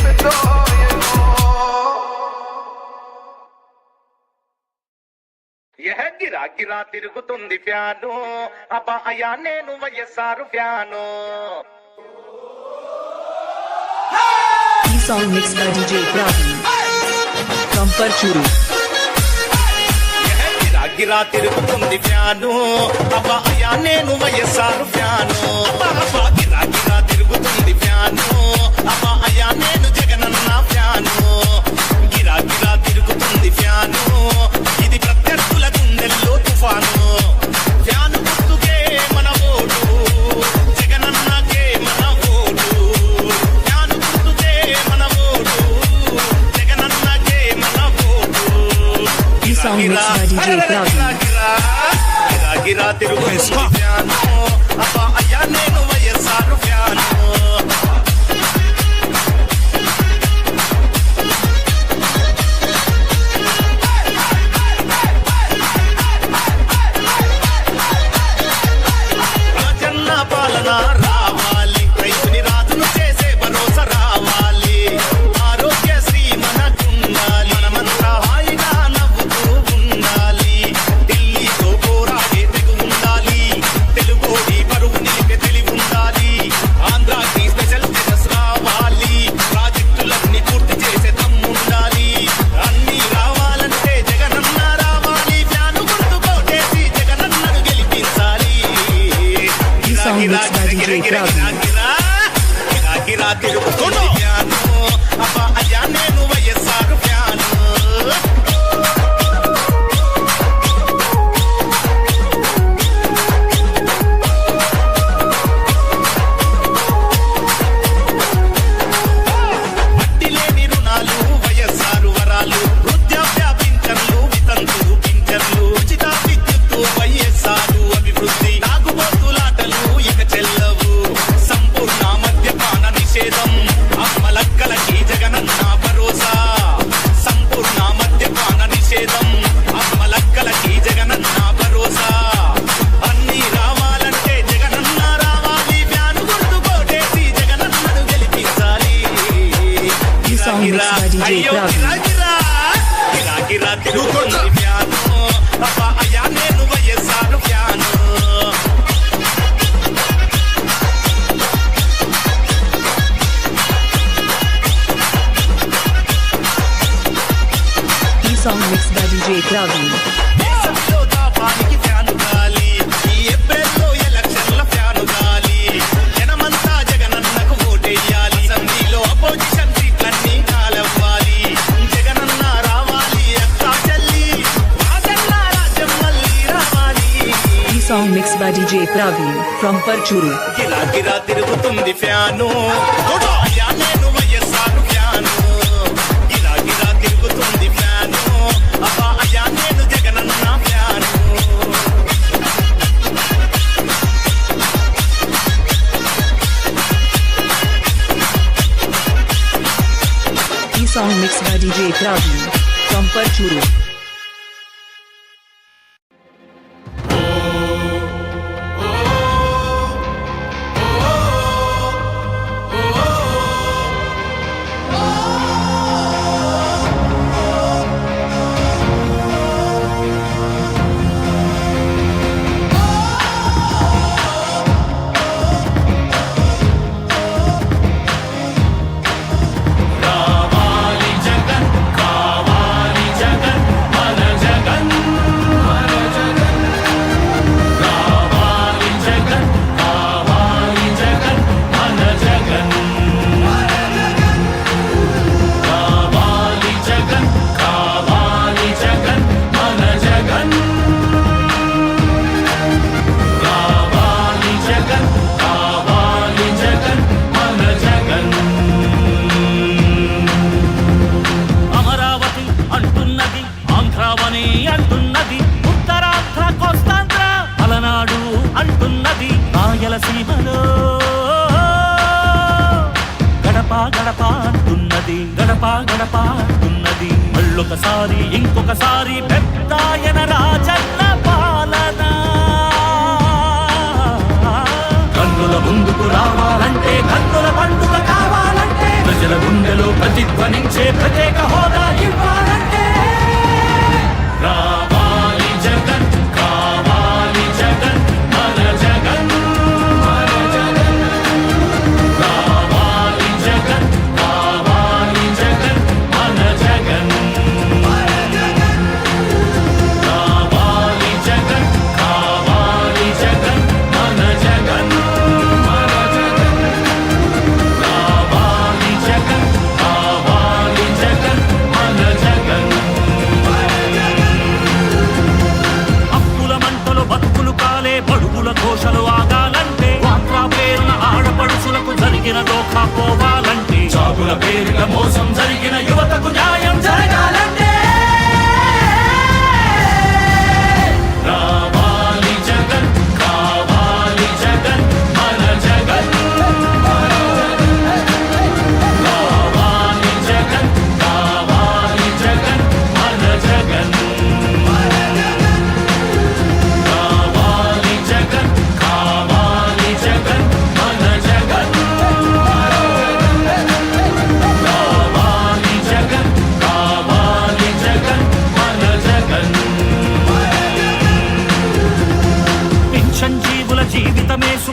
పెద్దాయనా. గిరా గిరా తిరుగుతుంది ఫ్యాను. అబ్బా అయ్యా నేను YSR fan. E-song mixed by DJ Praveen from Parchuru. గిరా గిరా తిరుగుతుంది ఫ్యాను. అబ్బా అయ్యా నేను వైఎస్ఆర్ ఫ్యాను. అబ్బా గిరా గిరా తిరుగుతుంది ఫ్యాను. అబ్బా అయ్యా నేను జగనన్న ఫ్యాను. గిరా గిరా తిరుగుతుంది ఫ్యాను. ఇది ప్రత్యర్థుల గుండెల్లో తుఫాను. ఫ్యాను గుర్తుకే మన ఓటు. జగనన్నకే మన ఓటు. ఫ్యాను గుర్తుకే మన ఓటు. జగనన్నకే మన vote. E-song mixed by DJ Praveen. గిరా గిరా తిరుగుతుంది ఫ్యాను. అబ్బా అయ్యా నేను వైఎస్ఆర్ వైఎస్ఆర్ ఫ్యాను రాజన్న పాలన రావాలి రైతుని రాజును చేసే భరోసా రావాలి ఆరోగ్యశ్రీ మనకుండాలి మనమంతా హాయిగా నవ్వుతూ ఉండాలి ఢిల్లీతో పోరాడే తెగు ఉండాలి తెలుగోడి పరువు నిలిపే తెలివి ఉండాలి ఆంధ్రాకి స్పెషల్ స్టేటస్ రావాలి ప్రాజెక్టులన్నీ పూర్తి చేసే దమ్ముండాలి అన్ని రావాలంటే జగనన్న రావాలి ఫ్యాను గుర్తు కోటేసి జగనన్నను గెలిపించాలి This song mixed by DJ Praveen. గిరా తిరుగుతుంది ఫ్యాను అబ్బా అయ్యా నేను వైఎస్ఆర్ ఫ్యాను వడ్డీ లేని రుణాలు వైఎస్ఆర్ వరాలు వృద్ధాప్య పింఛన్లు వితంతు పింఛన్లు ఉచిత విద్యుత్తు వైఎస్ఆర్ అభివృద్ధి తాగుబోతులాటలు ఇక చెల్లవు సంపూర్ణ మద్యపాన నిషేధం అమ్మలక్కలకి జగనన్న భరోసా సంపూర్ణ మద్యపాన నిషేధం అమ్మలక్కలకి జగనన్న భరోసా అన్ని రావాలంటే జగనన్న రావాలి ఫ్యాను గుర్తు కోటేసి జగనన్నను గెలిపించాలి This song mixed by DJ అయ్యో Praveen. గిరా తిరుగుతుంది ఫ్యాను అబ్బా అయ్యా నేను YSR fan This song mixed by DJ Praveen. దేశంలో దాపానికి ఫ్యాను గాలి ఈ ఏప్రిల్లో ఎలక్షన్ల ఫ్యాను గాలి జనమంతా జగనన్నకు ఓటేయాలి అసెంబ్లీలో అపోజిషన్ సీట్లన్నీ కాలవ్వాలి జగనన్న రావాలి అక్కా చెల్లి రాజన్న రాజ్యం మళ్ళీ రావాలి This song mixed by DJ Praveen from Parchuru. గిరా గిరా తిరుగుతుంది ఫ్యాను అయ్యా నేను వైఎస్ఆర్ ఫ్యాను గిరా గిరా తిరుగుతుంది ఫ్యాను అబ్బా అయ్యా నేను Jagananna fan This song mixed by DJ Praveen from Parchuru. కావాలి జగన్ కావాలి జగన్ మన జగన్ మన జగన్ కావాలి జగన్ కావాలి జగన్ మన జగన్ కావాలి జగన్ కావాలి జగన్ మన జగన్ కావాలి జగన్ కావాలి జగన్ మన జగన్ అమరావతి అంటున్నది ఆంధ్రావని అంటున్నది ఉత్తరాంధ్ర కోస్తాంధ్ర పలనాడు అంటున్నది రాయలసీమలో గడప గడప అంటున్నది గడప గడప అంటున్నది మళ్ళొకసారి ఇంకొకసారి పెద్దాయన రాజన్న పాలన కన్నుల ముందుకు రావాలంటే కన్నుల పండుగ కావాలంటే ప్రజల గుండెలో ప్రతిధ్వనించే ప్రత్యేక హోదా ఇవ్వాలంటే రావాలి జగన్ కావాలి జగన్ మన జగన్ మన జగన్ కావాలి జగన్ కావాలి జగన్ మన జగన్ కావాలి జగన్ కావాలి జగన్ మన జగన్ మన జగన్ కావాలి జగన్ కావాలి జగన్ మన జగన్ అప్పుల మంటలు బతుకులు కాలే బడుగుల ఘోషలు ఆగాలంటే వాట్రా పేరున ఆడపడుచులకు జరిగిన దోఖా పోవాలంటే జాబుల పేరిట మోసం జరిగిన యువతకు న్యాయం జరగాలంటే రావాలి జగన్ కావాలి జగన్ మన జగన్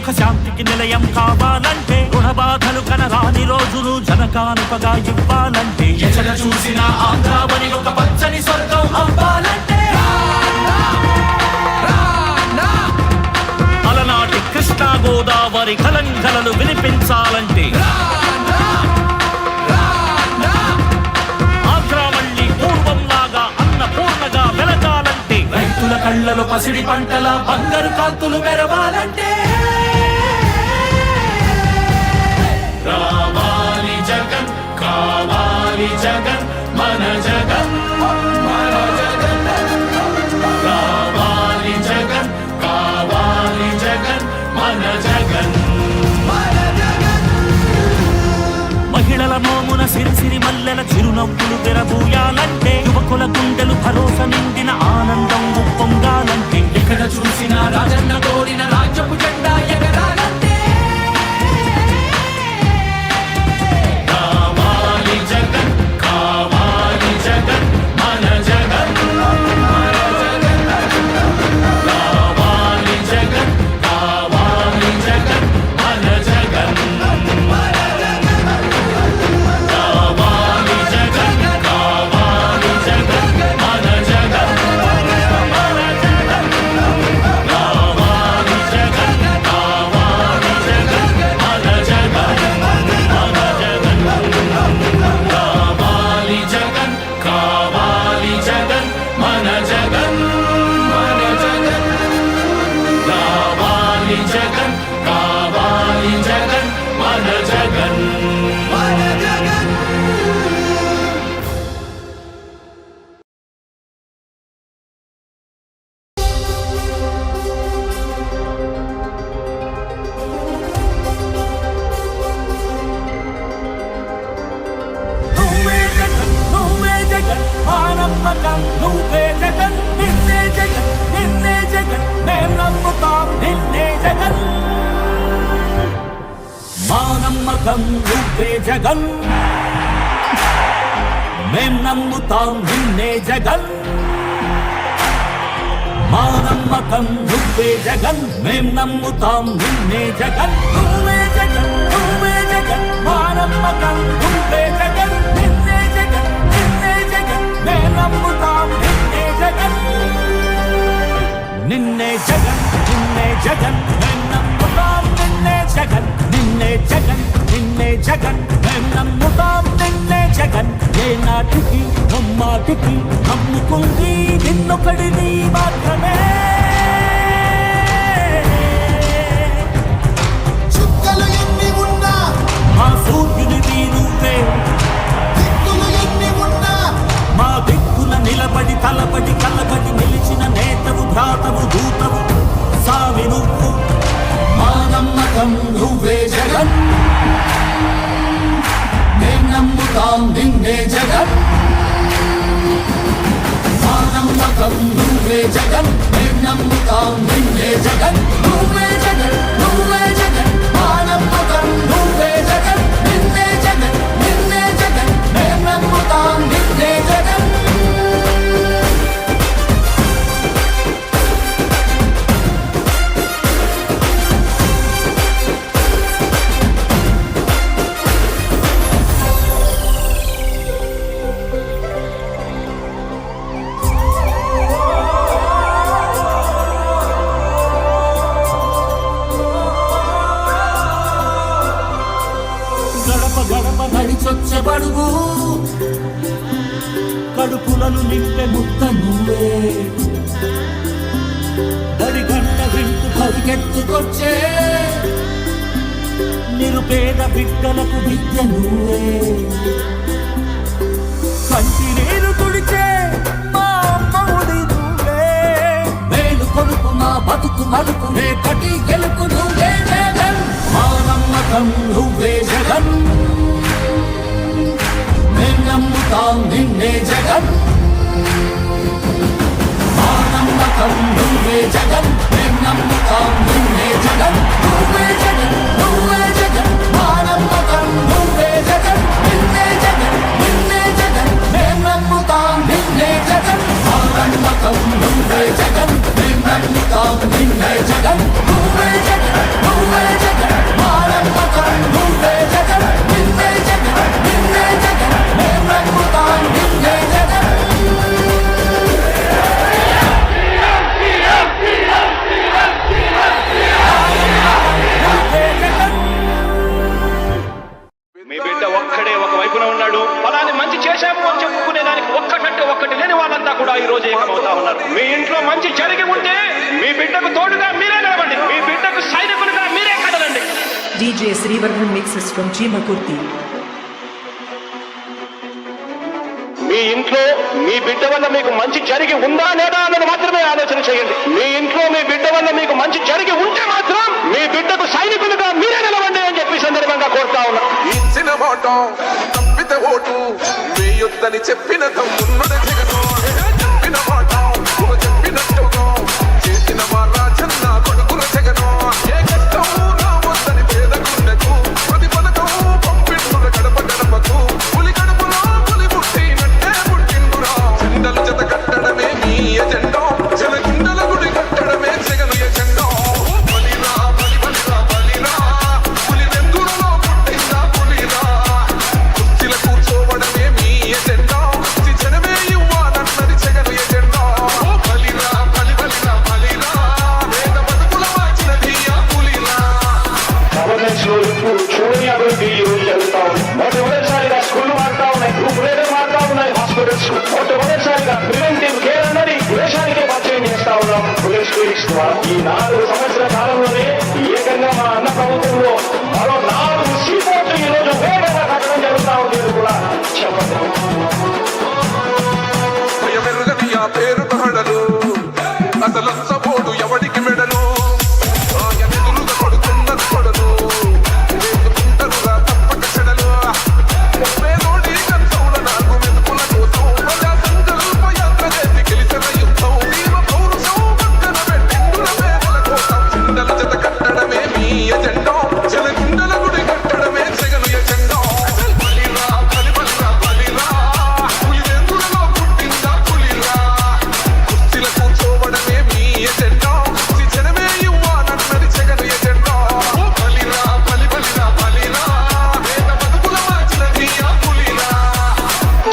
సుఖ శాంతికి నిలయం కావాలంటే రుణ బాధలు కనరాని రోజులు జనకానుకగా ఇవ్వాలంటే ఎక్కడ చూసిన ఆంధ్రావని ఒక పచ్చని స్వర్గం అవ్వాలంటే అలనాటి కృష్ణా గోదావరి కలంకలలు వినిపించాలంటే రైతుల కళ్ళలో పసిడి పంటల బంగారు కాంతులు మెరవాలంటే రావాలి జగన్ కావాలి జగన్ మన జగన్ మన జగన్ రావాలి జగన్ కావాలి జగన్ మన జగన్ మహిళల మోమున సిరిసిరి మల్లెల చిరునవ్వులు తెరబూయాలంటే యువకుల గుండెలు భరోసా నిండిన ఆనందం ఉప్పొంగాలంటే ఎక్కడ చూసినా రాజన్న కోరిన రాజ్యపు జెండా ఎగరాలంటే కావాలి జగన్ కావాలి జగన్ మన జగన్ మన జగన్ కావాలి జగన్ కావాలి జగన్ మన జగన్ జగన్ మేం నమ్ముతాం నిన్నే జగన్ మా నమ్మకం నువ్వే జగన్ మేం నమ్ముతాం నిన్నే జగన్ నువ్వే జగన్ నువ్వే జగన్ మా నమ్మకం నువ్వే జగన్ నిన్నే జగన్ నిన్నే జగన్ మేం నమ్ముతాం నిన్నే జగన్ నిన్నే జగన్ నిన్నే జగన్ మేం నమ్ముతాం నిన్నే జగన్ నిన్నే జగన్ నిన్నే జగన్ మేం నమ్ముతాం నిన్నే జగన్ ఏ నాటికి నమ్మాటికి నమ్ముకుంది నిన్నొకడిని మాత్రమే చుక్కలు ఎన్ని ఉన్నా మా సూర్యునిది నువ్వే దిక్కులు ఎన్ని ఉన్నా మా దిక్కున నిలబడి తలబడి కలబడి నిలిచిన నేతవు భ్రాతవు దూతవు సావి నువ్వు మా నమ్మకం నువ్వే జగన్ మేం నమ్ముతాం నిన్నే జగన్ మా నమ్మకం నువ్వే జగన్ మేం నమ్ముతాం నిన్నే జగన్ నువ్వే జగన్ నువ్వే జగన్ మా నమ్మకం నువ్వే జగన్ నిన్నే జగన్ నిన్నే జగన్ మేం నమ్ముతాం నిన్నే జగన్ నడిచొచ్చబడుగు కడుపులను నింపే ముద్ద నువ్వే బడి గంట వింటూ పరిగెత్తుకొచ్చే నిరుపేద బిడ్డలకు విద్య నువ్వే కంటి నీరు తుడిచే మా అమ్మవుడి నువ్వే మేలు కొడుకు మా బతుకు మలుపు రేపటి గెలుపు నువ్వే జగన్ మా నమ్మకం నువ్వే జగన్ మేం నమ్ముతాం నిన్నే జగన్ మా నమ్మకం నువ్వే జగన్ మేం నమ్ముతాం నిన్నే జగన్ నువ్వే జగన్ నువ్వే జగన్ మా నమ్మకం నువ్వే జగన్ నిన్నే జగన్ నిన్నే జగన్ మేం నమ్ముతాం నిన్నే జగన్ మా నమ్మకం నువ్వే జగన్ మేం నమ్ముతాం నిన్నే జగన్ నువ్వే జగన్ నువ్వే దేశంలో మంచి జరిగి ఉంటే మీ బిడ్డకు తోడుగా మీరే నిలవండి, మీ బిడ్డకు సైనికులుగా మీరే కదలండి. DJ Srivarman mixes from Chimakurti. మీ ఇంట్లో మీ బిడ్డ వల్ల మీకు మంచి జరిగి ఉందా లేదా అన్నది మాత్రమే ఆలోచన చేయండి. మీ ఇంట్లో మీ బిడ్డ వల్ల మీకు మంచి జరిగి ఉంటే మాత్రం మీ బిడ్డకు సైనికులుగా మీరే నిలవండి అని చెప్పి సందర్భంగా కోరుతా ఉన్నా. ఇచ్చిన మాట తప్పితే ఓటు మీ యుద్ధని చెప్పిన తమ్ముడు జగను చెప్పిన మాట చెప్పినట్టుగా చేసిన మా రాజన్న కొడుకుల జగను ఏ కష్టం రావద్దని పేద గుండెకు ప్రతి పథకం పంపిండుల గడప గడపకు పులి గడపలో పులి పుట్టినట్టే పుట్టిండురా. జెండలు జత కట్టడమే మీ ఎజెండా, జనగుండల గుడి కట్టడమే జగను ఎజెండా. బలిరా బలి బలిరా బలిరా పులి వెందులలో పుట్టిందా పులిరా. కుర్చీల కూర్చోవడమే మీ ఎజెండా, జనమే ఇవ్వాలన్నది జగను ఎజెండా. బలిరా బలి బలిరా బలిరా వేద బతుకుల మార్చినది ఆ పులిరా. గవర్నెన్స్ లో ఇప్పుడు చూడని అభివృద్ధి ఈ రోజు జరుగుతా ఉంది. మొట్టమొదటిసారిగా స్కూళ్లు మారుతా ఉన్నాయి, గ్రూప్ రేట్లు మారుతా ఉన్నాయి, హాస్పిటల్స్ మొట్టమొదటిసారిగా ప్రివెంటివ్ కేర్ అన్నది దేశానికే పరిచయం చేస్తా ఉన్నాం పోలీస్ క్లినిక్స్ ద్వారా. ఈ 4 సంవత్సరాల కాలంలోనే ఏకంగా మా అన్న ప్రభుత్వంలో మరో 4 సీపోర్ట్లు ఈ రోజు వేగంగా కట్టడం జరుగుతా ఉంది. కూడా చెప్పండి. భయమెరుగని ఆ పేరు తహడలు అసలు సపోడు ఎవడికి మెడలు ఆయన ఎదురుగా కొడుతున్నది కొడలు వేసుకుంటారుగా తప్పక చెడలు. పేదోడి కంచౌల నాకు మెతుకుల కోసం ప్రజా సంకల్ప యాత్ర చేసి గెలిచిన యుద్ధం తీవ్ర పౌరుషం పక్కన పెట్టిండుల పేదల కోసం. జెండల జత కట్టడమే మీ ఎజెండా, జనగుండల గుడి కట్టడమే జగను ఎజెండా. బలిరా బలి బలిరా బలిరా పులి వెందులలో పుట్టిందా పులిరా. కుర్చీల కూర్చోవడమే మీ ఎజెండా, జనమే ఇవ్వాలన్నది జగను ఎజెండా. బలిరా బలి బలిరా బలిరా వేద బతుకుల మార్చినది ఆ పులిరా.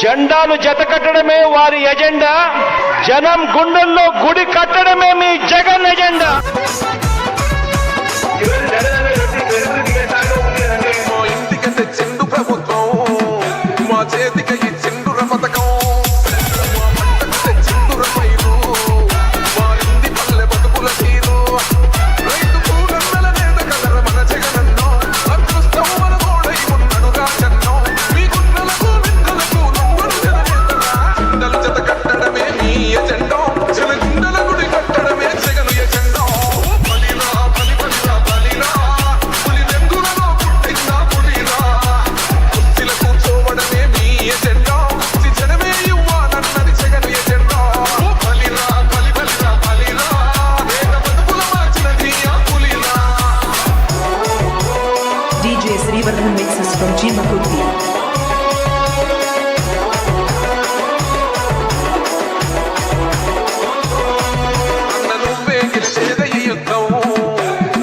జెండాలు జత కట్టడమే వారి ఎజెండా, జనం గుండెల్లో గుడి కట్టడమే మీ జగన్ ఎజెండా. మా ఇంటికి తెచ్చిండు ప్రభుత్వం, మా చేతికి ఇచ్చిండుర పథకం. మా పంటకు తెచ్చిండుర పైరు, మారింది పల్లె బతుకుల తీరు. రైతుకు నన్నల నేత కలర మన జగనన్నో, అదృష్టం మన తోడై ఉన్నడు రాజన్నో. మీ గుండెలకు నిందలకు నమ్మడు జననేతరా. జెండలు జత కట్టడమే మీ ఎజెండా, జనగుండల గుడి కట్టడమే జగను ఎజెండా. బలిరా బలి బలిరా బలిరా పులి వెందులలో పుట్టిందా పులిరా. కుర్చీల కూర్చోవడమే మీ ఎజెండా, జనమే ఇవ్వాలన్నది జగను ఎజెండా. బలిరా బలి బలిరా బలిరా వేద బతుకుల మార్చినది ఆ పులిరా. DJ Srivarman mixes from Chimakurti. అన్న నువ్వే గెలిచేదే ఈ యుద్ధం,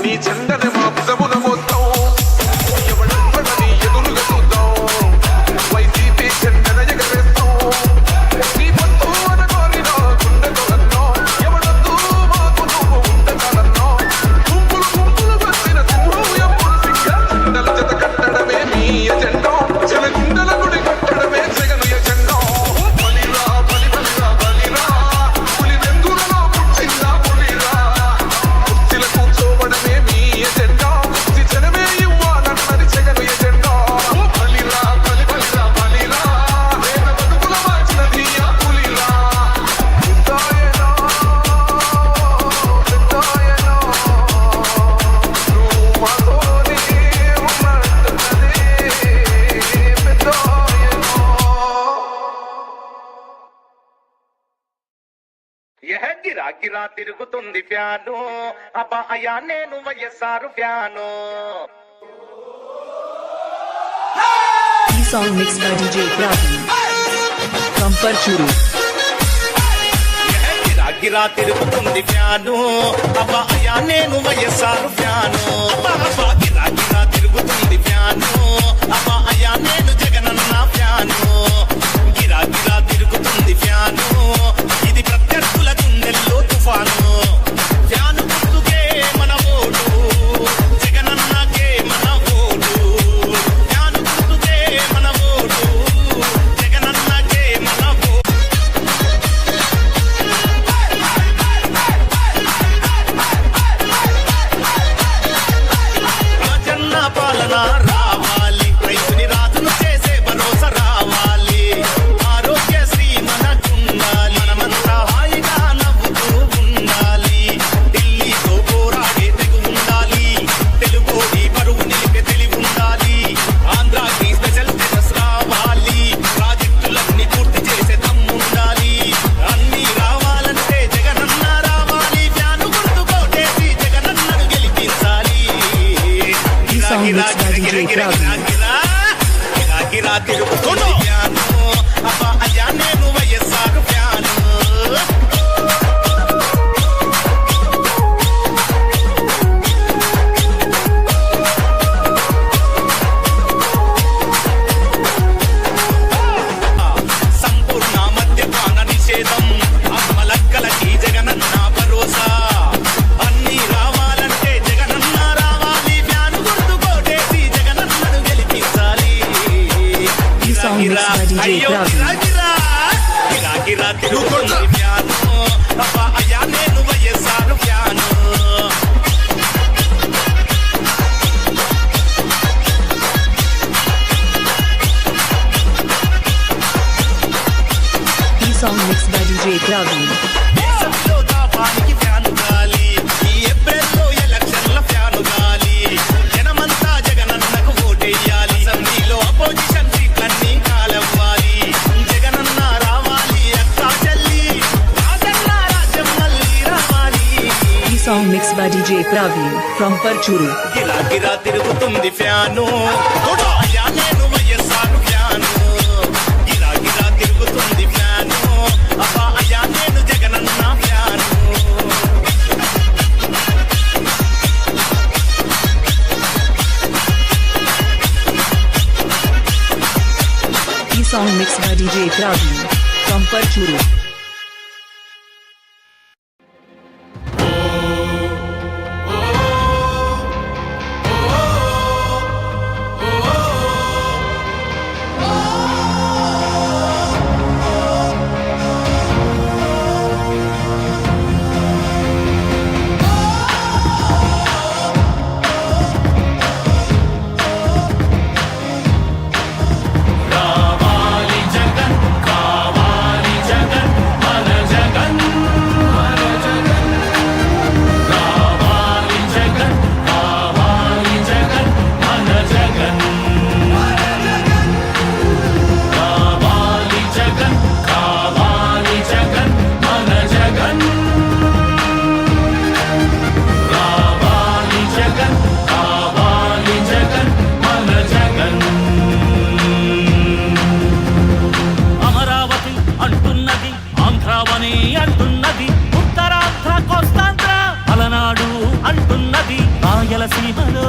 నీ జెండని మా భుజమున మోస్తాం. ఎవడెవ్వడని ఎదురుగా చూద్దాం, వైసీపీ జెండన ఎగరేస్తాం. నీ పొత్తు అనగోరినా గుండెతో అన్నో, ఎవడొద్దు మాకు నువ్వు ఉండగలన్నో. గుంపులు గుంపులు వచ్చిన సింహం ఎప్పుడు సింగ. జెండలు జత కట్టడమే మీ ఎజెండా, జనగుండల గుడి కట్టడమే జగను ఎజెండా. బలిరా బలి బలిరా బలిరా పులి వెందులలో పుట్టిందా పులిరా. కుర్చీల కూర్చోవడమే మీ ఎజెండా, జనమే ఇవ్వాలన్నది జగను ఎజెండా. బలిరా బలి బలిరా బలిరా వేద బతుకుల మార్చినది ఆ పులిరా. పెద్దాయనా పెద్దాయనా నువ్వు మాతోనే ఉన్నట్టున్నదే పెద్దాయనా. గిరా గిరా తిరుగుతుంది ఫ్యాను, అబ్బా అయ్యా నేను YSR fan. E-song mixed by DJ Pravi from Parchuru. గిరా గిరా తిరుగుతుంది ఫ్యాను, అబ్బా అయ్యా నేను వైఎస్ఆర్ ఫ్యాను. అబ్బా అబ్బా గిరా గిరా తిరుగుతుంది ఫ్యాను, అబ్బా అయ్యా నేను జగనన్న ఫ్యాను. గిరా గిరా తిరుగుతుంది ఫ్యాను, ఇది ప్రత్యర్థుల గుండెల్లో తుఫాను. ఫ్యాను గుర్తుకే మన ఓటు, జగనన్నకే మన ఓటు. ఫ్యాను గుర్తుకే మన ఓటు, జగనన్నకే మన ఓటు. గిరా తిరుగుతుంది ఫ్యాను అబ్బా అయ్యా నేను వైఎస్ఆర్ ఫ్యాను సంపూర్ణ మద్యపాన నిషేధం అమ్మలక్కలకి జగనన్న భరోసా అన్ని రావాలంటే జగనన్న రావాలి ఫ్యాను గుర్తు కోటేసి జగనన్నను గెలిపించాలి అయ్యో గిరా తిరుగుతుంది ఫ్యాను అబ్బా అయ్యా నేను YSR fan Song mixed by DJ Praveen. దేశంలో దాపానికి ఫ్యాను గాలి ఈ ఏప్రిల్లో ఎలక్షన్ల ఫ్యాను గాలి జనమంతా జగనన్నకు ఓటేయాలి అసెంబ్లీలో అపోజిషన్ సీట్లన్నీ కాలవ్వాలి జగనన్న రావాలి అక్కా చెల్లి రాజన్న రాజ్యం మళ్ళీ రావాలి Song mixed by DJ Praveen from Parchuru. గిరా తిరుగుతుంది ఫ్యాను అయ్యా నేను వైఎస్ఆర్ ఫ్యాను గిరా తిరుగుతుంది ఫ్యాను అబ్బా అయ్యా నేను Jagananna fan Song mixed by DJ Praveen from Parchuru. రాయలసీమలో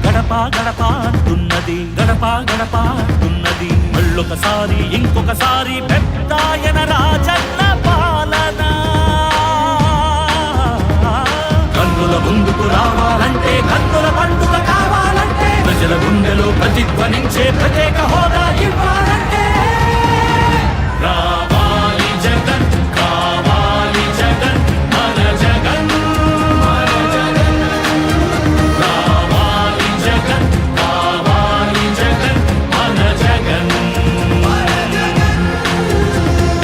గడప గడప అంటున్నది గడప గడప అంటున్నది మళ్ళొకసారి ఇంకొకసారి పెద్దాయన రాజన్న పాలన కన్నుల ముందుకు రావాలంటే కన్నుల పండుగ కావాలంటే ప్రజల గుండెలో ప్రతిధ్వనించే ప్రత్యేక హోదా ఇవ్వాలంటే రావాలి జగన్ కావాలి జగన్ మన జగన్ మన జగన్ రావాలి జగన్ కావాలి జగన్ మన జగన్ మన జగన్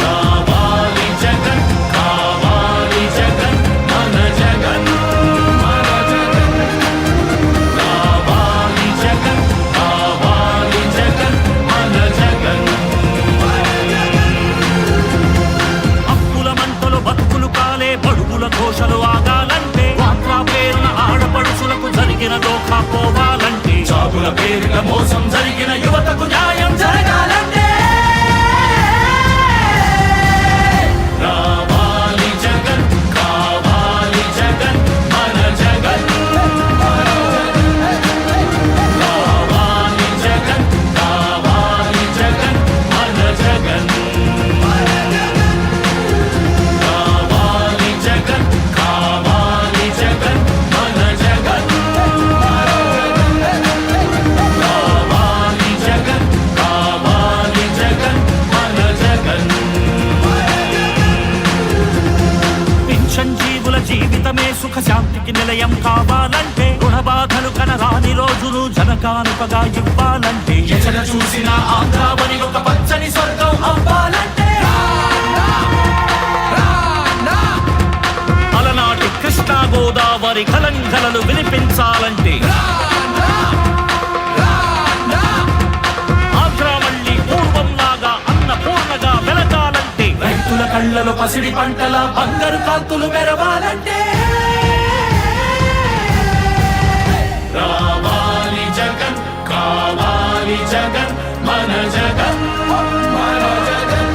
రావాలి జగన్ కావాలి జగన్ మన జగన్ మన జగన్ రావాలి జగన్ కావాలి జగన్ మన జగన్ అప్పుల మంటలు బతుకులు కాలే బడుగుల ఘోషలు ఆగాలంటే యాత్రా పేరున ఆడపడుచులకు జరిగిన దోఖా పోవాలంటే చాగుల పేరున మోసం జరిగిన యువతకు న్యాయం జరగాలంటే రావాలి జగన్ కావాలి జగన్ మన జగన్ రావాలి జగన్ కావాలి జగన్ మన జగన్ కావాలి జగన్ కావాలి జగన్ మన జగన్ కావాలి జగన్ కావాలి జగన్ మన జగన్ పింఛన్ జీవుల జీవితమే సుఖ శాంతికి నిలయం కావాలంటే రుణబాధలు కనరాని రోజులు జనకానుకగా ఇవ్వాలంటే ఎచన చూసిన ఆంధ్రావని ఒక పచ్చని స్వర్గం అవ్వాలంటే అలనాటి కృష్ణా గోదావరి కలంకలలు వినిపించాలంటే ఆంధ్ర మళ్ళీ పూర్వంలాగా అన్నపూర్ణగా వెలగాలంటే రైతుల కళ్ళలో పసిడి పంటల బంగారు కాంతులు మెరవాలంటే రావాలి జగన్ కావాలి జగన్ మన జగన్ మన జగన్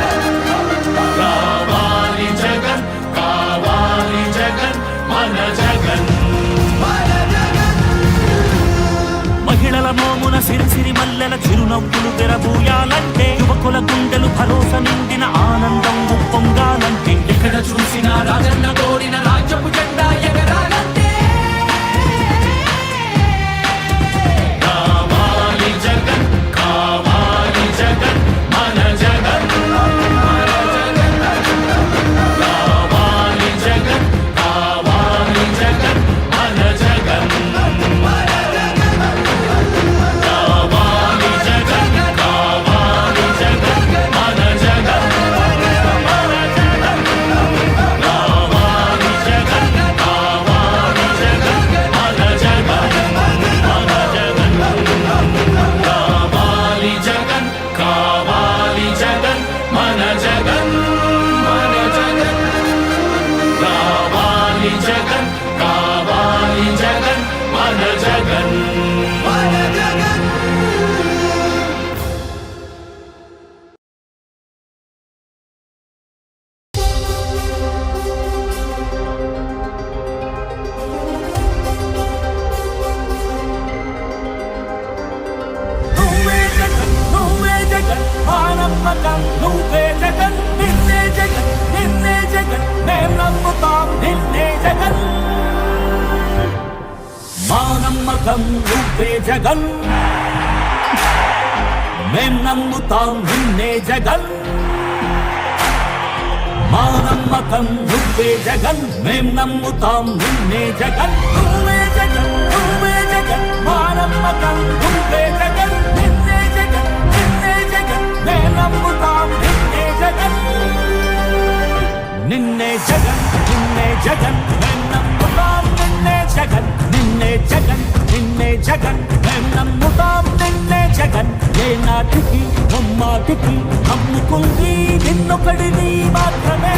రావాలి జగన్ కావాలి జగన్ మన జగన్ మహిళల మోమున సిరిసిరి మల్లెల చిరునవ్వులు తెరబూయాలంటే యువకుల గుండెలు భరోసా నిండిన ఆనందం ఉప్పొంగాలంటే ఎక్కడ చూసినా రాజన్న కోరిన రాజ్యపు జెండా ఎగరాలంటే కావాలి జగన్ కావాలి జగన్ మన జగన్ మన జగన్ కావాలి జగన్ కావాలి జగన్ మన జగన్ కావాలి జగన్ కావాలి జగన్ మన జగన్ కావాలి జగన్ కావాలి జగన్ మన జగన్ మన జగన్ కావాలి జగన్ కావాలి జగన్ మన జగన్ మన జగన్ కావాలి జగన్ కావాలి జగన్ మన జగన్ మన జగన్ నువ్వే జగన్ నువ్వే జగన్ మానమ్మకం నువ్వే జగన్ నిన్నే జగన్ నిన్నే జగన్ మేం నమ్ముతాం నిన్నే జగన్ మానమ్మకం నువ్వే జగన్ మేం నమ్ముతాం నిన్నే జగన్ మానమ్మకం నువ్వే జగన్ మేం నమ్ముతాం నిన్నే జగన్ నువ్వే జగన్ నువ్వే జగన్ మానమ్మకం నువ్వే జగన్ నిన్నే జగన్ నిన్నే జగన్ మేం నమ్ముతాం నిన్నే జగన్ నిన్నే జగన్ నిన్నే జగన్ మేం నమ్ముతాం నిన్నే జగన్ నిన్నే జగన్ నిన్నే జగన్ మేం నమ్ముతాం నిన్నే జగన్ ఏ నాటికి ముమ్మాటికి నమ్ముకుంది నిన్నొకడిని మాత్రమే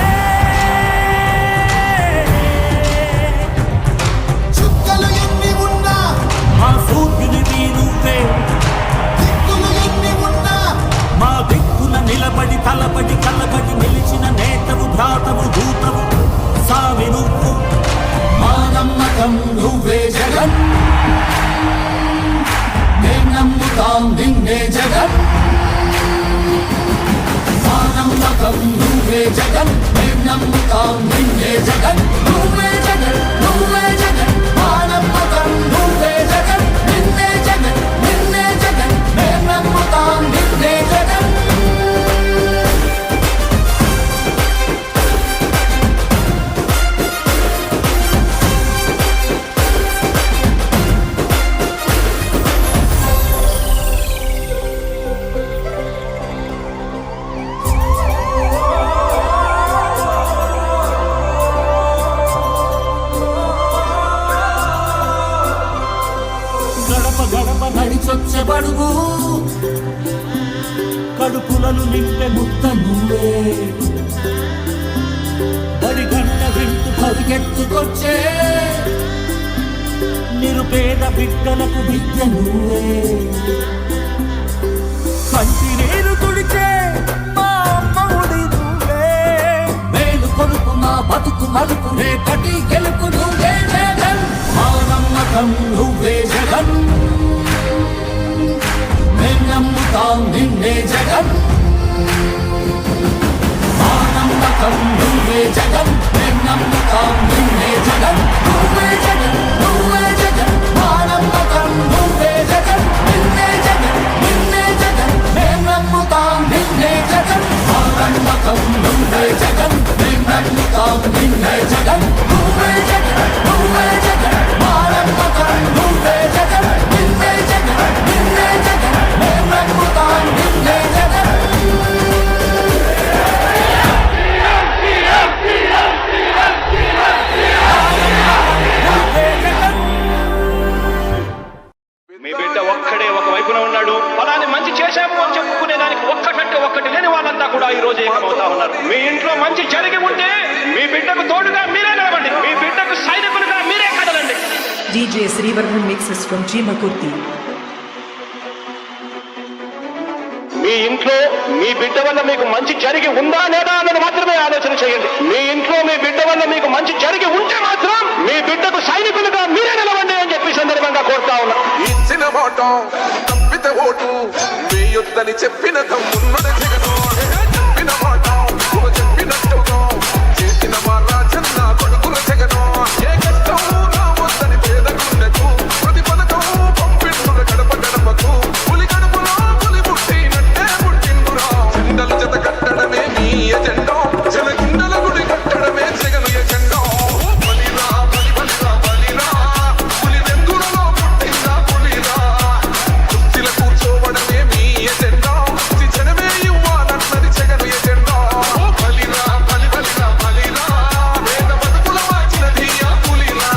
చుక్కలు ఎన్ని ఉన్నా మా సూర్యునివి నువ్వే దిక్కులు ఎన్ని ఉన్నా మా దిక్కున నిలబడి తలబడి కలబడి నిలిచిన నేతవు భ్రాతవు దూతవు సామి నువ్వు మా నమ్మకం నువ్వే జగన్ మేం నమ్ముతాం నిన్నే జగన్ మా నమ్మకం నువ్వే జగన్ మేం నమ్ముతాం నిన్నే జగన్ నువ్వే జగన్ నువ్వే జగన్ మా నమ్మకం నువ్వే జగన్ నిన్నే జగన్ నిన్నే జగన్ మేం నమ్ముతాం నిన్నే జగన్ గడప గడప నడిచొచ్చే బడుగు కడుపులను నింపె ముద్ద నువ్వే బడి గంట వింటు పరిగెత్తుకొచ్చే నిరుపేద బిడ్డలకు విద్య నువ్వే కంటి నీరు తుడిచే మా అమ్మఒడి నువ్వే మేలు కొడుకు మా బతుకు మలుపు రేపటి గెలుపు నువ్వే జగన్ మా నమ్మకం నువ్వే జగన్ మేం నమ్ముతాం నిన్నే జగన్ మా నమ్మకం నువ్వే జగన్ మేం నమ్ముతాం నిన్నే జగన్ నువ్వే జగన్ నువ్వే జగన్ మా నమ్మకం నువ్వే జగన్ నిన్నే జగన్ నిన్నే జగన్ మేం నమ్ముతాం నిన్నే జగన్ మా నమ్మకం నువ్వే జగన్ మేం నమ్ముతాం నిన్నే జగన్ నువ్వే జగన్ నువ్వే జగన్ మా నమ్మకం నువ్వే జగన్ నిన్నే జగన్ నిన్నే జగన్ మేం నమ్ముతాం నిన్నే Jagan DJ Srivarman mixes from Chimakurti. మీ ఇంట్లో మీ బిడ్డ వల్ల మీకు మంచి జరిగి ఉందా లేదా అన్నది మాత్రమే ఆలోచన చేయండి. మీ ఇంట్లో మీ బిడ్డ వల్ల మీకు మంచి జరిగి ఉంటే మాత్రం మీ బిడ్డకు సైనికులుగా మీరే నిలవండి అని చెప్పి సందర్భంగా కోరుతా ఉన్నా. ఇచ్చిన మాట తప్పితే ఓటు వేయొద్దని చెప్పిన తమ్మున్నది జగను. చెప్పిన మాట చెప్పినట్టుగా చేసిన మా రాజన్న కొడుకుల జగను. ఏ కష్టం రావద్దని పేద గుండెకు ప్రతి పథకం పంపిణుల గడప గడపకు పులి గడపలో పులి పుట్టినట్టే పుట్టిండురా. జెండలు జత కట్టడమే మీ ఎజెండా, జన గుండెల గుడి కట్టడమే జగను ఎజెండా. బలిరా బలి బలిరా బలిరా పులి వెందులలో పుట్టిందా పులిరా. కుర్చీల కూర్చోవడమే మీ ఎజెండా, జనమే ఇవ్వాలన్నది జగను ఎజెండా. బలిరా బలి బలిరా బలిరా పేద బతుకుల మార్చినది ఆ పులిరా.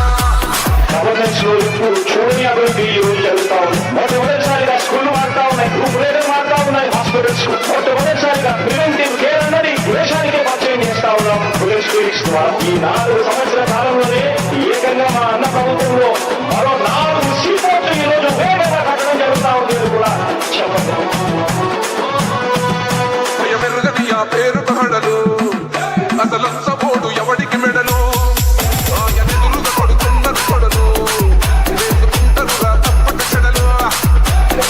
గవర్నెన్స్ లో ఇప్పుడు చూడని అభివృద్ధి ఈ రోజు జరుగుతా ఉంది. మొట్టమొదటిసారిగా స్కూళ్లు మారుతా ఉన్నాయి, గ్రూప్ లీడర్ మారుతా ఉన్నాయి, హాస్పిటల్స్ మొట్టమొదటిసారిగా ప్రివెంటివ్ కేర్ అన్నది దేశానికే పరిచయం చేస్తా ఉన్నాం. ఈ 4 సంవత్సరాల కాలంలోనే ఏకంగా మా అన్న ప్రభుత్వంలో మరో 4 సీపోర్ట్లు ఈ రోజు వేగంగా కట్టడం జరుగుతా ఉంది. కూడా చెప్పండి. భయమెరుగని ఆ పేరు తహడలు అసలంత పోటు ఎవడికి మెడలు. ఆయన ఎదురుగా కొడుతున్నారు కొడలు వేసుకుంటారుగా తప్పక చెడలు.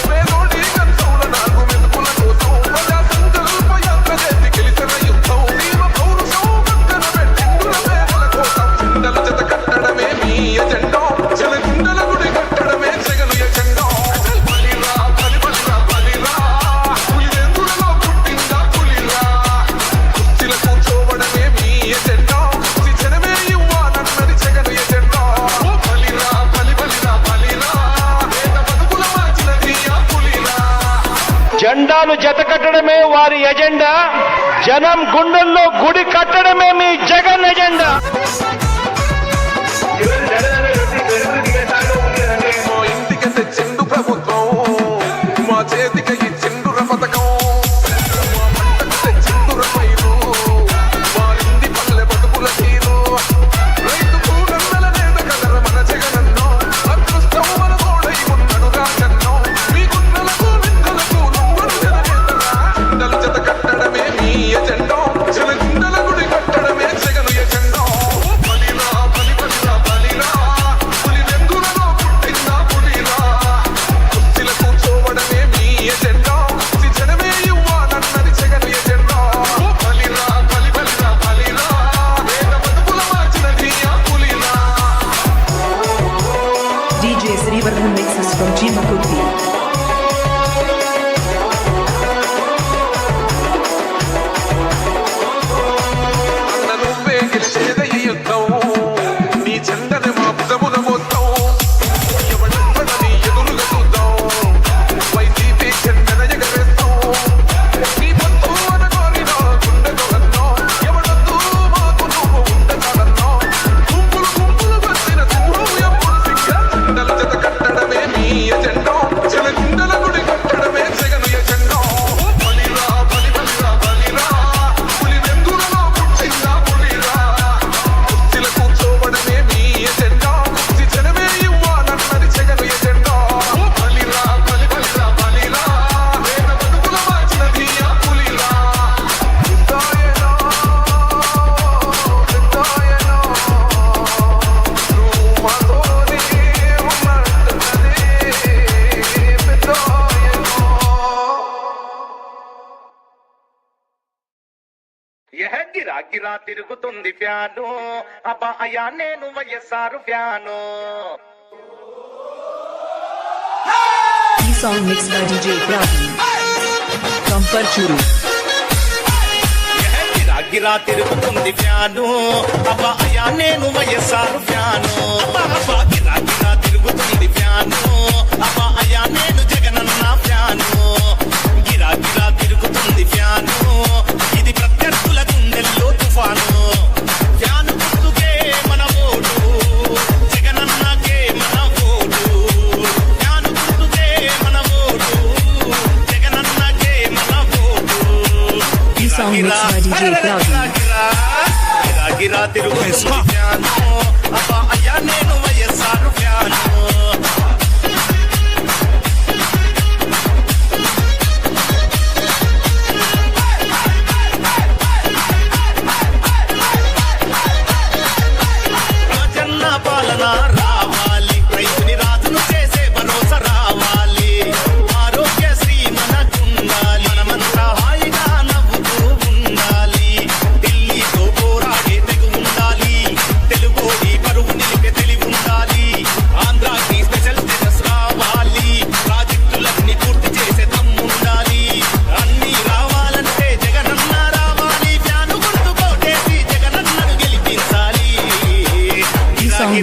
పేదోడి కంచంల 4 మెతుకుల కోసం ప్రజా సంకల్ప యాత్ర చేసి గెలిచిన యుద్ధం. జీవ పౌరుషం పక్కన పెట్టిండుల పేదల కోసం. చిందల జత కట్టడమే మీ ఎజెండా, జన గుండెల గుడి కట్టడమే జగను ఎజెండా. బలిరా బలి బలిరా బలిరా పులి వెందులలో పుట్టిందా పులిరా. కుర్చీల కూర్చోవడమే మీ ఎజెండా, జనమే ఇవ్వాలన్నది జగను ఎజెండా. బలిరా బలి బలిరా బలిరా పేద బతుకుల మార్చినది ఆ పులిరా. జెండాలు జత కట్టడమే వారి ఎజెండా, జనం గుండెల్లో గుడి కట్టడమే మీ జగన్ ఎజెండా. మా ఇంటికి తెచ్చిండు ప్రభుత్వం, మా చేతికి ఇచ్చిండుర పథకం. మా పంటకు తెచ్చిండుర పైరు, మారింది పల్లె బతుకుల తీరు. రైతు కూడన్నల నేత కదర మన జగనన్నో, అదృష్టం మన తోడై ఉన్నడు రాజన్నో. మీ గుండెలకు నిందలకు నొంగడు జననేతరా. చిందలు జత కట్టడమే మీ ఎజెండా, జన గుండెల గుడి కట్టడమే జగను ఎజెండా. బలిరా బలి బలిరా బలిరా పులి వెందులలో పుట్టిందా పులిరా. కుర్చీల కూర్చోవడమే మీ ఎజెండా, జనమే ఇవ్వాలన్నది జగను ఎజెండా. బలిరా బలి బలిరా బలిరా పేద బతుకుల మార్చినది ఆ పులిరా. DJ Srivarman mixes from Chimakurti. అన్న నువ్వే గెలిచేదయ్య యుద్ధం, నీ జెండని మా భుజమున మోద్దాం. ఎవడెవ్వడని ఎదురుగా చూద్దాం, వైసీపీ జెండన ఎగరేస్తాం. నీ పొత్తు అనగోరిన గుండెకు అన్నాం, ఎవడొద్దు మాకు నువ్వు ఉండగలన్నాం. గుంపులు గుంపులు వచ్చిన సింహం ఎప్పుడు సిగ్గ. జెండల జత కట్టడమే మీ ఎజెండా, జన గుండెల గుడి కట్టడమే జగను ఎజెండా. బలిరా బలి బలిరా బలిరా పులి వెందులలో పుట్టిందా పులిరా. కుర్చీల కూర్చోవడమే మీ ఎజెండా, జనమే ఇవ్వాలన్నది జగను ఎజెండా. బలిరా బలి బలిరా బలిరా పేద బతుకుల మార్చినది ఆ పులిరా. పెద్దాయనా పెద్దాయనా నువ్వు మాతోనే ఉన్నట్టున్నదే పెద్దాయనా. గిరా గిరా తిరుగుతుంది ఫ్యాను, అబ్బా అయ్యా నేను YSR fan. E song mixed by DJ Praveen from Parchuru. గిరా గిరా తిరుగుతుంది ఫ్యాను, అబ్బా అయ్యా నేను వైఎస్ఆర్ ఫ్యాను. అబ్బా అబ్బా గిరా గిరా తిరుగుతుంది ఫ్యాను, అబ్బా అయ్యా నేను జగనన్న ఫ్యాను. గిరా గిరా తిరుగుతుంది ఫ్యాను, ఇది ప్రత్యర్థుల గుండెల్లో తుఫాను. ఫ్యాను గుర్తుకే మన ఓటు, జగనన్నకే మన ఓటు. ఫ్యాను గుర్తుకే మన ఓటు, జగనన్నకే మన vote. E song mixed by DJ Praveen. గిరా గిరా తిరుగుతుంది ఫ్యాను, అబ్బా అయ్యా నేను YSR fan.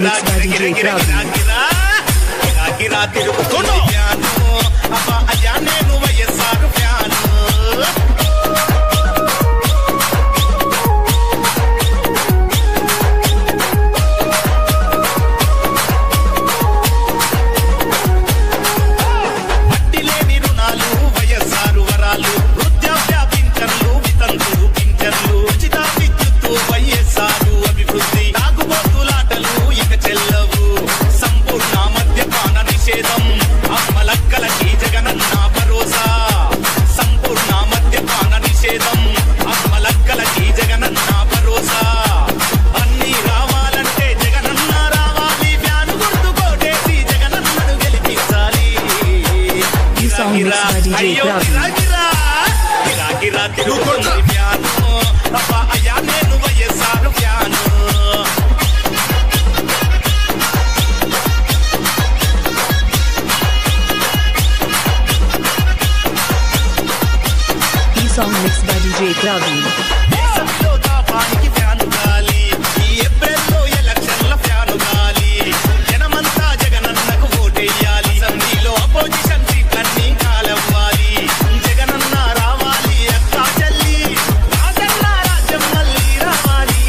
mixed by DJ Praveen. గిరా తిరుగుతుంది ఫ్యాను అబ్బా అయ్యా నేను వైఎస్ఆర్ ఫ్యాను వడ్డీ లేని రుణాలు వైఎస్ఆర్ వరాలు వృద్ధాప్య పింఛన్లు వితంతులు పింఛన్లు ఉచిత విద్యుత్తు వైఎస్ఆర్ అభివృద్ధి తాగుబోతులాటలు ఇక చెల్లవు సంపూర్ణ మద్యపాన నిషేధం అమ్మలక్కలకి జగనన్న భరోసా సంపూర్ణ మద్యపాన నిషేధం అమ్మలక్కలకి జగనన్న భరోసా అన్ని రావాలంటే జగనన్న రావాలి ఫ్యాను గుర్తు కోటేసి జగనన్నను గెలిపించాలి గిరా అయ్యో గిరా గిరా తిరుగుతుంది ఫ్యాను అబ్బా అయ్యా నేను YSR fan Song mixed by DJ Praveen. దేశంలో దాపానికి ఫ్యాను గాలి ఈ ఏప్రిల్లో ఎలక్షన్ల ఫ్యాను గాలి జనమంతా జగనన్నకు ఓటేయాలి అసెంబ్లీలో అపోజిషన్ సీట్లన్నీ కాలవ్వాలి జగనన్న రావాలి అక్కా చెల్లి రాజన్న రాజ్యం మళ్ళీ రావాలి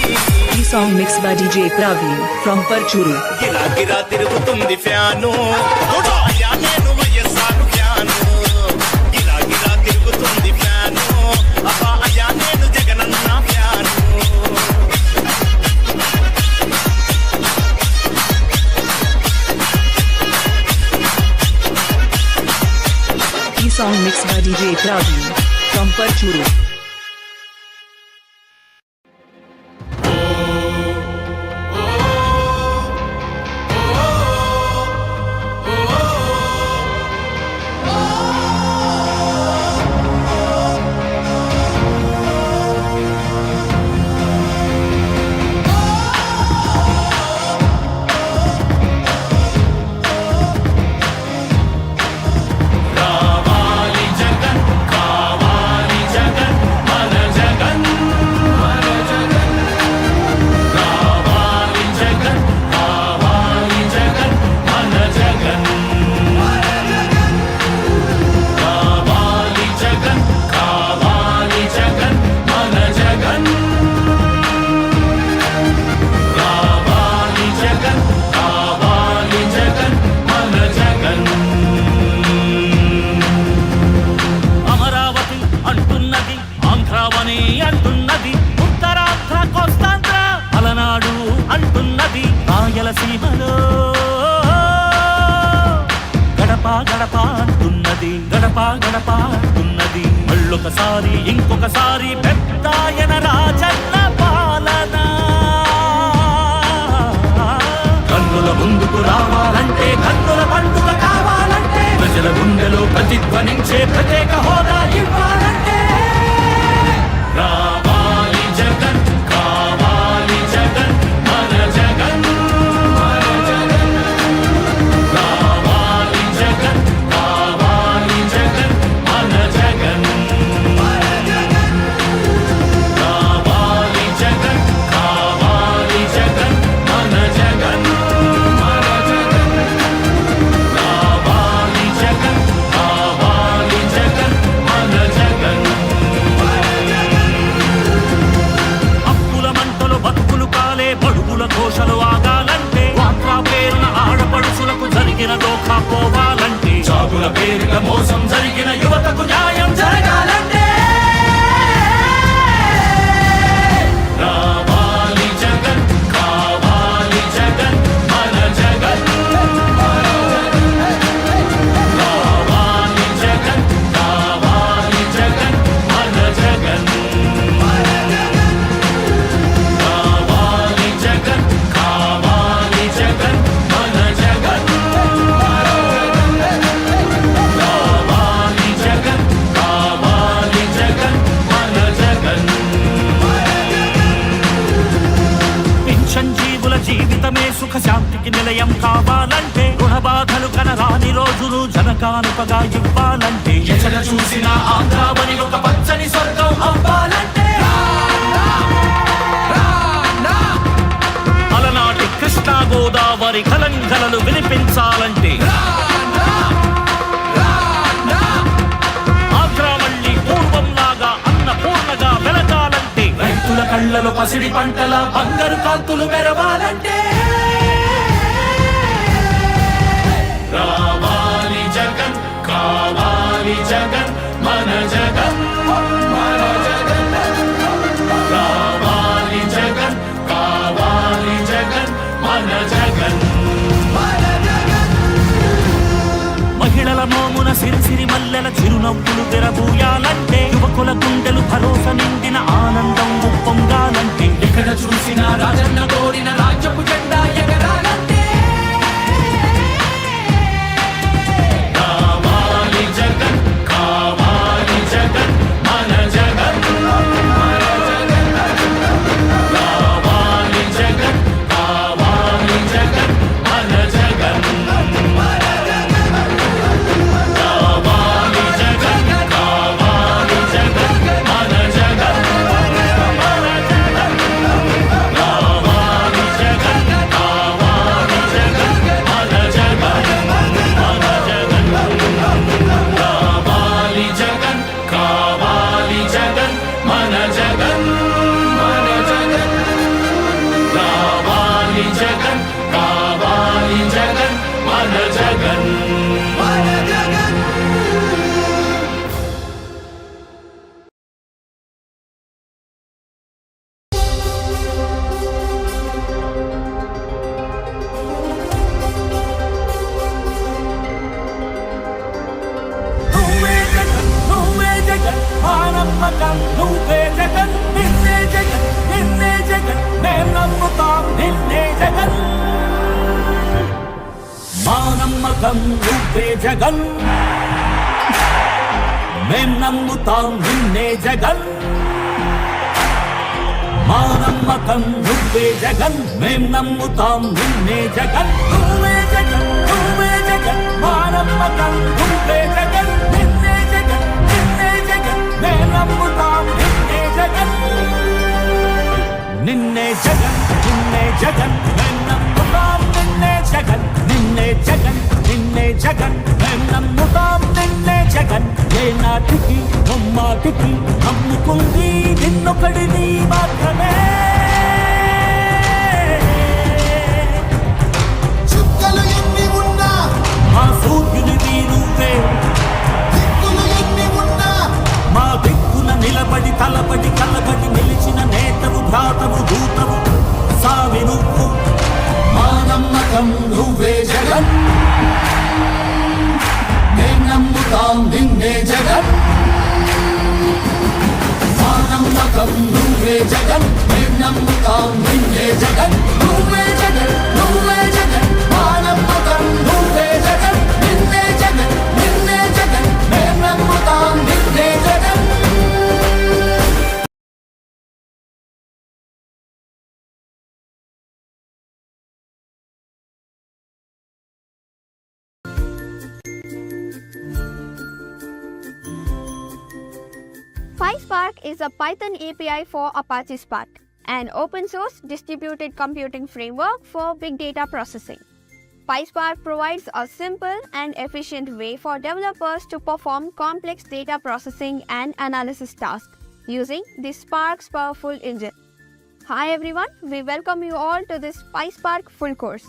ఈ song mixed by DJ Praveen from Parchuru. గిరా గిరా తిరుగుతుంది ఫ్యాను అయ్యా నేను వైఎస్ఆర్ ఫ్యాను గిరా గిరా తిరుగుతుంది ఫ్యాను అబ్బా అయ్యా నేను జగనన్న ఫ్యాను ఈ song mixed by DJ Praveen from Parchuru. Amaravati అంటున్నది ఆంధ్రావని అంటున్నది ఉత్తరాంధ్ర కోస్తాంధ్ర అలనాడు అంటున్నది రాయలసీమలో గడప గడప అంటున్నది గడప గడప అంటున్నది మళ్ళొకసారి ఇంకొకసారి పెద్దాయన రాజన్న పాలన కన్నుల ముందుకు రావాలంటే కన్నుల పండుగ కావాలంటే ప్రజల గుండెలో ప్రతిధ్వనించే ప్రత్యేక హోదా ఇవ్వాలంటే రావాలి జగన్ కావాలి జగన్ మన జగన్ రావాలి జగన్ కావాలి జగన్ మన జగన్ రావాలి జగన్ కావాలి జగన్ మన జగన్ రావాలి జగన్ కావాలి జగన్ మన జగన్ అప్పుల మంటలు బతుకులు కాలే బడుగుల ఘోషలు ఆగాలంటే వాట్రా పేరున ఆడపడుచులకు జరిగిన దోఖా పోవాలంటే జాబుల పేరిట మోసం జరిగిన యువతకు న్యాయం జరగాలంటే రావాలి జగన్ కావాలి జగన్ మన జగన్ రావాలి జగన్ కావాలి జగన్ మన జగన్ రావాలి జగన్ కావాలి జగన్ మన జగన్ రావాలి జగన్ కావాలి జగన్ మన జగన్ పెన్షన్ జీవుల జీవితమే సుఖ శాంతికి నిలయం కావాలంటే రుణ బాధలు కనరాని రోజులు జనకానుకగా ఇవ్వాలంటే ఎక్కడ చూసినా ఆంధ్రావని ఒక పచ్చని స్వర్గం అవ్వాలంటే అలనాటి కృష్ణా గోదావరి వారి కలంకలలు వినిపించాలంటే ఆగ్రా మళ్ళీ పూర్వంలాగా అన్నపూర్ణగా వెలగాలంటే రైతుల కళ్ళలో పసిడి పంటల బంగారు కాంతులు మెరవాలంటే రావాలి జగన్, కావాలి జగన్, మన జగన్, మన జగన్. రావాలి జగన్, కావాలి జగన్, మన జగన్. మహిళల మోమున సిరిసిరి మల్లెల చిరునవ్వులు తెరబూయాలంటే యువకుల గుండెలు భరోసా నిండిన ఆనందం ఉప్పొంగాలంటే ఎక్కడ చూసినా రాజన్న కోరిన రాజ్యపు జెండా ఎగరాలంటే కావాలి జగన్, కావాలి జగన్, మన జగన్, మన జగన్. కావాలి జగన్, కావాలి జగన్, మన జగన్. కావాలి జగన్, కావాలి జగన్, మన జగన్, మన జగన్. కావాలి జగన్, కావాలి జగన్, మన జగన్, మన జగన్. కావాలి జగన్, కావాలి జగన్, మన జగన్, మన జగన్. కావాలి జగన్, కావాలి జగన్, మన జగన్, మన జగన్. నువ్వే జగన్, నువ్వే జగన్, మా నమ్మకం నువ్వే జగన్, నిన్నే జగన్, నిన్నే జగన్, మేం నమ్ముతాం నిన్నే జగన్. మా నమ్మకం నువ్వే జగన్, మేం నమ్ముతాం నిన్నే జగన్. మా నమ్మకం నువ్వే జగన్, మేం నమ్ముతాం నిన్నే జగన్. నువ్వే జగన్, నువ్వే జగన్, మా నమ్మకం నువ్వే జగన్, నిన్నే జగన్, నిన్నే జగన్, మేం నమ్ముతాం నిన్నే జగన్. నిన్నే జగన్, నిన్నే జగన్, మేం నమ్ముతాం నిన్నే జగన్, నిన్నే జగన్, నిన్నే జగన్, మేం నమ్ముతాం నిన్నే జగన్. ఏ నాటికి బొమ్మాటికి నమ్ముకుంది నిన్నొకడిని మాత్రమే. చుక్కలు ఎన్ని ఉన్నా, మా సూర్యునివి నువ్వే, దిక్కులు ఎన్ని ఉన్నా, మా దిక్కున నిలబడి తలబడి కలబడి నిలిచిన నేతవు భ్రాతవు దూతవు సావి నువ్వు. మా నమ్మకం నువ్వే జగన్, మేం నమ్ముతాం నిన్నే జగన్. మా నమ్మకం నువ్వే జగన్, మేం నమ్ముతాం నిన్నే జగన్. నువ్వే జగన్, నువ్వే జగన్, మా నమ్మకం నువ్వే జగన్, నిన్నే జగన్, నిన్నే జగన్, మేం నమ్ముతాం నిన్నే Jagan. PySpark is a Python API for Apache Spark, an open-source distributed computing framework for big data processing. PySpark provides a simple and efficient way for developers to perform complex data processing and analysis tasks using the Spark's powerful engine. Hi everyone, we welcome you all to this PySpark full course.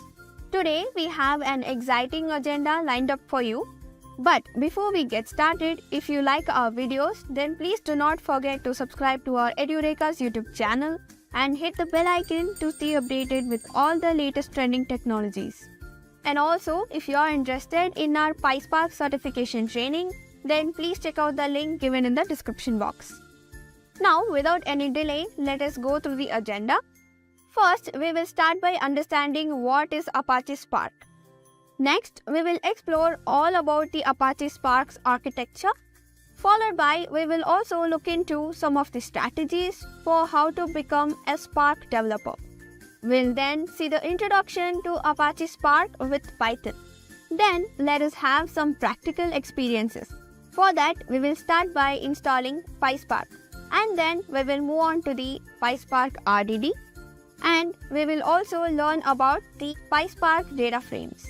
Today we have an exciting agenda lined up for you. But before we get started, if you like our videos, then please do not forget to subscribe to our Edureka's YouTube channel and hit the bell icon to stay updated with all the latest trending technologies. And also, if you are interested in our PySpark certification training, then please check out the link given in the description box. Now, without any delay, let us go through the agenda. First, we will start by understanding what is Apache Spark. Next, we will explore all about the Apache Spark's architecture. Followed by, we will also look into some of the strategies for how to become a Spark developer. We'll then see the introduction to Apache Spark with Python. Then, let us have some practical experiences. For that, we will start by installing PySpark. And then, we will move on to the PySpark RDD. and we will also learn about the PySpark data frames.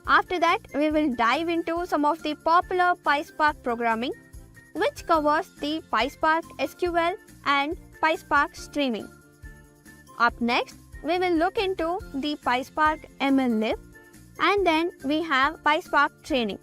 After that, we will dive into some of the popular PySpark programming, which covers the PySpark SQL and PySpark streaming. Up next, we will look into the PySpark MLlib, and then we have PySpark training.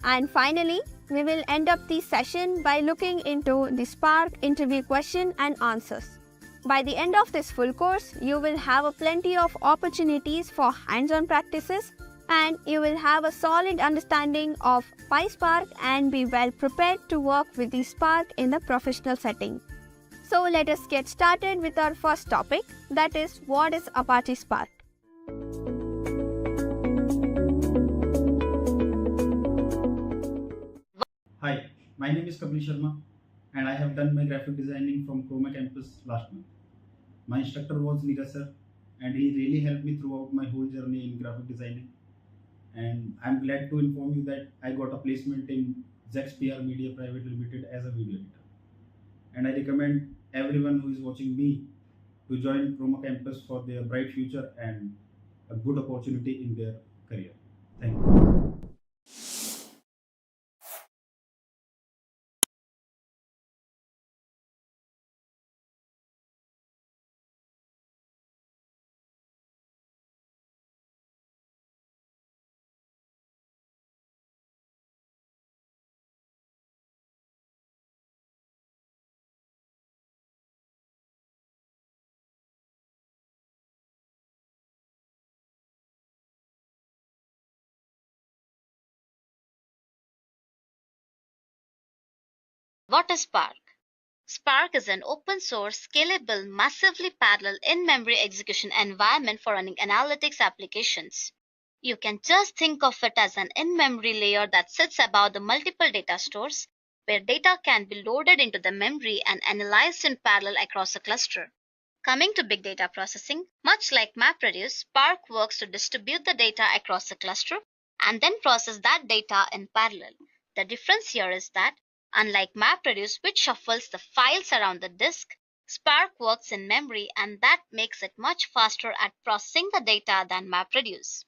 And finally, we will end up the session by looking into the Spark interview question and answers. By the end of this full course, you will have plenty of opportunities for hands-on practices, and you will have a solid understanding of PySpark and be well prepared to work with the Spark in the professional setting. So let us get started with our first topic, that is, what is Apache Spark? Hi, my name is Kapil Sharma and I have done my graphic designing from Chroma campus last month. My instructor was Nira sir and he really helped me throughout my whole journey in graphic designing. And I'm glad to inform you that I got a placement in Zex PR Media Private Limited as a video editor. And I recommend everyone who is watching me to join Chroma campus for their bright future and a good opportunity in their career. Thank you. What is Spark? Spark is an open source, scalable, massively parallel in-memory execution environment for running analytics applications. You can just think of it as an in-memory layer that sits above the multiple data stores, where data can be loaded into the memory and analyzed in parallel across a cluster. Coming to big data processing, much like MapReduce, Spark works to distribute the data across a cluster and then process that data in parallel. The difference here is that unlike MapReduce, which shuffles the files around the disk, Spark works in memory, and that makes it much faster at processing the data than MapReduce.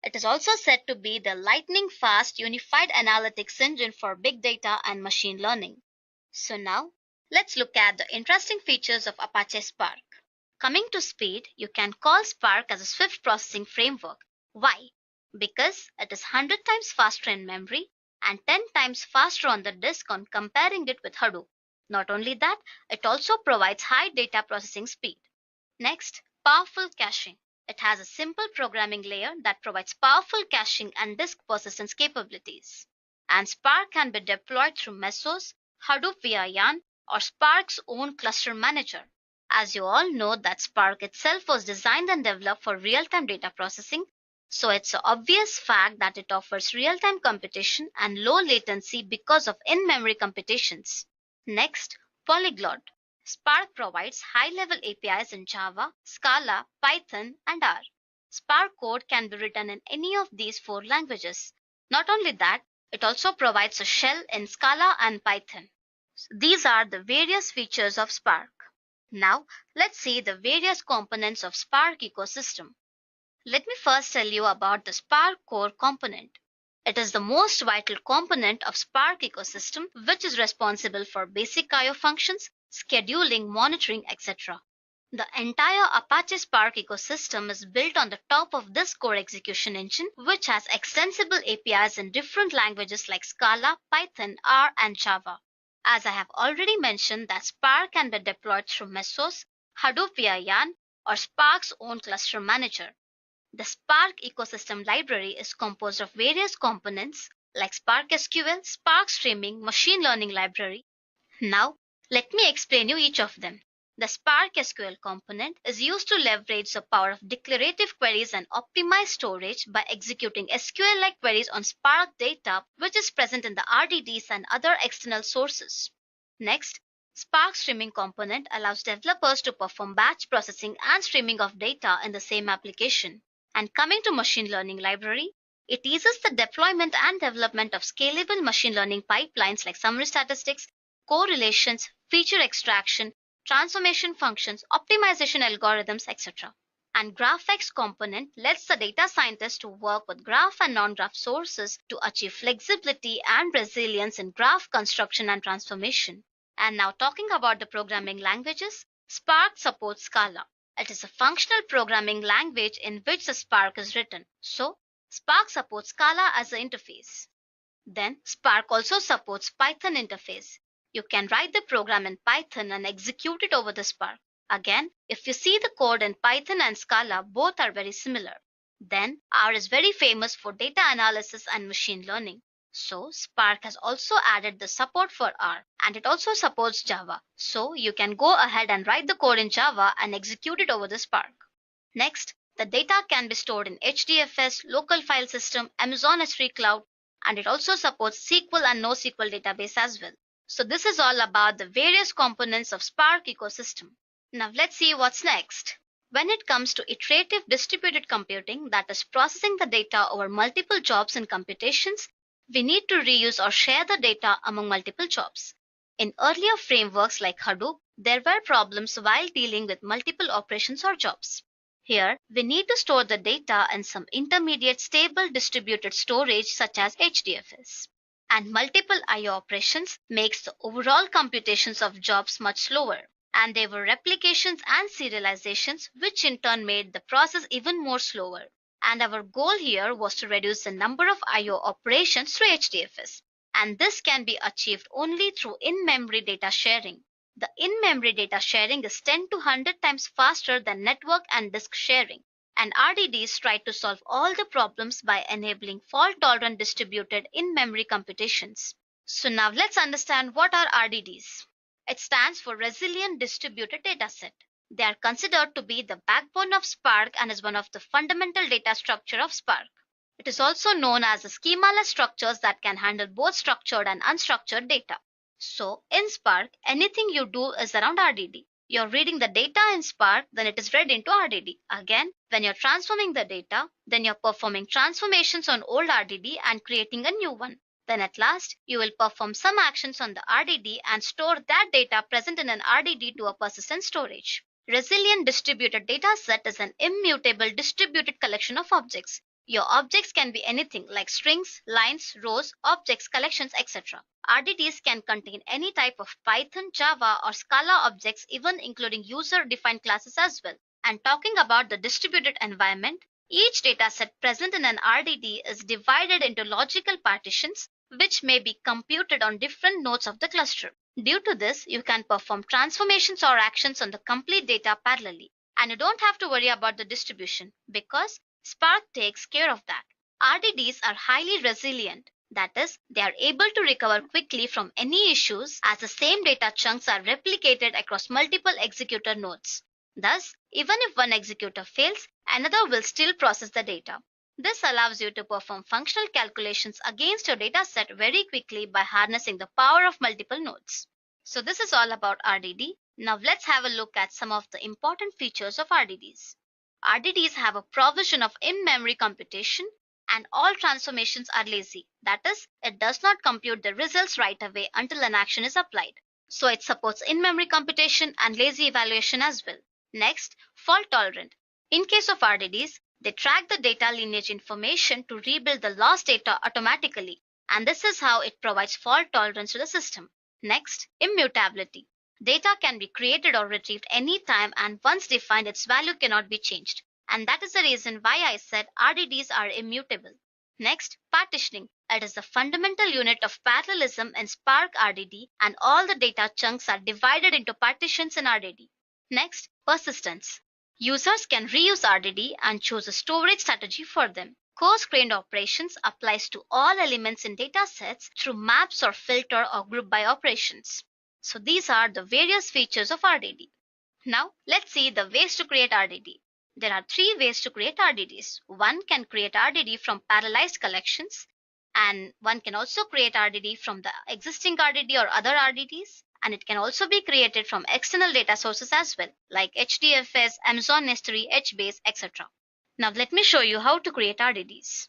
It is also said to be the lightning-fast unified analytics engine for big data and machine learning. So now, let's look at the interesting features of Apache Spark. Coming to speed, you can call Spark as a swift processing framework. Why? Because it is 100 times faster in memory and 10 times faster on the disk on comparing it with Hadoop. Not only that, it also provides high data processing speed. Next, powerful caching. It has a simple programming layer that provides powerful caching and disk persistence capabilities. And Spark can be deployed through Mesos, Hadoop via Yarn, or Spark's own cluster manager. As you all know that Spark itself was designed and developed for real-time data processing, so it's an obvious fact that it offers real-time computation and low latency because of in-memory computations. Next, polyglot. Spark provides high-level APIs in Java, Scala, Python, and R. Spark code can be written in any of these 4 languages. Not only that, it also provides a shell in Scala and Python. These are the various features of Spark. Now, let's see the various components of Spark ecosystem. Let me first tell you about the Spark core component. It is the most vital component of Spark ecosystem, which is responsible for basic I/O functions, scheduling, monitoring, etc. The entire Apache Spark ecosystem is built on the top of this core execution engine, which has extensible APIs in different languages like Scala, Python, R, and Java. As I have already mentioned that Spark can be deployed through Mesos, Hadoop via Yarn, or Spark's own cluster manager. The Spark ecosystem library is composed of various components like Spark SQL, Spark Streaming, Machine Learning Library. Now, let me explain you each of them. The Spark SQL component is used to leverage the power of declarative queries and optimize storage by executing SQL-like queries on Spark data, which is present in the RDDs and other external sources. Next, Spark Streaming component allows developers to perform batch processing and streaming of data in the same application. And coming to Machine Learning Library, it eases the deployment and development of scalable machine learning pipelines like summary statistics, correlations, feature extraction, transformation functions, optimization algorithms, etc. And GraphX component lets the data scientist to work with graph and non-graph sources to achieve flexibility and resilience in graph construction and transformation. And now talking about the programming languages, Spark supports Scala. It is a functional programming language in which the Spark is written. So, Spark supports Scala as an interface. Then, Spark also supports Python interface. You can write the program in Python and execute it over the Spark. Again, if you see the code in Python and Scala, both are very similar. Then, R is very famous for data analysis and machine learning. So, Spark has also added the support for R, and it also supports Java. So, you can go ahead and write the code in Java and execute it over the Spark. Next, the data can be stored in HDFS, local file system, Amazon S3 Cloud, and it also supports SQL and NoSQL database as well. So, this is all about the various components of Spark ecosystem. Now let's see what's next. When it comes to iterative distributed computing, that is processing the data over multiple jobs and computations, we need to reuse or share the data among multiple jobs. In earlier frameworks like Hadoop, there were problems while dealing with multiple operations or jobs. Here, we need to store the data in some intermediate stable distributed storage such as HDFS. And multiple I/O operations makes the overall computations of jobs much slower. And there were replications and serializations, which in turn made the process even more slower. And our goal here was to reduce the number of I/O operations through HDFS. And this can be achieved only through in-memory data sharing. The in-memory data sharing is 10 to 100 times faster than network and disk sharing. And RDDs try to solve all the problems by enabling fault-tolerant distributed in-memory computations. So now let's understand what are RDDs. It stands for Resilient Distributed Dataset. They are considered to be the backbone of Spark and is one of the fundamental data structure of Spark. It is also known as the schemaless structures that can handle both structured and unstructured data. So, in Spark, anything you do is around RDD. You're reading the data in Spark, then it is read into RDD. Again, when you're transforming the data, then you're performing transformations on old RDD and creating a new one. Then at last, you will perform some actions on the RDD and store that data present in an RDD to a persistent storage. Resilient distributed dataset is an immutable distributed collection of objects. Your objects can be anything like strings, lines, rows, objects, collections, etc. RDDs can contain any type of Python, Java, or Scala objects, even including user-defined classes as well. And talking about the distributed environment, each dataset present in an RDD is divided into logical partitions, which may be computed on different nodes of the cluster. Due to this, you can perform transformations or actions on the complete data parallelly. And you don't have to worry about the distribution because Spark takes care of that. RDDs are highly resilient. That is, they are able to recover quickly from any issues as the same data chunks are replicated across multiple executor nodes. Thus, even if one executor fails, another will still process the data. This allows you to perform functional calculations against your dataset very quickly by harnessing the power of multiple nodes. So this is all about RDD. Now let's have a look at some of the important features of RDDs. RDDs have a provision of in-memory computation and all transformations are lazy. That is, it does not compute the results right away until an action is applied. So it supports in-memory computation and lazy evaluation as well. Next, fault tolerant. In case of RDDs, they track the data lineage information to rebuild the lost data automatically, and this is how it provides fault tolerance to the system. Next, immutability. Data can be created or retrieved anytime, and once defined, its value cannot be changed. And that is the reason why I said RDDs are immutable. Next, partitioning. It is the fundamental unit of parallelism in Spark RDD, and all the data chunks are divided into partitions in RDD. Next, persistence. Users can reuse RDD and choose a storage strategy for them. Coarse-grained operations applies to all elements in datasets through maps or filter or group by operations. So these are the various features of RDD. Now let's see the ways to create RDD. There are 3 ways to create RDDs. One can create RDD from parallelized collections, and one can also create RDD from the existing RDD or other RDDs. And it can also be created from external data sources as well, like HDFS, Amazon S3, HBase, etc. Now let me show you how to create RDDs.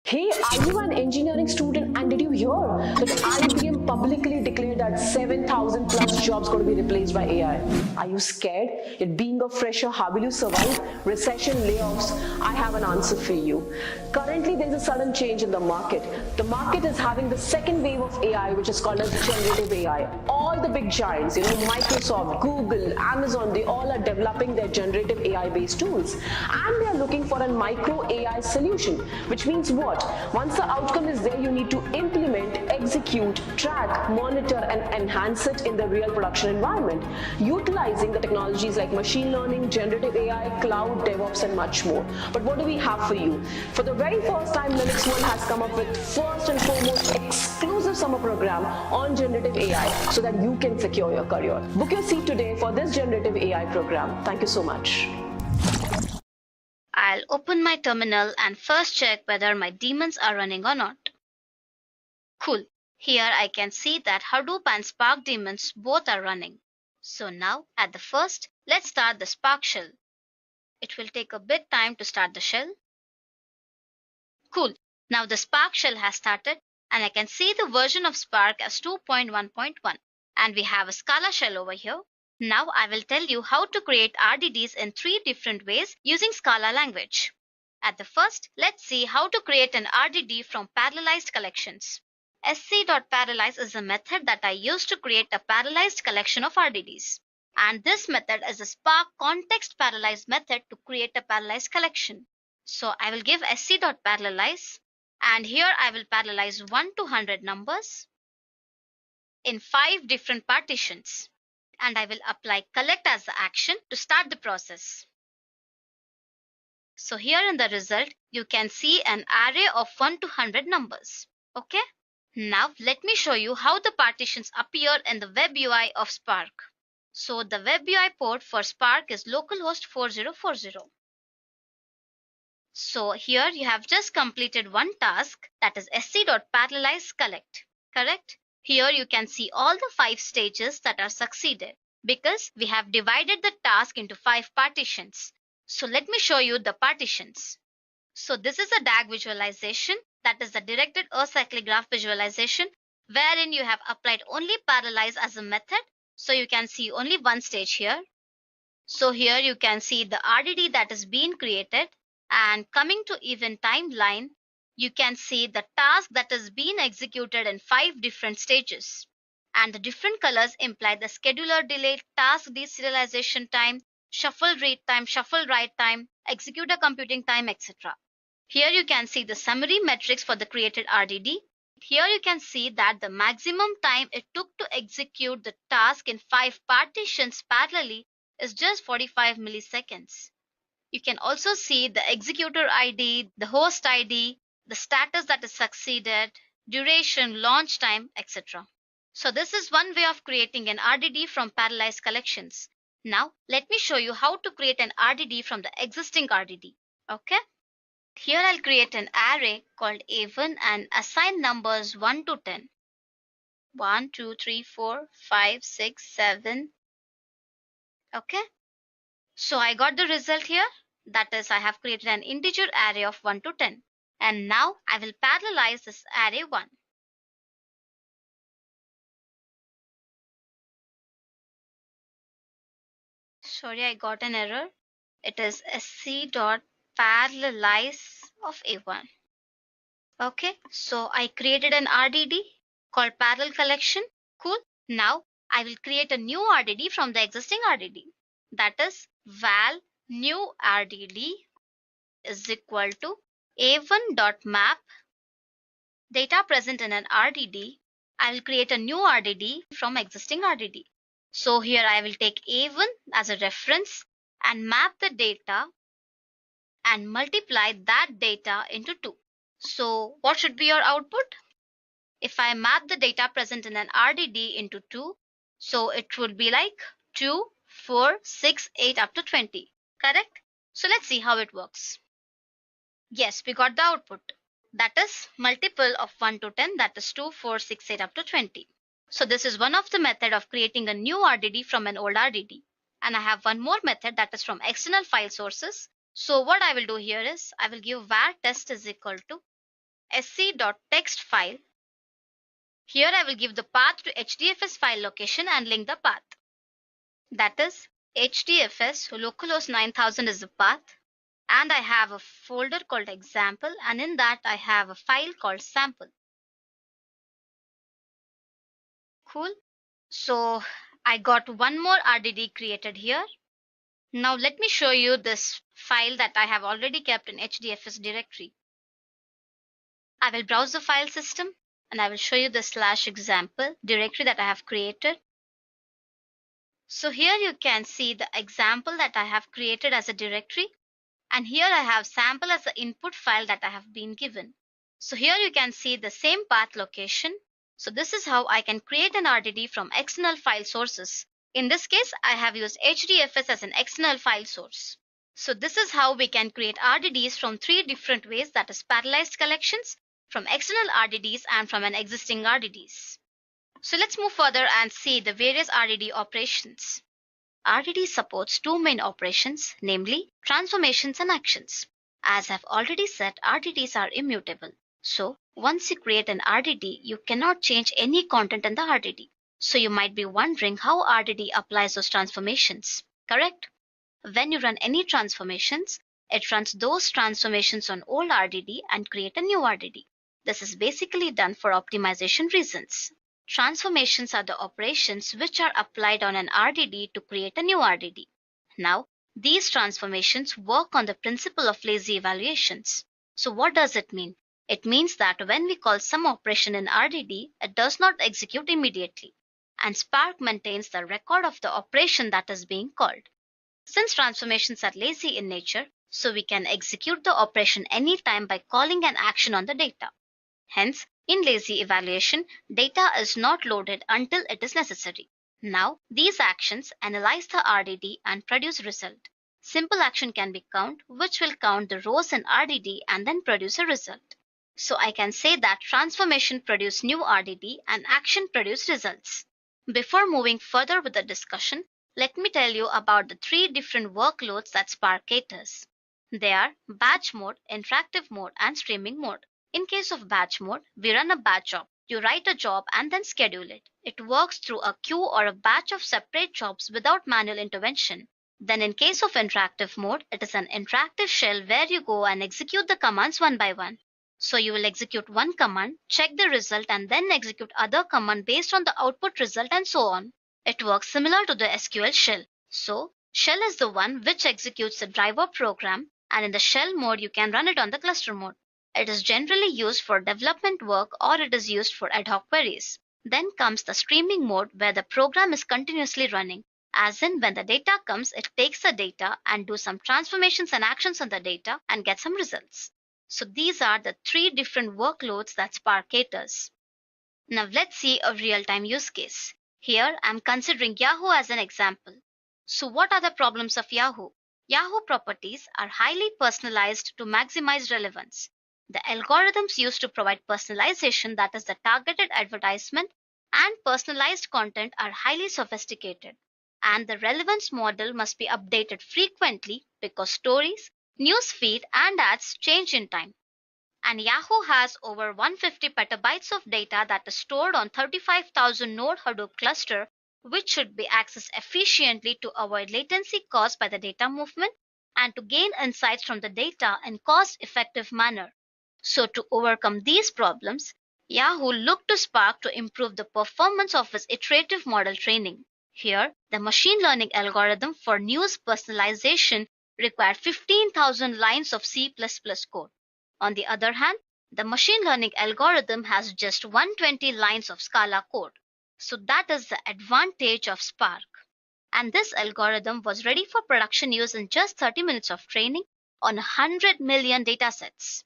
Hey, are you an engineering student and did you hear that IBM publicly declared that 7,000 plus jobs going to be replaced by AI. Are you scared? Yet being a fresher, how will you survive? Recession, layoffs? I have an answer for you. Currently, there's a sudden change in the market. The market is having the second wave of AI, which is called as generative AI. All the big giants, Microsoft, Google, Amazon, they all are developing their generative AI-based tools. And they are looking for a micro AI solution, which means what? Once the outcome is there, you need to implement, execute, track, monitor, and enhance it in the real production environment, utilizing the technologies like machine learning, generative AI, cloud, DevOps, and much more. But what do we have for you? For the very first time, Linux One has come up with first and foremost exclusive summer program on generative AI so that you can secure your career. Book your seat today for this generative AI program. Thank you so much. I'll open my terminal and first check whether my daemons are running or not. Cool. Here I can see that Hadoop and Spark daemons both are running. So now at the first, let's start the Spark shell. It will take a bit time to start the shell. Cool. Now the Spark shell has started and I can see the version of Spark as 2.1.1 and we have a Scala shell over here. Now I will tell you how to create RDDs in 3 different ways using Scala language. At the first, let's see how to create an RDD from parallelized collections. sc.parallelize is a method that I use to create a parallelized collection of RDDs. And this method is a Spark context parallelize method to create a parallelized collection. So I will give sc.parallelize and here I will parallelize 1 to 100 numbers in 5 different partitions. And I will apply collect as the action to start the process. So here in the result, you can see an array of 1 to 100 numbers. Okay? Now let me show you how the partitions appear in the web UI of Spark. So the web UI port for Spark is localhost 4040. So here you have just completed one task, that is sc.parallelize collect. Correct? Here you can see all the 5 stages that are succeeded because we have divided the task into 5 partitions. So let me show you the partitions. So this is a DAG visualization, that is the directed acyclic graph visualization, wherein you have applied only parallelize as a method. So you can see only one stage here. So here you can see the RDD that is being created, and coming to event timeline, you can see the task that is being executed in 5 different stages. And the different colors imply the scheduler delay, task deserialization time, shuffle read time, shuffle write time, executor computing time, etc. Here you can see the summary metrics for the created RDD. Here you can see that the maximum time it took to execute the task in 5 partitions parallelly is just 45 milliseconds. You can also see the executor ID, the host ID, the status that is succeeded, duration, launch time, etc. So this is one way of creating an RDD from parallelized collections. Now let me show you how to create an RDD from the existing RDD. Okay? Here I'll create an array called A1 and assign numbers 1 to 10. 1, 2, 3, 4, 5, 6, 7. Okay? So I got the result here. That is, I have created an integer array of 1 to 10. And now I will parallelize this array 1. Sorry, I got an error. It is sc.parallelize of A1. Okay, so I created an RDD called parallel collection. Cool. Now I will create a new RDD from the existing RDD. That is val new RDD is equal to a1.map data present in an RDD. I will create a new RDD from existing RDD. So here I will take A1 as a reference and map the data and multiply that data into 2. So what should be your output? If I map the data present in an RDD into 2, so it would be like 2, 4, 6, 8 up to 20. Correct? So let's see how it works. Yes, we got the output. That is multiple of 1 to 10, that is 2, 4, 6, 8 up to 20. So this is one of the method of creating a new RDD from an old RDD. And I have one more method that is from external file sources. So what I will do here is I will give var test is equal to sc.text file Here I will give the path to HDFS file location and link the path. That is HDFS localhost 9000 is the path, and I have a folder called example, and in that I have a file called sample. Cool. So I got one more RDD created here. Now let me show you this file that I have already kept in HDFS directory. I will browse the file system and I will show you the /example directory that I have created. So here you can see the example that I have created as a directory, and here I have sample as the input file that I have been given. So here you can see the same path location. So this is how I can create an RDD from external file sources. In this case, I have used HDFS as an external file source. So this is how we can create RDDs from three different ways, that is parallelized collections, from external RDDs, and from an existing RDDs. So let's move further and see the various RDD operations. RDD supports two main operations, namely transformations and actions. As I've already said, RDDs are immutable. So once you create an RDD, you cannot change any content in the RDD. So you might be wondering how RDD applies those transformations. Correct? When you run any transformations, it runs those transformations on old RDD and create a new RDD. This is basically done for optimization reasons. Transformations are the operations which are applied on an RDD to create a new RDD. Now, these transformations work on the principle of lazy evaluations. So what does it mean? It means that when we call some operation in RDD, it does not execute immediately, and Spark maintains the record of the operation that is being called. Since transformations are lazy in nature, so we can execute the operation anytime by calling an action on the data. Hence, in lazy evaluation, data is not loaded until it is necessary. Now, these actions analyze the RDD and produce result. Simple action can be count, which will count the rows in RDD and then produce a result. So I can say that transformation produce new RDD and action produce results. Before moving further with the discussion, let me tell you about the three different workloads that Spark caters. They are batch mode, interactive mode, and streaming mode. In case of batch mode, we run a batch job. You write a job and then schedule it. It works through a queue or a batch of separate jobs without manual intervention. Then in case of interactive mode, it is an interactive shell where you go and execute the commands one by one. So you will execute one command, check the result, and then execute other command based on the output result, and so on. It works similar to the SQL shell. So shell is the one which executes the driver program, and in the shell mode you can run it on the cluster mode. It is generally used for development work, or it is used for ad hoc queries. Then comes the streaming mode, where the program is continuously running. As in, when the data comes, it takes the data and do some transformations and actions on the data and get some results. So these are the three different workloads that Spark caters. Now let's see a real-time use case. Here I'm considering Yahoo as an example. So what are the problems of Yahoo? Yahoo properties are highly personalized to maximize relevance. The algorithms used to provide personalization, that is the targeted advertisement, and personalized content are highly sophisticated. And the relevance model must be updated frequently because stories, news feed, and ads change in time. And Yahoo has over 150 petabytes of data that is stored on 35,000 node Hadoop cluster, which should be accessed efficiently to avoid latency caused by the data movement and to gain insights from the data in cost-effective manner. So to overcome these problems, Yahoo looked to Spark to improve the performance of its iterative model training. Here, the machine learning algorithm for news personalization required 15,000 lines of C++ code. On the other hand, the machine learning algorithm has just 120 lines of Scala code. So that is the advantage of Spark. And this algorithm was ready for production use in just 30 minutes of training on 100 million datasets.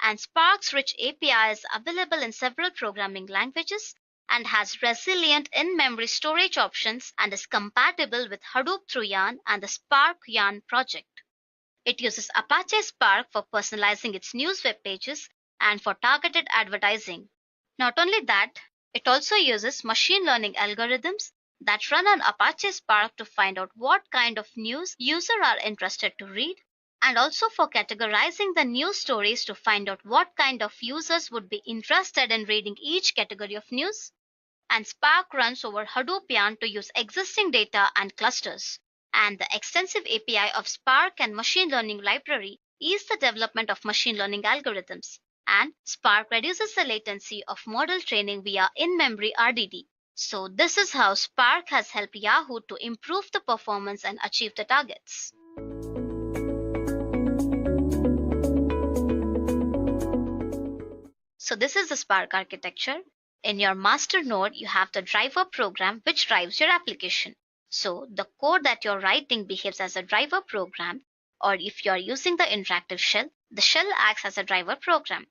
And Spark's rich API is available in several programming languages and has resilient in-memory storage options and is compatible with Hadoop through Yarn and the Spark Yarn project. It uses Apache Spark for personalizing its news web pages and for targeted advertising. Not only that, it also uses machine learning algorithms that run on Apache Spark to find out what kind of news users are interested to read and also for categorizing the news stories to find out what kind of users would be interested in reading each category of news. And Spark runs over Hadoop yarn to use existing data and clusters. And the extensive API of Spark and machine learning library is the development of machine learning algorithms. And Spark reduces the latency of model training via in-memory RDD. So this is how Spark has helped Yahoo to improve the performance and achieve the targets. So this is the Spark architecture. In your master node, you have the driver program which drives your application. So the code that you're writing behaves as a driver program, or if you're using the interactive shell, the shell acts as a driver program.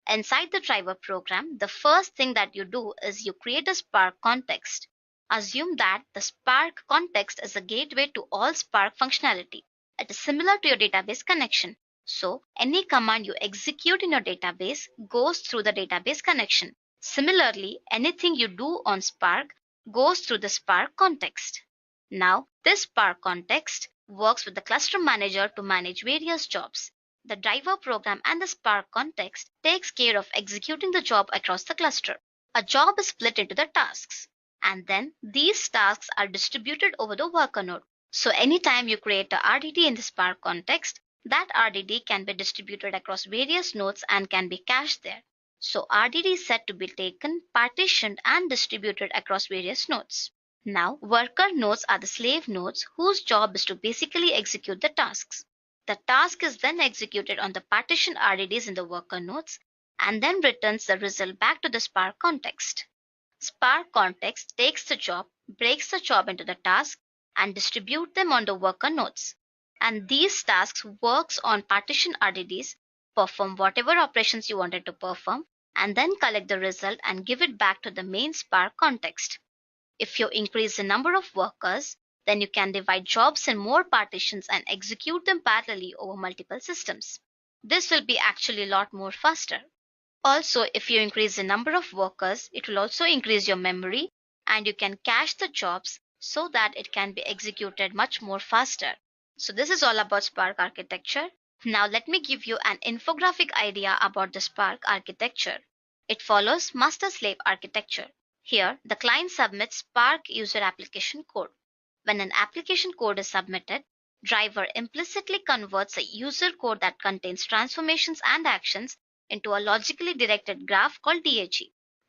Inside the driver program, the first thing that you do is you create a Spark context. Assume that the Spark context is a gateway to all Spark functionality. It is similar to your database connection. So any command you execute in your database goes through the database connection. Similarly, anything you do on Spark goes through the Spark context. Now, this Spark context works with the cluster manager to manage various jobs. The driver program and the Spark context takes care of executing the job across the cluster. A job is split into the tasks, and then these tasks are distributed over the worker node. So anytime you create a RDD in the Spark context, that RDD can be distributed across various nodes and can be cached there. So RDD is set to be taken, partitioned, and distributed across various nodes. Now, worker nodes are the slave nodes whose job is to basically execute the tasks. The task is then executed on the partitioned RDDs in the worker nodes and then returns the result back to the Spark context. Spark context takes the job, breaks the job into the task, and distributes them on the worker nodes. And these tasks works on partitioned RDDs, perform whatever operations you wanted to perform, and then collect the result and give it back to the main Spark context. If you increase the number of workers, then you can divide jobs in more partitions and execute them parallelly over multiple systems. This will be actually a lot more faster. Also, if you increase the number of workers, it will also increase your memory and you can cache the jobs so that it can be executed much more faster. So this is all about Spark architecture. Now let me give you an infographic idea about the Spark architecture. It follows master-slave architecture. Here, the client submits Spark user application code. When an application code is submitted, driver implicitly converts a user code that contains transformations and actions into a logically directed graph called DAG.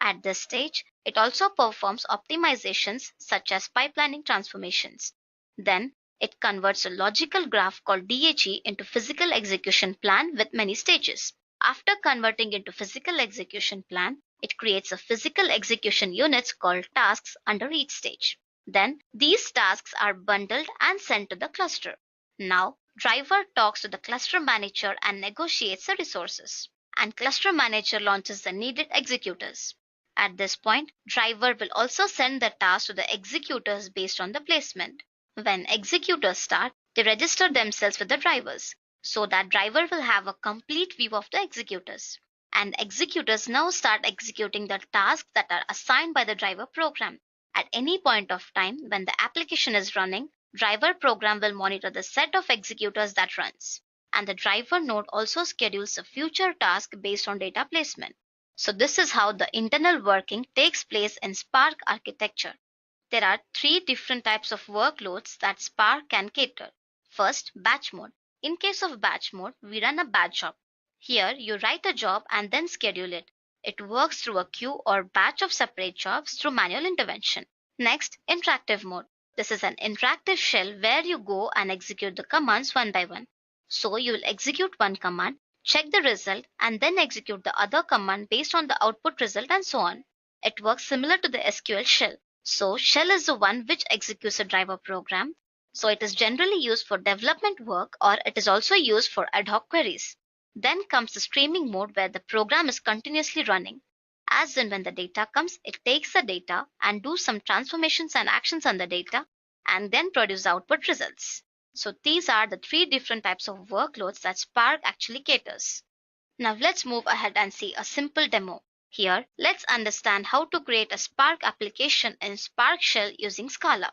At this stage, it also performs optimizations such as pipelining transformations. Then, it converts a logical graph called DAG into physical execution plan with many stages. After converting into physical execution plan, it creates a physical execution units called tasks under each stage. Then these tasks are bundled and sent to the cluster. Now, driver talks to the cluster manager and negotiates the resources. And cluster manager launches the needed executors. At this point, driver will also send the task to the executors based on the placement. When executors start, they register themselves with the drivers, so that driver will have a complete view of the executors. And executors now start executing the tasks that are assigned by the driver program. At any point of time when the application is running, driver program will monitor the set of executors that runs. And the driver node also schedules a future task based on data placement. So this is how the internal working takes place in Spark architecture. There are three different types of workloads that Spark can cater. First, batch mode. In case of batch mode, we run a batch job. Here, you write a job and then schedule it. It works through a queue or batch of separate jobs through manual intervention. Next, interactive mode. This is an interactive shell where you go and execute the commands one by one. So you will execute one command, check the result, and then execute the other command based on the output result and so on. It works similar to the SQL shell. So shell is the one which executes a driver program. So it is generally used for development work or it is also used for ad hoc queries. Then comes the streaming mode where the program is continuously running. As in when the data comes, it takes the data and do some transformations and actions on the data and then produce output results. So these are the three different types of workloads that Spark actually caters. Now let's move ahead and see a simple demo. Here, let's understand how to create a Spark application in Spark Shell using Scala.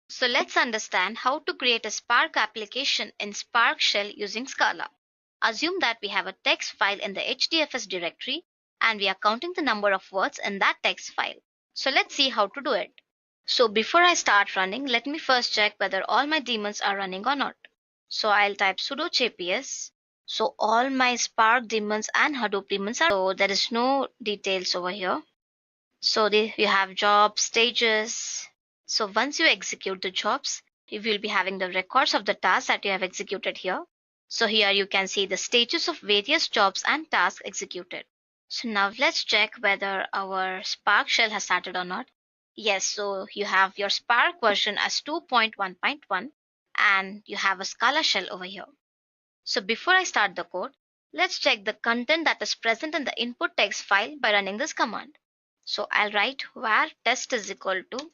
So let's understand how to create a Spark application in Spark Shell using Scala. Assume that we have a text file in the HDFS directory and we are counting the number of words in that text file. So let's see how to do it. So before I start running, let me first check whether all my daemons are running or not. So I'll type sudo jps. So all my Spark daemons and Hadoop daemons are, so there is no details over here. So you have jobs, stages. So once you execute the jobs, you will be having the records of the tasks that you have executed here. So here you can see the stages of various jobs and tasks executed. So now let's check whether our Spark shell has started or not. Yes, so you have your Spark version as 2.1.1 and you have a Scala shell over here. So before I start the code, let's check the content that is present in the input text file by running this command. So I'll write var test is equal to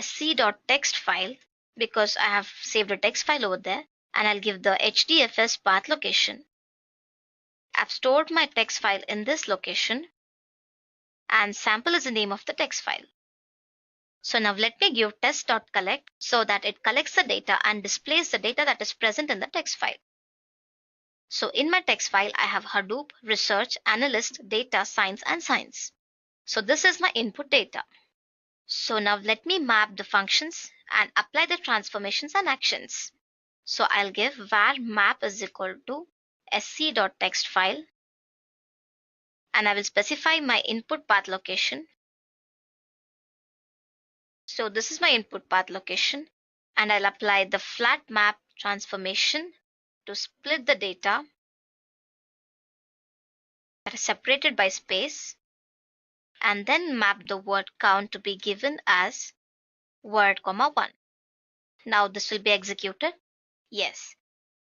sc.text file because I have saved a text file over there, and I'll give the HDFS path location. I've stored my text file in this location and sample is the name of the text file. So now let me give test.collect so that it collects the data and displays the data that is present in the text file. So in my text file, I have Hadoop, research, analyst, data, science, and science. So this is my input data. So now let me map the functions and apply the transformations and actions. So I'll give var map is equal to sc.text file and I will specify my input path location. So this is my input path location and I'll apply the flat map transformation to split the data that is separated by space and then map the word count to be given as word, 1. Now this will be executed. Yes.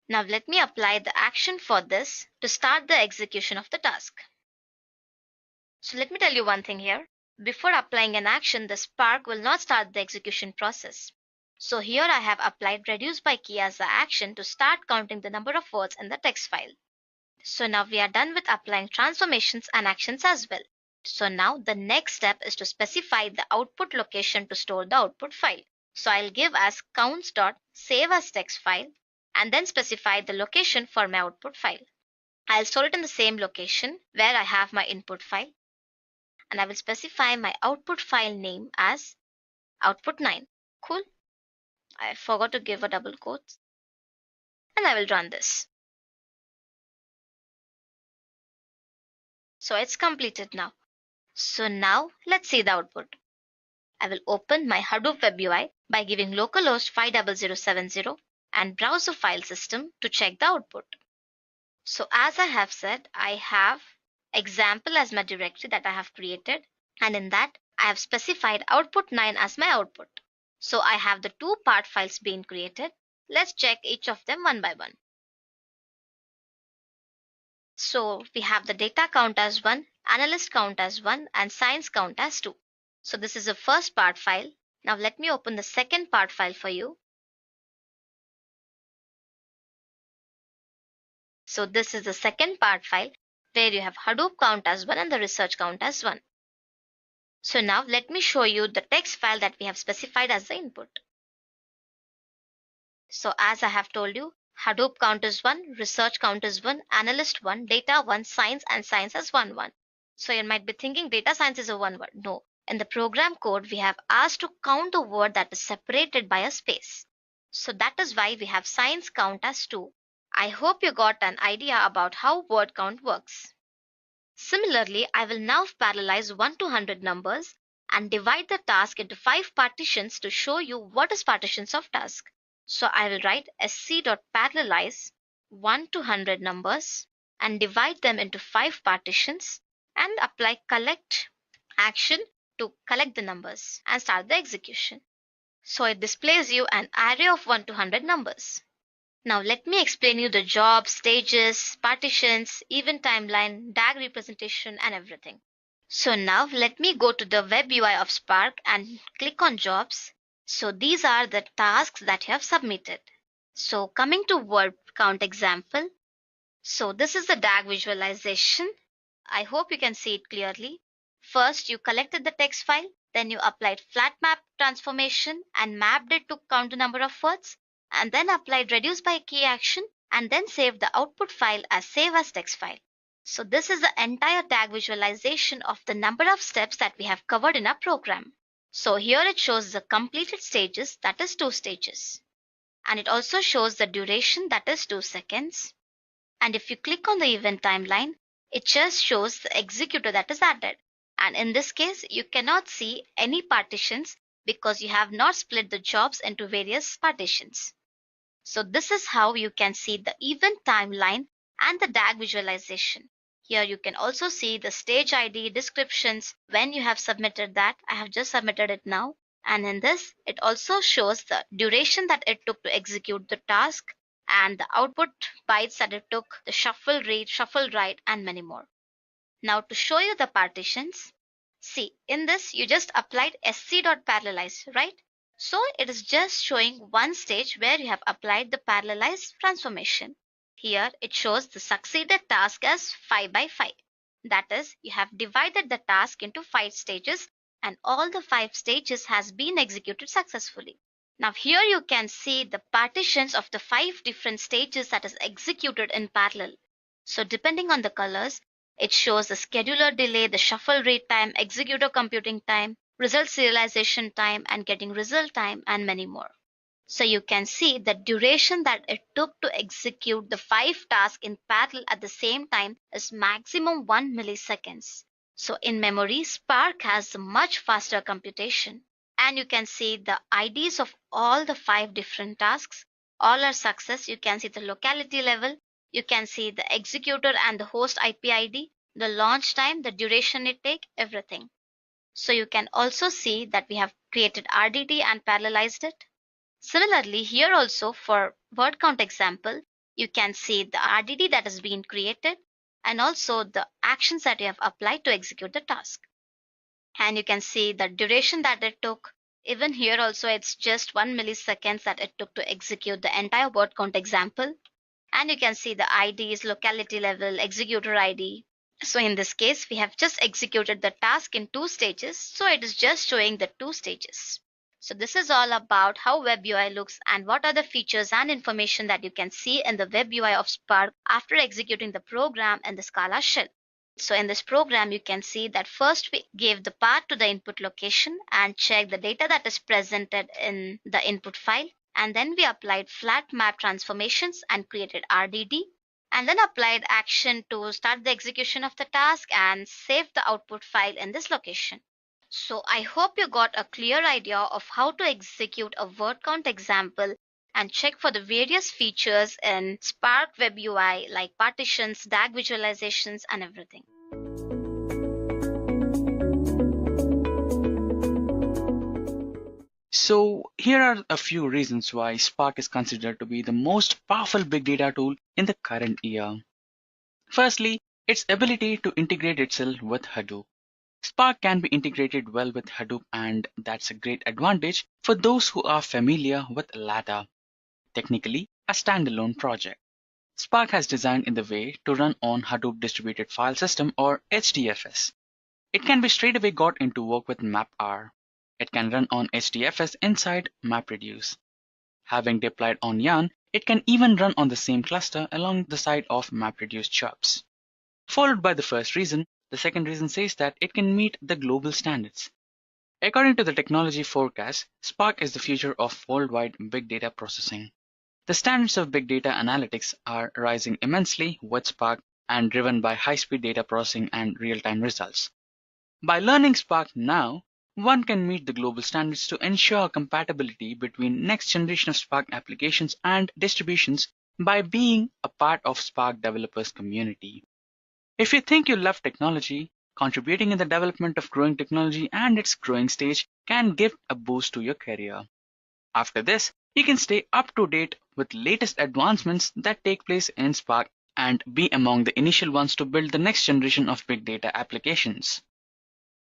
Now let me apply the action for this to start the execution of the task. So let me tell you one thing here. Before applying an action, the Spark will not start the execution process. So here I have applied reduce by key as the action to start counting the number of words in the text file. So now we are done with applying transformations and actions as well. So now the next step is to specify the output location to store the output file. So I'll give as counts.save as text file and then specify the location for my output file. I'll store it in the same location where I have my input file and I will specify my output file name as output9. Cool. I forgot to give a double quote and I will run this. So it's completed now. So now let's see the output. I will open my Hadoop web UI by giving localhost 50070 and browse the file system to check the output. So as I have said, I have example as my directory that I have created and in that I have specified output9 as my output. So I have the two part files being created. Let's check each of them one by one. So we have the data count as 1, analyst count as 1 and science count as 2. So this is the first part file. Now let me open the second part file for you. So this is the second part file where you have Hadoop count as 1 and the research count as 1. So now let me show you the text file that we have specified as the input. So as I have told you, Hadoop count is 1, research count is 1, analyst 1, data 1, science and science as 1, 1. So you might be thinking data science is a one word. No. In the program code, we have asked to count the word that is separated by a space. So that is why we have science count as 2. I hope you got an idea about how word count works. Similarly, I will now parallelize 1 to 100 numbers and divide the task into 5 partitions to show you what is partitions of task. So I will write sc.parallelize 1 to 100 numbers and divide them into 5 partitions and apply collect action to collect the numbers and start the execution. So it displays you an array of 1 to 100 numbers. Now let me explain you the jobs, stages, partitions, event timeline, DAG representation and everything. So now let me go to the web UI of Spark and click on jobs. So these are the tasks that you have submitted. So coming to word count example. So this is the DAG visualization. I hope you can see it clearly. First, you collected the text file Then you applied flat map transformation and mapped it to count the number of words, and then applied reduce by key action, and then saved the output file as save as text file. So this is the entire tag visualization of the number of steps that we have covered in our program. So here it shows the completed stages, that is 2 stages. And it also shows the duration, that is 2 seconds. And if you click on the event timeline, it just shows the executor that is added. And in this case, you cannot see any partitions because you have not split the jobs into various partitions. So this is how you can see the event timeline and the tag visualization. Here you can also see the stage ID descriptions when you have submitted that. I have just submitted it now. And in this, it also shows the duration that it took to execute the task and the output bytes that it took, the shuffle read, shuffle write, and many more. Now to show you the partitions, see, in this you just applied sc.parallelize, right? So it is just showing one stage where you have applied the parallelized transformation. Here it shows the succeeded task as 5 by 5. That is, you have divided the task into 5 stages and all the 5 stages has been executed successfully. Now here you can see the partitions of the 5 different stages that is executed in parallel. So depending on the colors, it shows the scheduler delay, the shuffle read time, executor computing time, result serialization time, and getting result time, and many more. So you can see the duration that it took to execute the 5 tasks in parallel at the same time is maximum 1 milliseconds. So in memory, Spark has a much faster computation. And you can see the IDs of all the 5 different tasks. All are success. You can see the locality level. You can see the executor and the host IP ID, the launch time, the duration it takes, everything. So you can also see that we have created RDT and parallelized it. Similarly, here also for word count example, you can see the RDT that has been created and also the actions that you have applied to execute the task. And you can see the duration that it took. Even here also it's just 1 milliseconds that it took to execute the entire word count example. And you can see the IDs, locality level, executor ID. So in this case, we have just executed the task in 2 stages. So it is just showing the 2 stages. So this is all about how Web UI looks and what are the features and information that you can see in the Web UI of Spark after executing the program in the Scala shell. So in this program, you can see that first we gave the path to the input location and checked the data that is presented in the input file. And then we applied flat map transformations and created RDD. And then applied action to start the execution of the task and save the output file in this location. So I hope you got a clear idea of how to execute a word count example and check for the various features in Spark Web UI like partitions, DAG visualizations, and everything. So here are a few reasons why Spark is considered to be the most powerful big data tool in the current year. Firstly, its ability to integrate itself with Hadoop. Spark can be integrated well with Hadoop, and that's a great advantage for those who are familiar with LADA, technically a standalone project. Spark has designed in the way to run on Hadoop Distributed File System or HDFS. It can be straightaway got into work with MapR. It can run on HDFS inside MapReduce. Having deployed on Yarn, it can even run on the same cluster along the side of MapReduce jobs. Followed by the first reason, the second reason says that it can meet the global standards. According to the technology forecast, Spark is the future of worldwide big data processing. The standards of big data analytics are rising immensely with Spark and driven by high-speed data processing and real-time results. By learning Spark now, one can meet the global standards to ensure compatibility between next generation of Spark applications and distributions by being a part of Spark developers community. If you think you love technology, contributing in the development of growing technology and its growing stage can give a boost to your career. After this, you can stay up to date with latest advancements that take place in Spark and be among the initial ones to build the next generation of big data applications.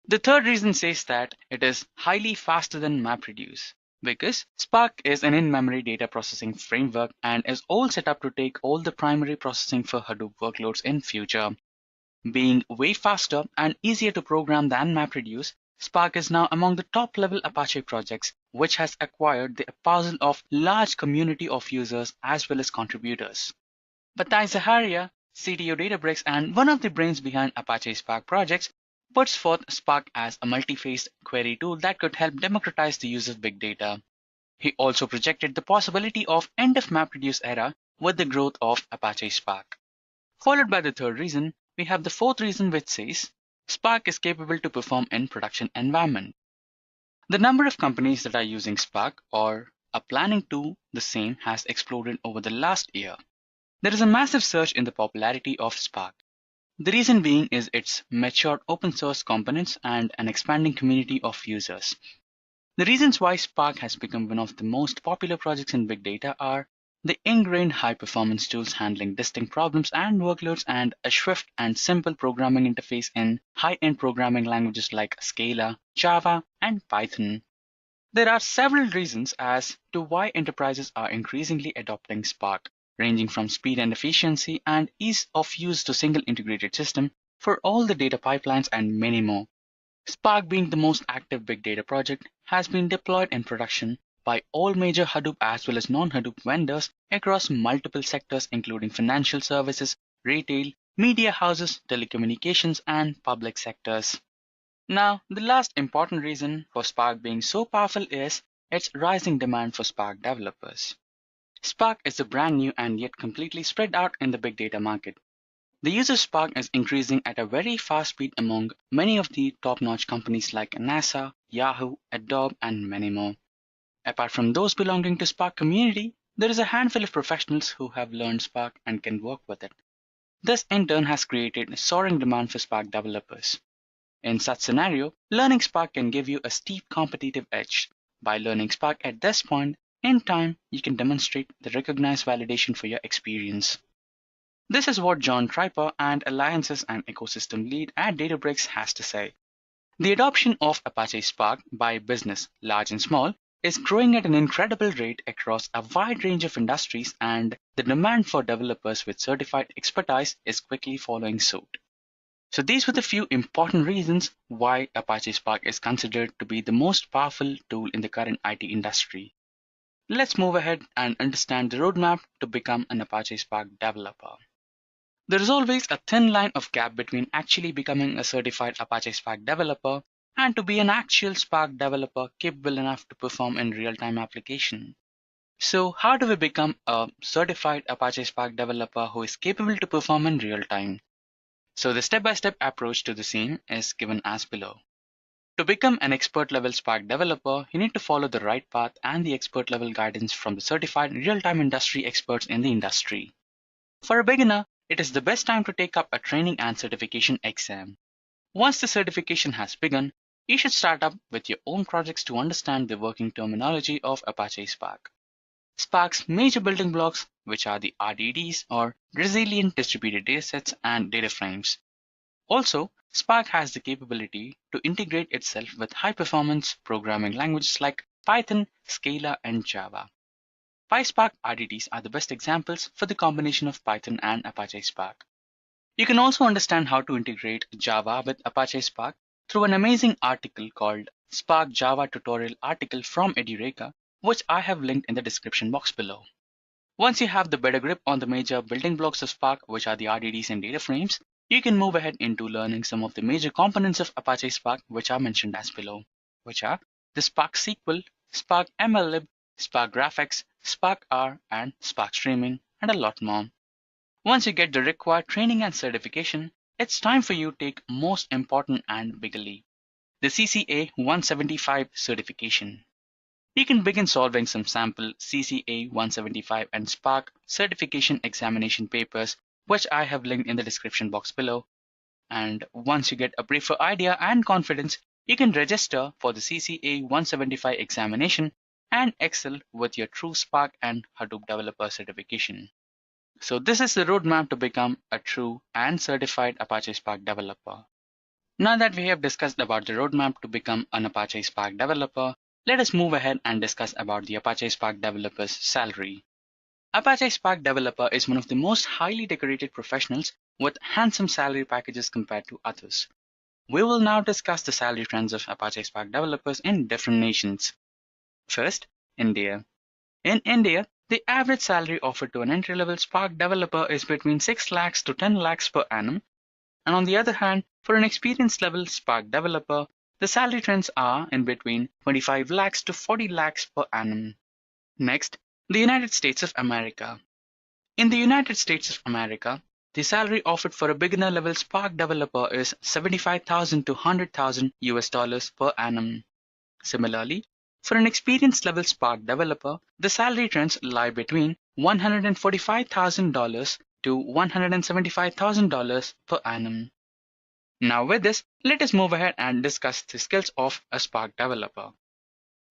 The third reason says that it is highly faster than MapReduce because Spark is an in-memory data processing framework and is all set up to take all the primary processing for Hadoop workloads in future. Being way faster and easier to program than MapReduce, Spark is now among the top-level Apache projects, which has acquired the appraisal of large community of users as well as contributors. Batai Zaharia, CTO Databricks and one of the brains behind Apache Spark projects, puts forth Spark as a multi-phased query tool that could help democratize the use of big data. He also projected the possibility of end of MapReduce era with the growth of Apache Spark. Followed by the third reason, we have the fourth reason, which says Spark is capable to perform in production environment. The number of companies that are using Spark or are planning to the same has exploded over the last year. There is a massive surge in the popularity of Spark. The reason being is its mature open source components and an expanding community of users. The reasons why Spark has become one of the most popular projects in big data are the ingrained high-performance tools handling distinct problems and workloads and a swift and simple programming interface in high-end programming languages like Scala, Java, and Python. There are several reasons as to why enterprises are increasingly adopting Spark, ranging from speed and efficiency and ease of use to single integrated system for all the data pipelines and many more. Spark, being the most active big data project, has been deployed in production by all major Hadoop as well as non-Hadoop vendors across multiple sectors including financial services, retail, media houses, telecommunications, and public sectors. Now, the last important reason for Spark being so powerful is its rising demand for Spark developers. Spark is a brand new and yet completely spread out in the big data market. The use of Spark is increasing at a very fast speed among many of the top-notch companies like NASA, Yahoo, Adobe, and many more. Apart from those belonging to Spark community, there is a handful of professionals who have learned Spark and can work with it. This in turn has created soaring demand for Spark developers. In such scenario, learning Spark can give you a steep competitive edge. By learning Spark at this point in time, you can demonstrate the recognized validation for your experience. This is what John Triper and Alliances and Ecosystem Lead at Databricks has to say. The adoption of Apache Spark by business, large and small, is growing at an incredible rate across a wide range of industries, and the demand for developers with certified expertise is quickly following suit. So these were the few important reasons why Apache Spark is considered to be the most powerful tool in the current IT industry. Let's move ahead and understand the roadmap to become an Apache Spark developer. There is always a thin line of gap between actually becoming a certified Apache Spark developer and to be an actual Spark developer capable enough to perform in real-time application. So how do we become a certified Apache Spark developer who is capable to perform in real time? So the step-by-step approach to the same is given as below. To become an expert level Spark developer, you need to follow the right path and the expert level guidance from the certified real-time industry experts in the industry. For a beginner, it is the best time to take up a training and certification exam. Once the certification has begun, you should start up with your own projects to understand the working terminology of Apache Spark. Spark's major building blocks, which are the RDDs or resilient distributed datasets and data frames. Also, Spark has the capability to integrate itself with high-performance programming languages like Python, Scala, and Java. PySpark RDDs are the best examples for the combination of Python and Apache Spark. You can also understand how to integrate Java with Apache Spark through an amazing article called Spark Java Tutorial Article from Edureka, which I have linked in the description box below. Once you have the better grip on the major building blocks of Spark, which are the RDDs and data frames, you can move ahead into learning some of the major components of Apache Spark, which are mentioned as below, which are the Spark SQL, Spark MLlib, Spark Graphics, Spark R, and Spark Streaming, and a lot more. Once you get the required training and certification, it's time for you to take most important and bigger leap, the CCA 175 certification. You can begin solving some sample CCA 175 and Spark certification examination papers, which I have linked in the description box below. And once you get a briefer idea and confidence, you can register for the CCA 175 examination and excel with your true Spark and Hadoop developer certification. So this is the roadmap to become a true and certified Apache Spark developer. Now that we have discussed about the roadmap to become an Apache Spark developer, let us move ahead and discuss about the Apache Spark developer's salary. Apache Spark developer is one of the most highly decorated professionals with handsome salary packages compared to others. We will now discuss the salary trends of Apache Spark developers in different nations. First, India. In India, the average salary offered to an entry-level Spark developer is between 6 lakhs to 10 lakhs per annum. And on the other hand, for an experienced level Spark developer, the salary trends are in between 25 lakhs to 40 lakhs per annum. Next, the United States of America. In the United States of America, the salary offered for a beginner level Spark developer is $75,000 to $100,000 per annum. Similarly, for an experienced level Spark developer, the salary trends lie between $145,000 to $175,000 per annum. Now with this, let us move ahead and discuss the skills of a Spark developer.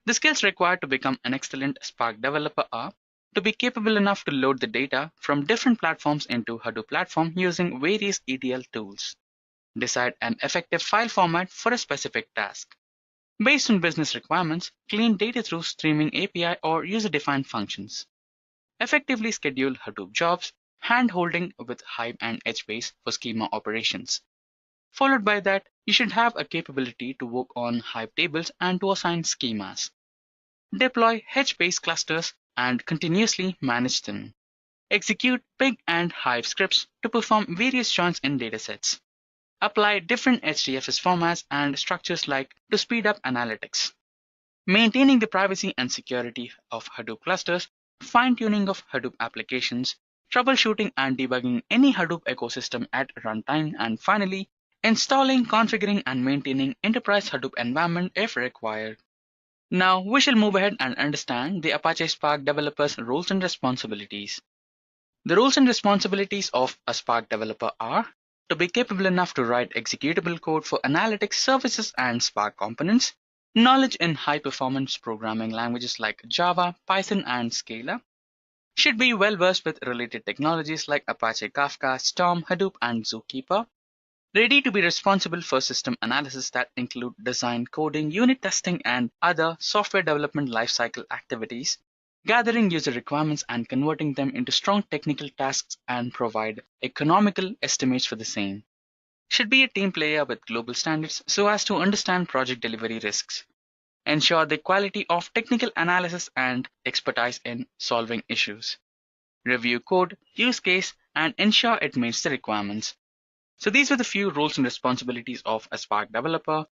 The skills required to become an excellent Spark developer are to be capable enough to load the data from different platforms into Hadoop platform using various ETL tools. Decide an effective file format for a specific task. Based on business requirements, clean data through streaming API or user-defined functions. Effectively schedule Hadoop jobs, hand-holding with Hive and HBase for schema operations. Followed by that, you should have a capability to work on Hive tables and to assign schemas. Deploy HBase clusters and continuously manage them. Execute Pig and Hive scripts to perform various joins in datasets. Apply different HDFS formats and structures like to speed up analytics. Maintaining the privacy and security of Hadoop clusters, fine-tuning of Hadoop applications, troubleshooting and debugging any Hadoop ecosystem at runtime, and finally, installing, configuring, and maintaining enterprise Hadoop environment if required. Now we shall move ahead and understand the Apache Spark developer's roles and responsibilities. The roles and responsibilities of a Spark developer are to be capable enough to write executable code for analytics services and Spark components, knowledge in high-performance programming languages like Java, Python, and Scala, should be well versed with related technologies like Apache Kafka, Storm, Hadoop, and Zookeeper, ready to be responsible for system analysis that include design, coding, unit testing, and other software development lifecycle activities, gathering user requirements and converting them into strong technical tasks and provide economical estimates for the same. Should be a team player with global standards so as to understand project delivery risks. Ensure the quality of technical analysis and expertise in solving issues. Review code, use case, and ensure it meets the requirements. So these were the few roles and responsibilities of a Spark developer.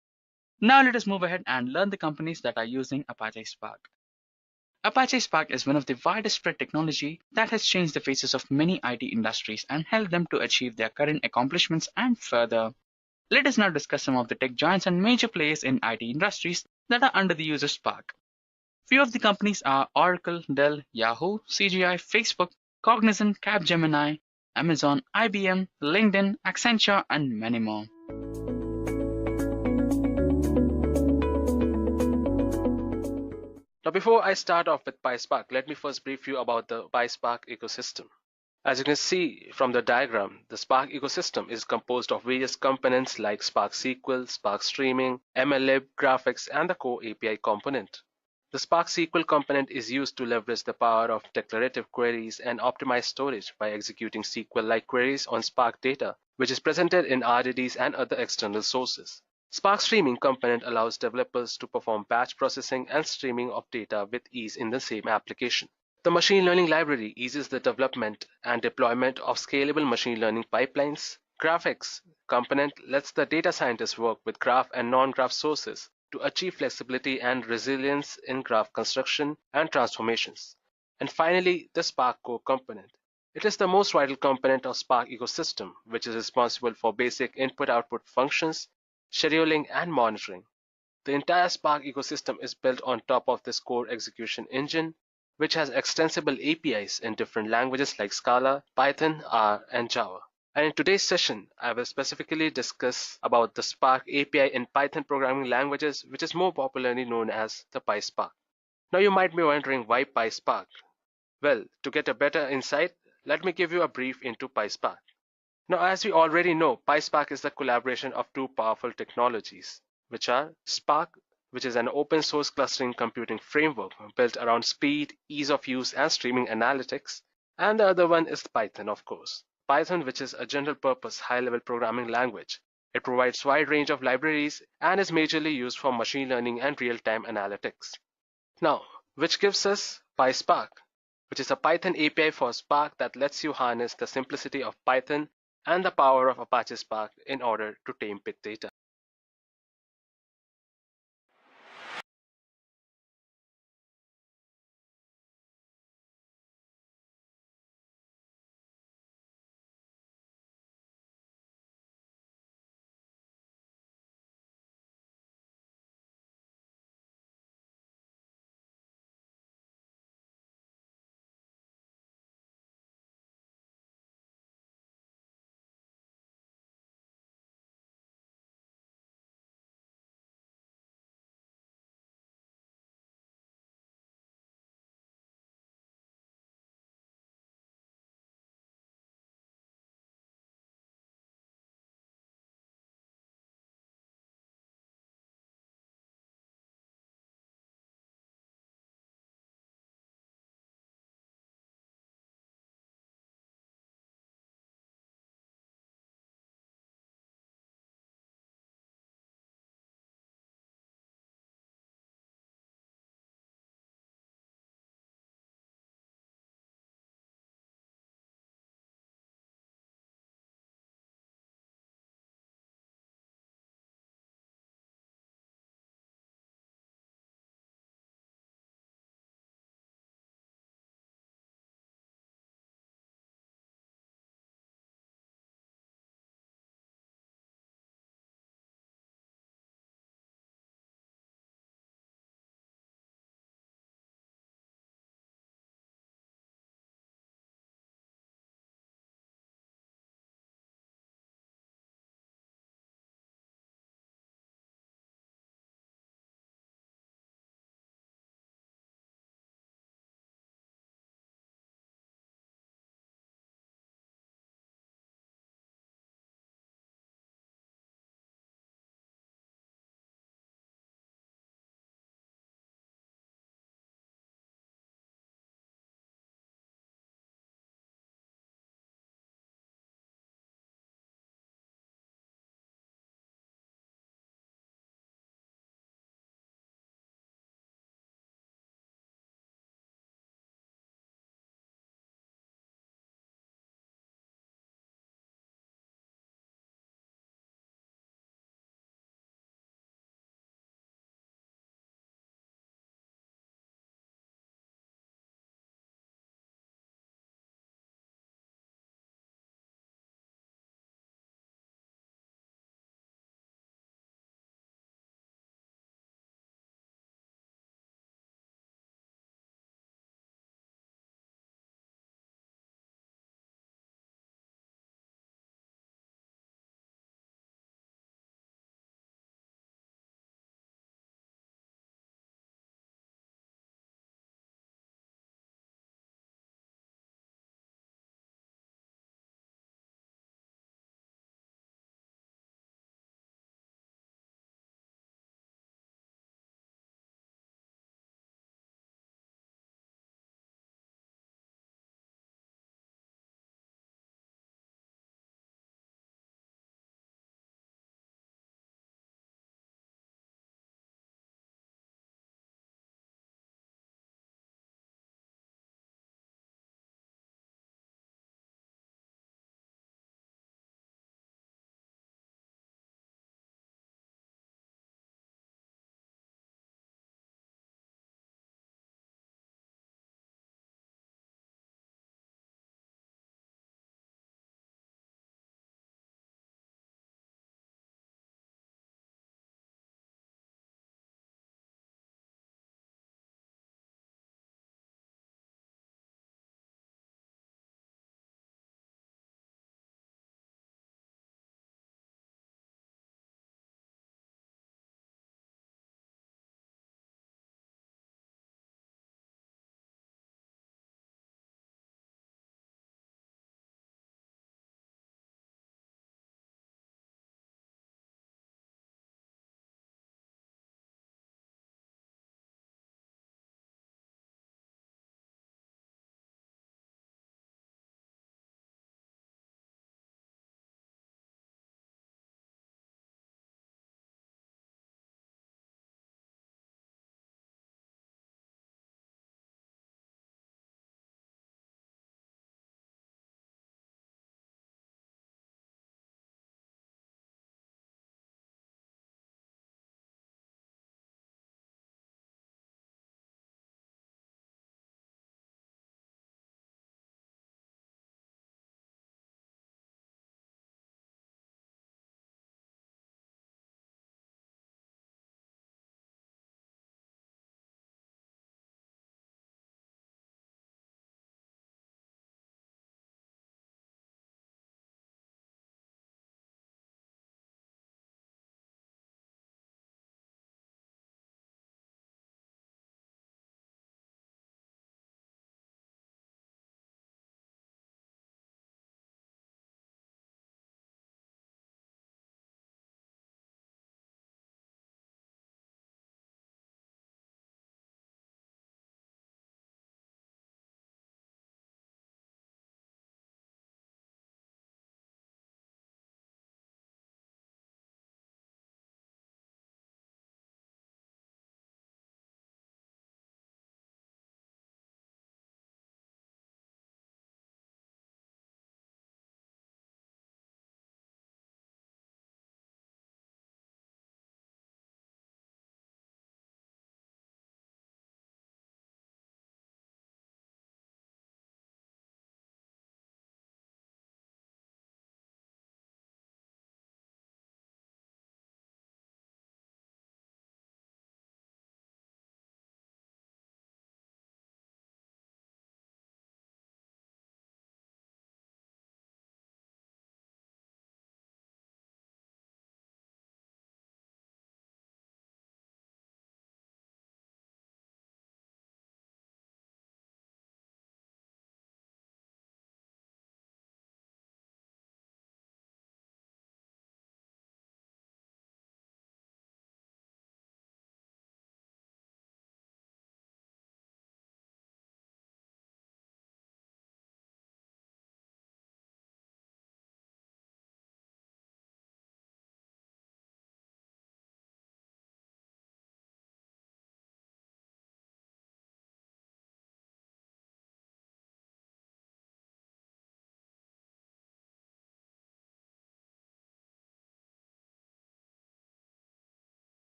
Now let us move ahead and learn the companies that are using Apache Spark. Apache Spark is one of the widest spread technology that has changed the faces of many IT industries and helped them to achieve their current accomplishments and further. Let us now discuss some of the tech giants and major players in IT industries that are under the use of Spark. Few of the companies are Oracle, Dell, Yahoo, CGI, Facebook, Cognizant, Capgemini, Amazon, IBM, LinkedIn, Accenture, and many more. Now, before I start off with PySpark, let me first brief you about the PySpark ecosystem. As you can see from the diagram, the Spark ecosystem is composed of various components like Spark SQL, Spark Streaming, MLlib, graphics, and the core API component. The Spark SQL component is used to leverage the power of declarative queries and optimize storage by executing SQL-like queries on Spark data, which is presented in RDDs and other external sources. Spark Streaming component allows developers to perform batch processing and streaming of data with ease in the same application. The machine learning library eases the development and deployment of scalable machine learning pipelines. Graphics component lets the data scientists work with graph and non-graph sources to achieve flexibility and resilience in graph construction and transformations. And finally, the Spark Core component. It is the most vital component of Spark ecosystem, which is responsible for basic input-output functions, scheduling, and monitoring. The entire Spark ecosystem is built on top of this core execution engine, which has extensible APIs in different languages like Scala, Python, R, and Java. And in today's session, I will specifically discuss about the Spark API in Python programming languages, which is more popularly known as the PySpark. Now you might be wondering why PySpark? Well, to get a better insight, let me give you a brief into PySpark. Now, as we already know, PySpark is the collaboration of two powerful technologies, which are Spark, which is an open source clustering computing framework built around speed, ease of use, and streaming analytics, and the other one is Python, of course. Python, which is a general purpose high-level programming language. It provides wide range of libraries and is majorly used for machine learning and real-time analytics. Now, which gives us PySpark, which is a Python API for Spark that lets you harness the simplicity of Python and the power of Apache Spark in order to tame big data.